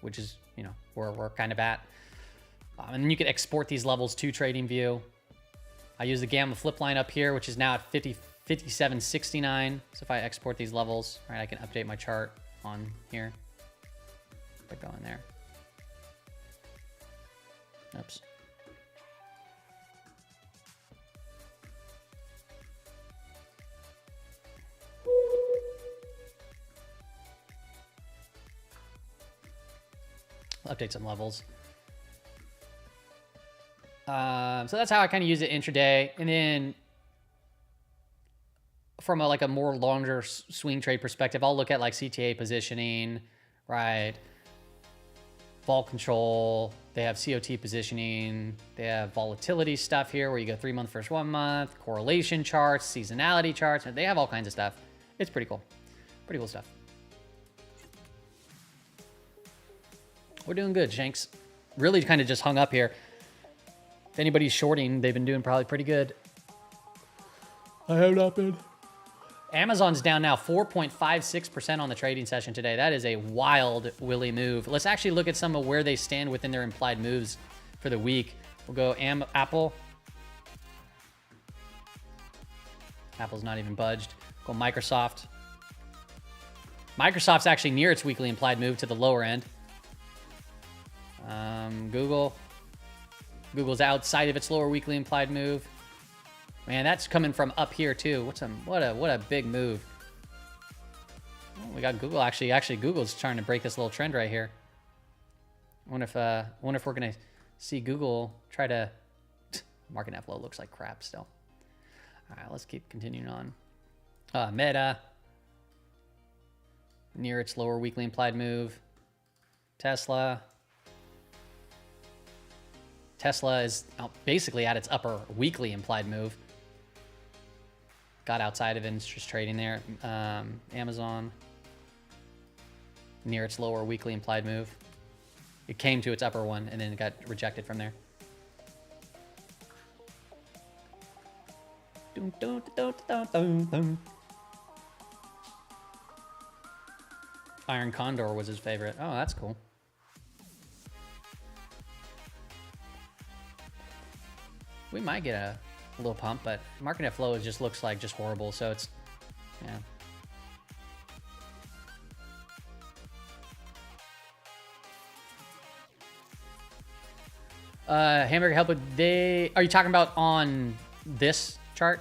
which is, where we're kind of at. And then you can export these levels to TradingView. I use the Gamma flip line up here, which is now at 57.69. So if I export these levels, right, I can update my chart on here. If I go in there. Oops. Update some levels. So that's how I kind of use it intraday. And then from a more longer swing trade perspective, I'll look at like CTA positioning, right? Vol control. They have COT positioning. They have volatility stuff here where you go 3 month versus 1 month, correlation charts, seasonality charts. They have all kinds of stuff. It's pretty cool. Pretty cool stuff. We're doing good, Shanks. Really kind of just hung up here. If anybody's shorting, they've been doing probably pretty good. I have not been. Amazon's down now 4.56% on the trading session today. That is a wild willy move. Let's actually look at some of where they stand within their implied moves for the week. We'll go Apple. Apple's not even budged. Go Microsoft. Microsoft's actually near its weekly implied move to the lower end. Google's outside of its lower weekly implied move. Man, that's coming from up here too. What a big move. Oh, we got Google actually Google's trying to break this little trend right here. I wonder if we're gonna see Google try to. Market net flow looks like crap still. All right, let's keep continuing on. Meta near its lower weekly implied move. Tesla is basically at its upper weekly implied move. Got outside of it and it's just trading there. Amazon near its lower weekly implied move. It came to its upper one and then it got rejected from there. Iron Condor was his favorite. Oh, that's cool. We might get a little pump, but market net flow just looks like just horrible. So it's, yeah. Hamburger help with are you talking about on this chart?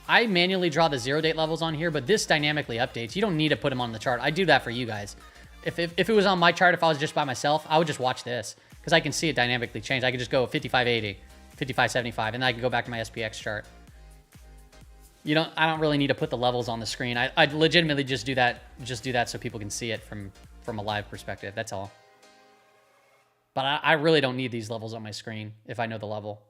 I manually draw the 0 date levels on here, but this dynamically updates. You don't need to put them on the chart. I do that for you guys. If it was on my chart, if I was just by myself, I would just watch this because I can see it dynamically change. I could just go 55.80, 55.75, and then I can go back to my SPX chart. I don't really need to put the levels on the screen. I legitimately just do that so people can see it from a live perspective. That's all. But I really don't need these levels on my screen if I know the level.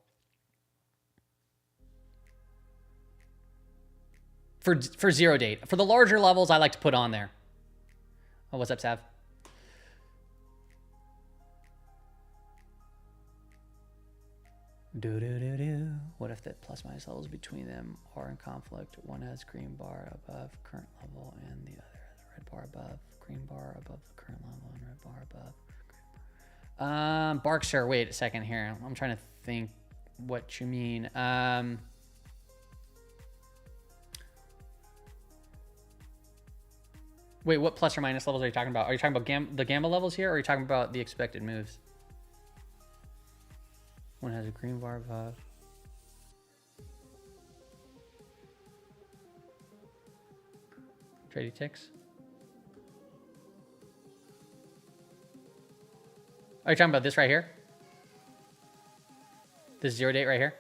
For 0 date. For the larger levels, I like to put on there. Oh, what's up, Sav? What if the plus minus levels between them are in conflict? One has green bar above current level and the other has a red bar above. Green bar above the current level and red bar above. Berkshire, wait a second here. I'm trying to think what you mean. Wait, what plus or minus levels are you talking about? Are you talking about the gamma levels here, or are you talking about the expected moves? One has a green bar above. Trading ticks. Are you talking about this right here? This 0 date right here?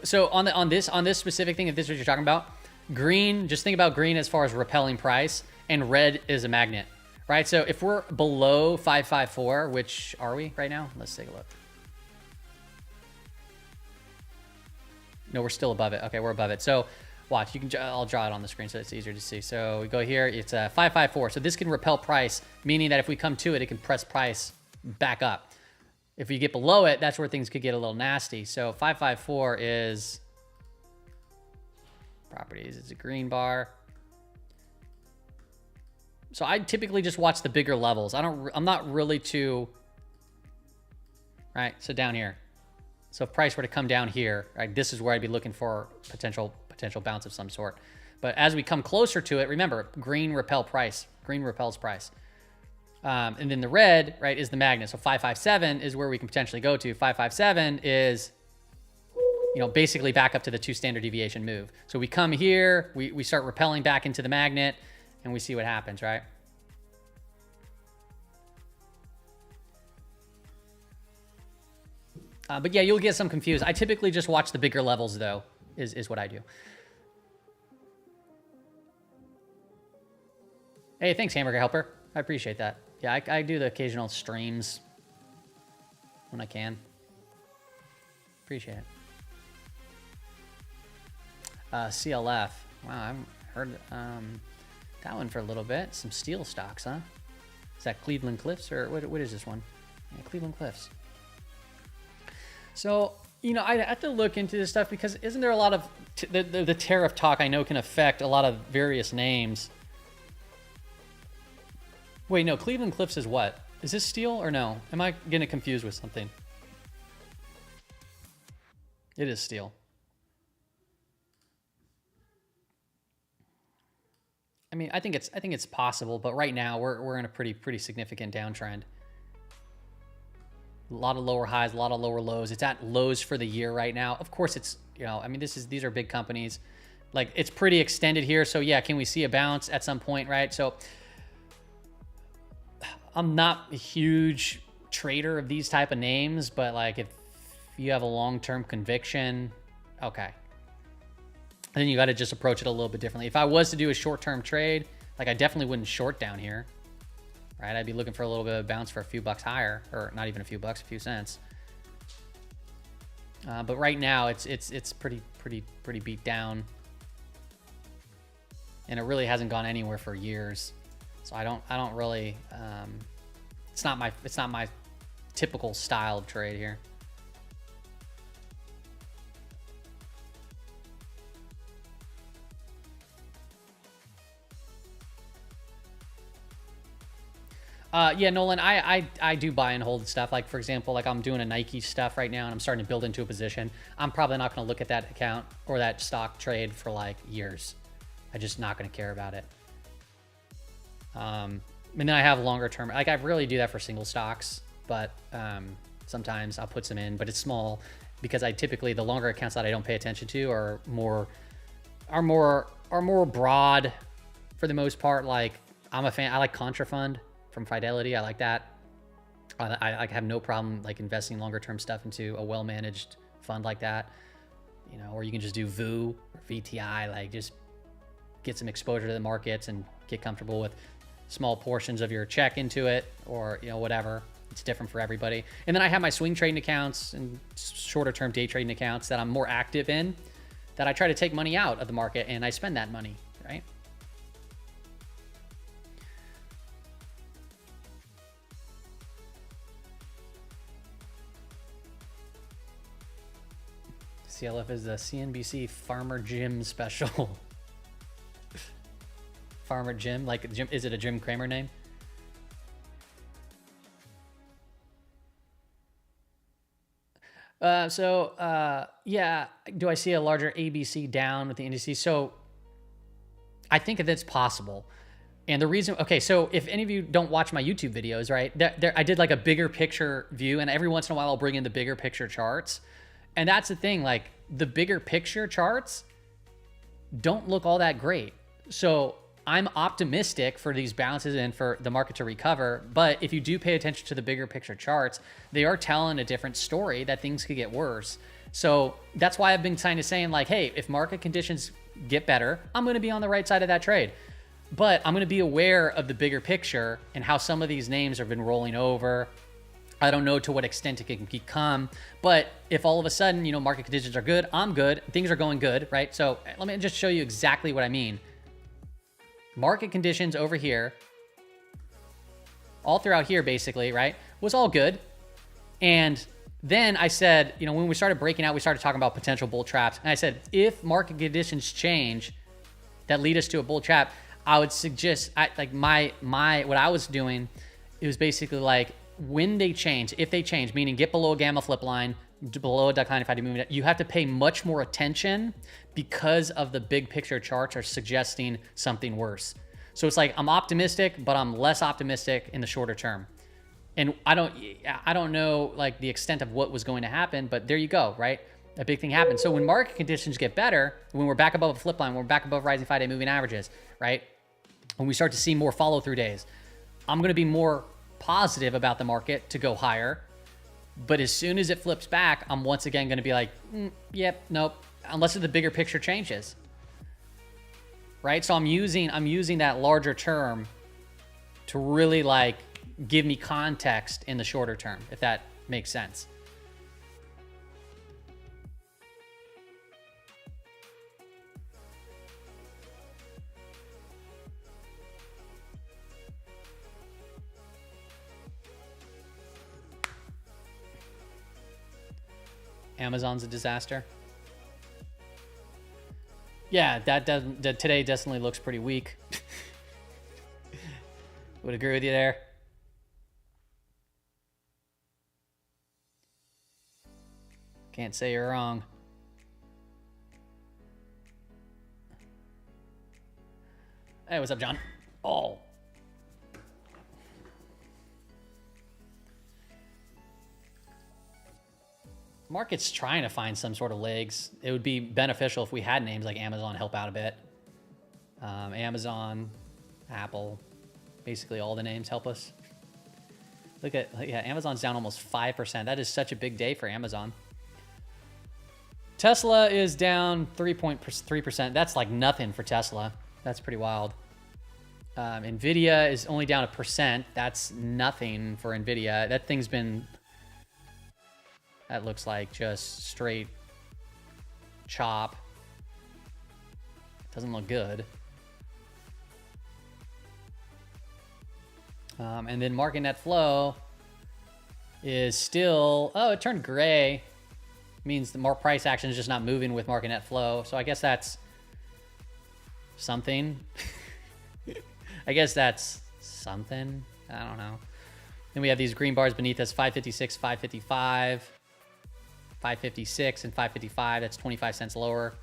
So on this specific thing, if this is what you're talking about, green, just think about green as far as repelling price, and red is a magnet, right? So if we're below 554, which are we right now? Let's take a look. No, we're still above it. Okay, we're above it. So watch, I'll draw it on the screen so it's easier to see. So we go here, it's 554. So this can repel price, meaning that if we come to it, it can press price back up. If we get below it, that's where things could get a little nasty. So 554 is properties. It's a green bar. So I typically just watch the bigger levels. I'm not really too, right? So down here. So if price were to come down here, right, this is where I'd be looking for potential bounce of some sort. But as we come closer to it, remember, green repels price. And then the red, right, is the magnet. So 557 is where we can potentially go to. 557 is, basically back up to the 2 standard deviation move. So we come here, we start repelling back into the magnet, and we see what happens, right? But yeah, you'll get some confused. I typically just watch the bigger levels, though, is what I do. Hey, thanks, Hamburger Helper. I appreciate that. Yeah, I do the occasional streams when I can. Appreciate it. CLF. Wow, I haven't heard that one for a little bit. Some steel stocks, huh? Is that Cleveland Cliffs or what is this one? Yeah, Cleveland Cliffs. So, I have to look into this stuff because isn't there a lot of the tariff talk I know can affect a lot of various names. Wait, no, Cleveland Cliffs is what? Is this steel or no? Am I getting confused with something? It is steel. I mean, I think it's possible, but right now we're in a pretty significant downtrend. A lot of lower highs, a lot of lower lows. It's at lows for the year right now. Of course, it's I mean, these are big companies. Like, it's pretty extended here, so yeah, can we see a bounce at some point, right? So I'm not a huge trader of these type of names, but like if you have a long-term conviction, okay. And then you got to just approach it a little bit differently. If I was to do a short-term trade, like I definitely wouldn't short down here, right? I'd be looking for a little bit of a bounce for a few bucks higher, or not even a few bucks, a few cents. But right now it's pretty beat down, and it really hasn't gone anywhere for years. So I don't really, it's not my typical style of trade here. Yeah, Nolan, I do buy and hold stuff. Like, for example, like I'm doing a Nike stuff right now and I'm starting to build into a position. I'm probably not going to look at that account or that stock trade for like years. I'm just not going to care about it. And then I have longer term. Like, I really do that for single stocks, but sometimes I'll put some in, but it's small because I typically, the longer accounts that I don't pay attention to are more broad for the most part. Like, I'm a fan. I like Contrafund from Fidelity. I like that. I have no problem like investing longer term stuff into a well-managed fund like that, you know, or you can just do VU or VTI, like just get some exposure to the markets and get comfortable with small portions of your check into it, or, you know, whatever. It's different for everybody. And then I have my swing trading accounts and shorter term day trading accounts that I'm more active in, that I try to take money out of the market and I spend that money, right? CLF is the CNBC Farmer Jim special. Farmer Jim, like Jim, is it a Jim Cramer name? Yeah, do I see a larger ABC down with the indices? So I think that's possible. And the reason, okay, so if any of you don't watch my YouTube videos, right, I did like a bigger picture view, and every once in a while I'll bring in the bigger picture charts. And that's the thing, like the bigger picture charts don't look all that great. So I'm optimistic for these bounces and for the market to recover. But if you do pay attention to the bigger picture charts, they are telling a different story, that things could get worse. So that's why I've been kind of saying like, hey, if market conditions get better, I'm going to be on the right side of that trade. But I'm going to be aware of the bigger picture and how some of these names have been rolling over. I don't know to what extent it can become, but if all of a sudden, you know, market conditions are good, I'm good, things are going good, right? So let me just show you exactly what I mean. Market conditions over here, all throughout here basically, right, was all good. And then I said, you know, when we started breaking out, we started talking about potential bull traps. And I said, if market conditions change that lead us to a bull trap, I would suggest, what I was doing, it was basically like, when they change, if they change, meaning get below a gamma flip line, below a declining 5-day moving, you have to pay much more attention because of the big picture charts are suggesting something worse. So it's like, I'm optimistic, but I'm less optimistic in the shorter term. And I don't know like the extent of what was going to happen, but there you go, right? A big thing happened. So when market conditions get better, when we're back above a flip line, when we're back above rising 5-day moving averages, right? When we start to see more follow through days, I'm going to be more positive about the market to go higher. But as soon as it flips back, I'm once again going to be like, yep, nope, unless the bigger picture changes, right? So I'm using that larger term to really like give me context in the shorter term, if that makes sense. Amazon's a disaster. Yeah, that today definitely looks pretty weak. Would agree with you there. Can't say you're wrong. Hey, what's up, John? Oh. Market's trying to find some sort of legs. It would be beneficial if we had names like Amazon help out a bit. Amazon, Apple, basically all the names help us. Look at, yeah, Amazon's down almost 5%. That is such a big day for Amazon. Tesla is down 3.3%. That's like nothing for Tesla. That's pretty wild. Nvidia is only down 1%. That's nothing for Nvidia. That thing's been... That looks like just straight chop. Doesn't look good. And then market net flow is still, oh, it turned gray. Means the more price action is just not moving with market net flow. So I guess that's something. I guess that's something. I don't know. Then we have these green bars beneath us, 556, 555, 556, and 555. That's 25 cents lower.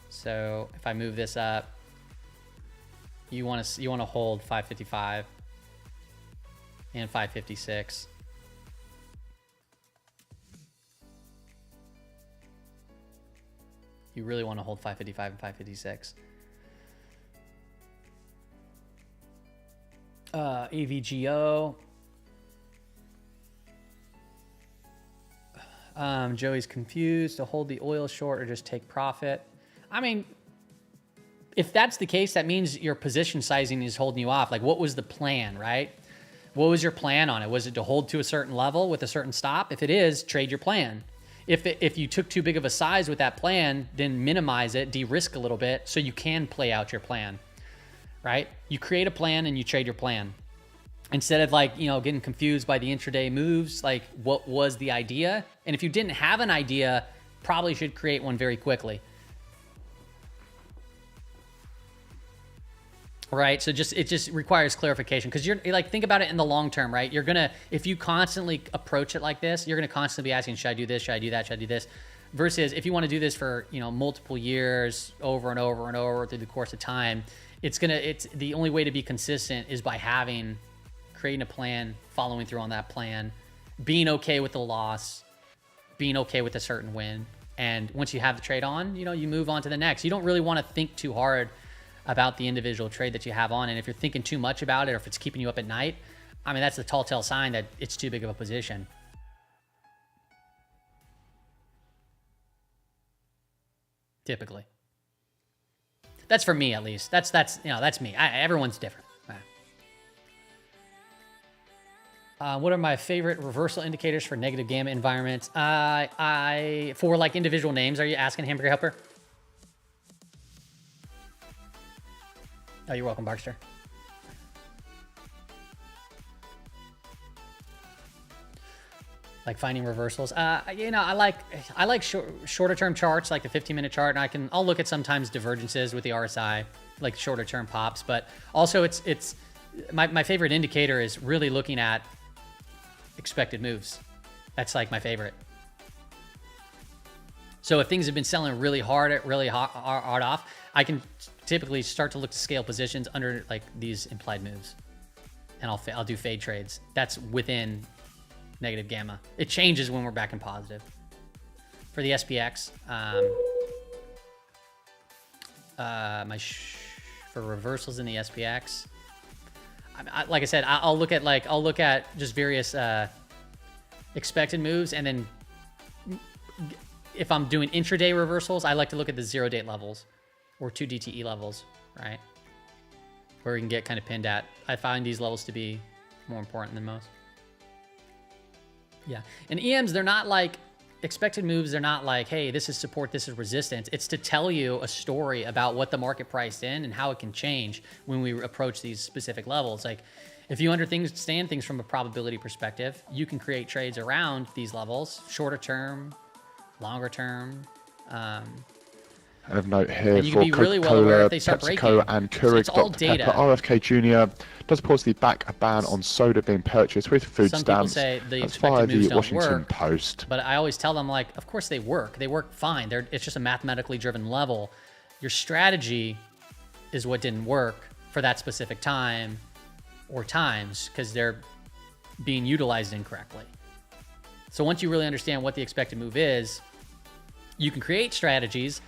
So if I move this up, you want to hold 555 and 556. You really want to hold 555 and 556. AVGO. Joey's confused to hold the oil short or just take profit. I mean, if that's the case, that means your position sizing is holding you off. Like, what was the plan, right? What was your plan on it? Was it to hold to a certain level with a certain stop? If it is, trade your plan. If you took too big of a size with that plan, then minimize it, de-risk a little bit so you can play out your plan, right? You create a plan and you trade your plan. Instead of like, getting confused by the intraday moves, like what was the idea? And if you didn't have an idea, probably should create one very quickly. Right, so it just requires clarification because you're like, think about it in the long term, right? If you constantly approach it like this, you're gonna constantly be asking, should I do this? Should I do that? Should I do this? Versus if you want to do this for multiple years, over and over and over through the course of time, it's the only way to be consistent is by creating a plan, following through on that plan, being okay with the loss, being okay with a certain win, and once you have the trade on, you move on to the next. You don't really want to think too hard about the individual trade that you have on. And if you're thinking too much about it, or if it's keeping you up at night, I mean, that's the tall tale sign that it's too big of a position. Typically. That's for me, at least. That's me. Everyone's different. What are my favorite reversal indicators for negative gamma environments? For like individual names, are you asking, Hamburger Helper? Oh, you're welcome, Barkster. Like finding reversals. I like shorter term charts, like the 15-minute chart, and I'll look at sometimes divergences with the RSI, like shorter term pops. But also, it's my favorite indicator is really looking at expected moves. That's like my favorite. So if things have been selling really hard off, I can typically start to look to scale positions under like these implied moves, and I'll do fade trades. That's within negative gamma. It changes when we're back in positive. For the SPX, for reversals in the SPX, like I said, I'll look at just various expected moves, and then if I'm doing intraday reversals, I like to look at the 0-date levels or 2 DTE levels, right? Where we can get kind of pinned at. I find these levels to be more important than most. Yeah, and EMs, they're not like expected moves. They're not like, hey, this is support, this is resistance. It's to tell you a story about what the market priced in and how it can change when we approach these specific levels. Like, if you understand things from a probability perspective, you can create trades around these levels, shorter term, longer term. And of note here and you for can be really well aware if they start PepsiCo breaking. and Keurig, It's all Dr. data. Pepper, RFK Jr. does pause back a ban on soda being purchased with food Some people stamps. say the That's expected via moves the don't Washington work, Post. But I always tell them, like, of course they work. They work fine. It's just a mathematically driven level. Your strategy is what didn't work for that specific time or times because they're being utilized incorrectly. So once you really understand what the expected move is, you can create strategies.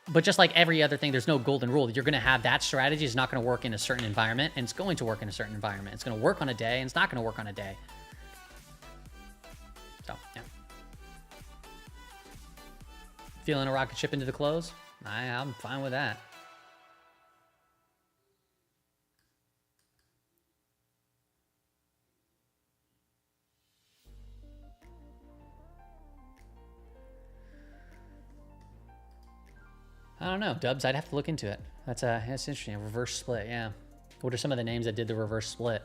But just like every other thing, there's no golden rule. You're going to have that strategy is not going to work in a certain environment, and it's going to work in a certain environment. It's going to work on a day, and it's not going to work on a day. So, yeah. Feeling a rocket ship into the close? I'm fine with that. I don't know, Dubs. I'd have to look into it. That's interesting. A reverse split, yeah. What are some of the names that did the reverse split?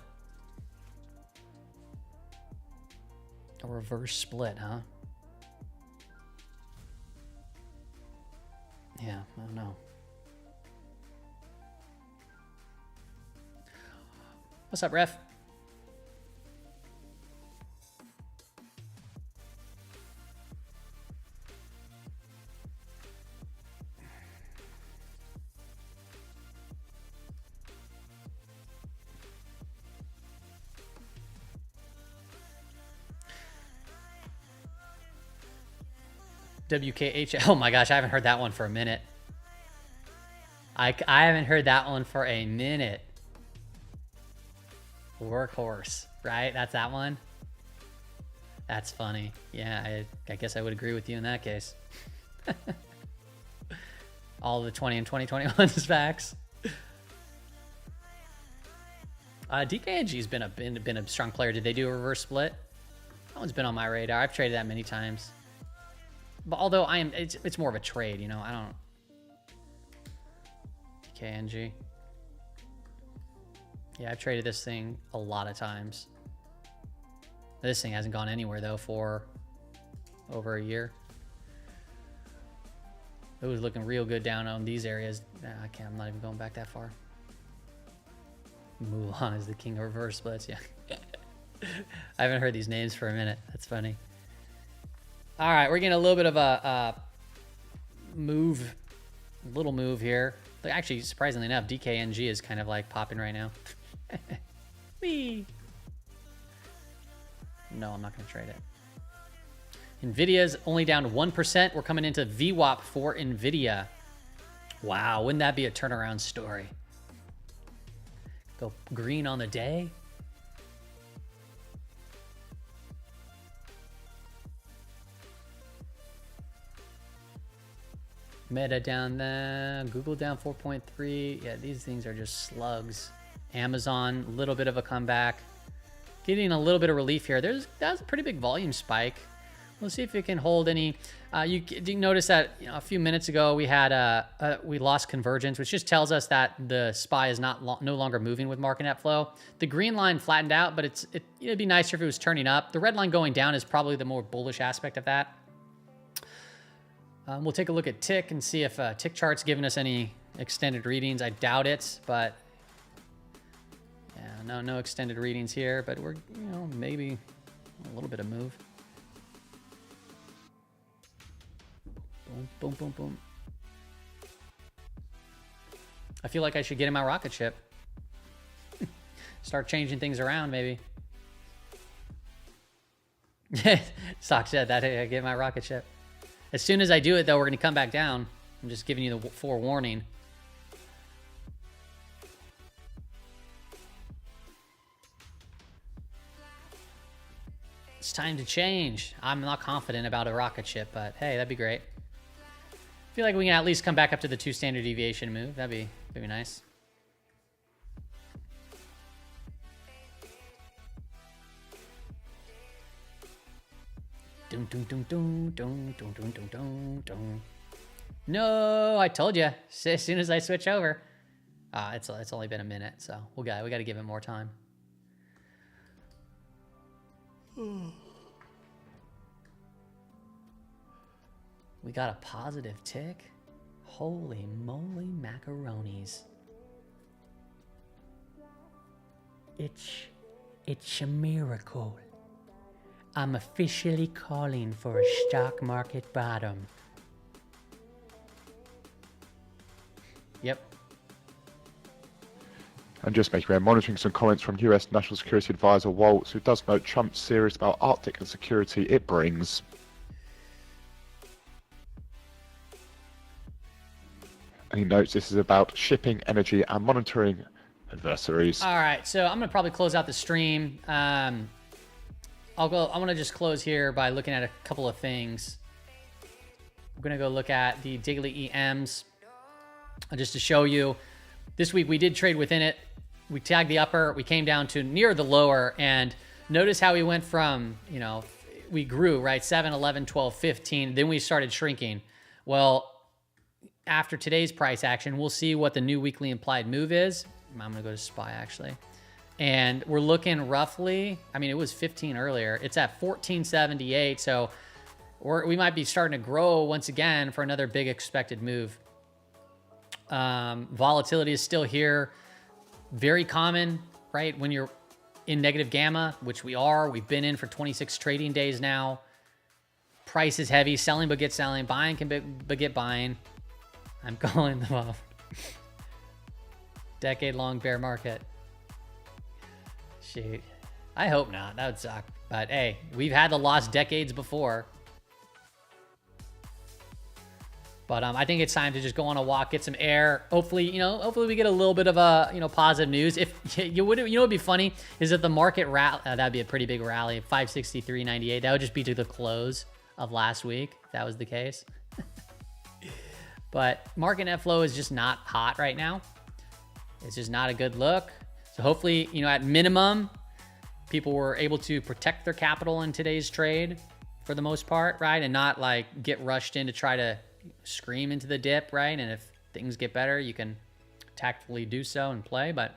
A reverse split, huh? Yeah, I don't know. What's up, Ref? WKH. Oh my gosh, I haven't heard that one for a minute. I haven't heard that one for a minute. Workhorse, right? That's that one. That's funny. Yeah, I guess I would agree with you in that case. All the 20 and 2021 facts. DKNG's been a strong player. Did they do a reverse split? That one's been on my radar. I've traded that many times. But although it's more of a trade, you know. I don't. DKNG. Yeah, I've traded this thing a lot of times. This thing hasn't gone anywhere though for over a year. It was looking real good down on these areas. Nah, I'm not even going back that far. Mulan is the king of reverse splits. Yeah. I haven't heard these names for a minute. That's funny. All right, we're getting a little bit of a little move here. Actually, surprisingly enough, DKNG is kind of like popping right now. Whee! No, I'm not going to trade it. Nvidia's only down 1%. We're coming into VWAP for Nvidia. Wow, wouldn't that be a turnaround story? Go green on the day. Meta down there. Google down 4.3. Yeah, these things are just slugs. Amazon, a little bit of a comeback. Getting a little bit of relief here. That was a pretty big volume spike. We'll see if it can hold any. You notice that a few minutes ago we had we lost convergence, which just tells us that the SPY is no longer moving with market net flow. The green line flattened out, but it'd be nicer if it was turning up. The red line going down is probably the more bullish aspect of that. We'll take a look at tick and see if tick chart's giving us any extended readings. I doubt it, but yeah, no extended readings here. But we're maybe a little bit of move. Boom, boom, boom, boom. I feel like I should get in my rocket ship. Start changing things around, maybe. Sock said that I get my rocket ship. As soon as I do it, though, we're going to come back down. I'm just giving you the forewarning. It's time to change. I'm not confident about a rocket ship, but hey, that'd be great. I feel like we can at least come back up to the 2 standard deviation move. That'd be nice. Dun, dun, dun, dun, dun, dun, dun, dun, dun, dun. No, I told you. As soon as I switch over, it's only been a minute, so we got to give it more time. We got a positive tick. Holy moly macaronis! It's a miracle. I'm officially calling for a stock market bottom. Yep. And just making aware, monitoring some comments from US National Security Advisor Waltz, who does note Trump's serious about Arctic and security it brings. And he notes this is about shipping, energy, and monitoring adversaries. All right, so I'm gonna probably close out the stream. I'm gonna just close here by looking at a couple of things. I'm gonna go look at the daily EMs just to show you. This week we did trade within it. We tagged the upper, we came down to near the lower, and notice how we went from, we grew, right? 7, 11, 12, 15, then we started shrinking. Well, after today's price action, we'll see what the new weekly implied move is. I'm gonna go to SPY actually. And we're looking roughly, it was 15 earlier. It's at 1478, so we might be starting to grow once again for another big expected move. Volatility is still here. Very common, right? When you're in negative gamma, which we've been in for 26 trading days now. Price is heavy, selling but get selling, buying but get buying. I'm calling them off. Decade-long bear market. Shoot. I hope not. That would suck. But hey, we've had the lost decades before. But I think it's time to just go on a walk, get some air. Hopefully, hopefully we get a little bit of a, positive news. If what'd be funny is if the market rally, that'd be a pretty big rally, 563.98. That would just be to the close of last week. If that was the case. But market net flow is just not hot right now. It's just not a good look. So hopefully, at minimum, people were able to protect their capital in today's trade for the most part, right? And not like get rushed in to try to scream into the dip, right? And if things get better, you can tactfully do so and play. But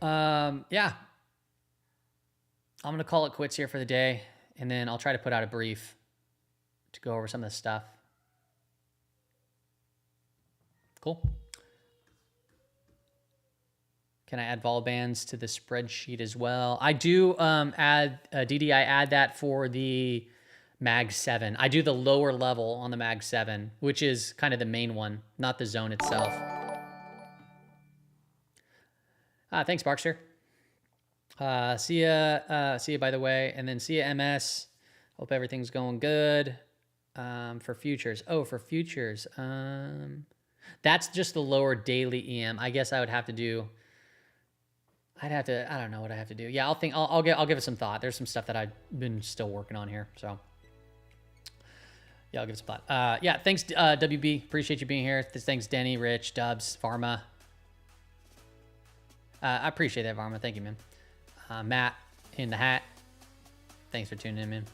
yeah, I'm gonna call it quits here for the day, and then I'll try to put out a brief to go over some of this stuff. Cool. Can I add vol bands to the spreadsheet as well? I do add DD. I add that for the Mag 7. I do the lower level on the Mag 7, which is kind of the main one, not the zone itself. Thanks, Barkster. See ya, by the way. And then see ya, MS. Hope everything's going good. For futures. Oh, for futures. That's just the lower daily EM. I guess I would have to do... I don't know what I have to do. Yeah, I'll give it some thought. There's some stuff that I've been still working on here, so... Yeah, I'll give it some thought. Yeah, thanks, WB. Appreciate you being here. Thanks, Denny, Rich, Dubs, Pharma. I appreciate that, Pharma. Thank you, man. Matt in the hat. Thanks for tuning in, man.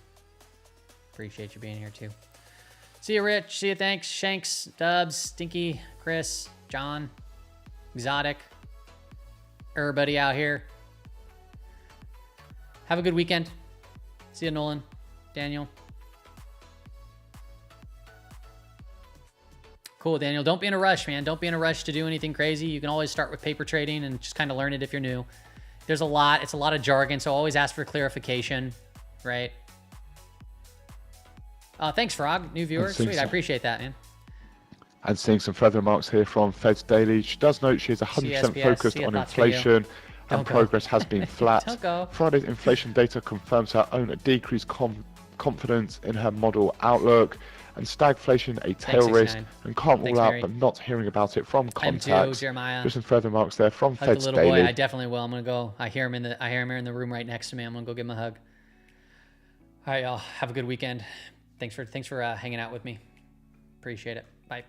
Appreciate you being here, too. See you, Rich. See you, thanks. Shanks, Dubs, Stinky, Chris, John, Exotic, everybody out here. Have a good weekend. See you, Nolan, Daniel. Cool, Daniel. Don't be in a rush, man. Don't be in a rush to do anything crazy. You can always start with paper trading and just kind of learn it if you're new. It's a lot of jargon, so always ask for clarification, right? Thanks, Frog. New viewer. Sweet, I appreciate that, man. And seeing some further remarks here from Fed's Daily. She does note she is 100% focused on inflation and progress has been flat. Don't go. Friday's inflation data confirms her own decreased confidence in her model outlook. And stagflation a tail risk, and can't rule out but not hearing about it from contacts. Jeremiah. Just some further remarks there from Hug Fed's the little Daily. boy. I definitely will. I'm gonna go. I hear him in the room right next to me. I'm gonna go give him a hug. All right, y'all. Have a good weekend. Thanks for hanging out with me. Appreciate it. Bye.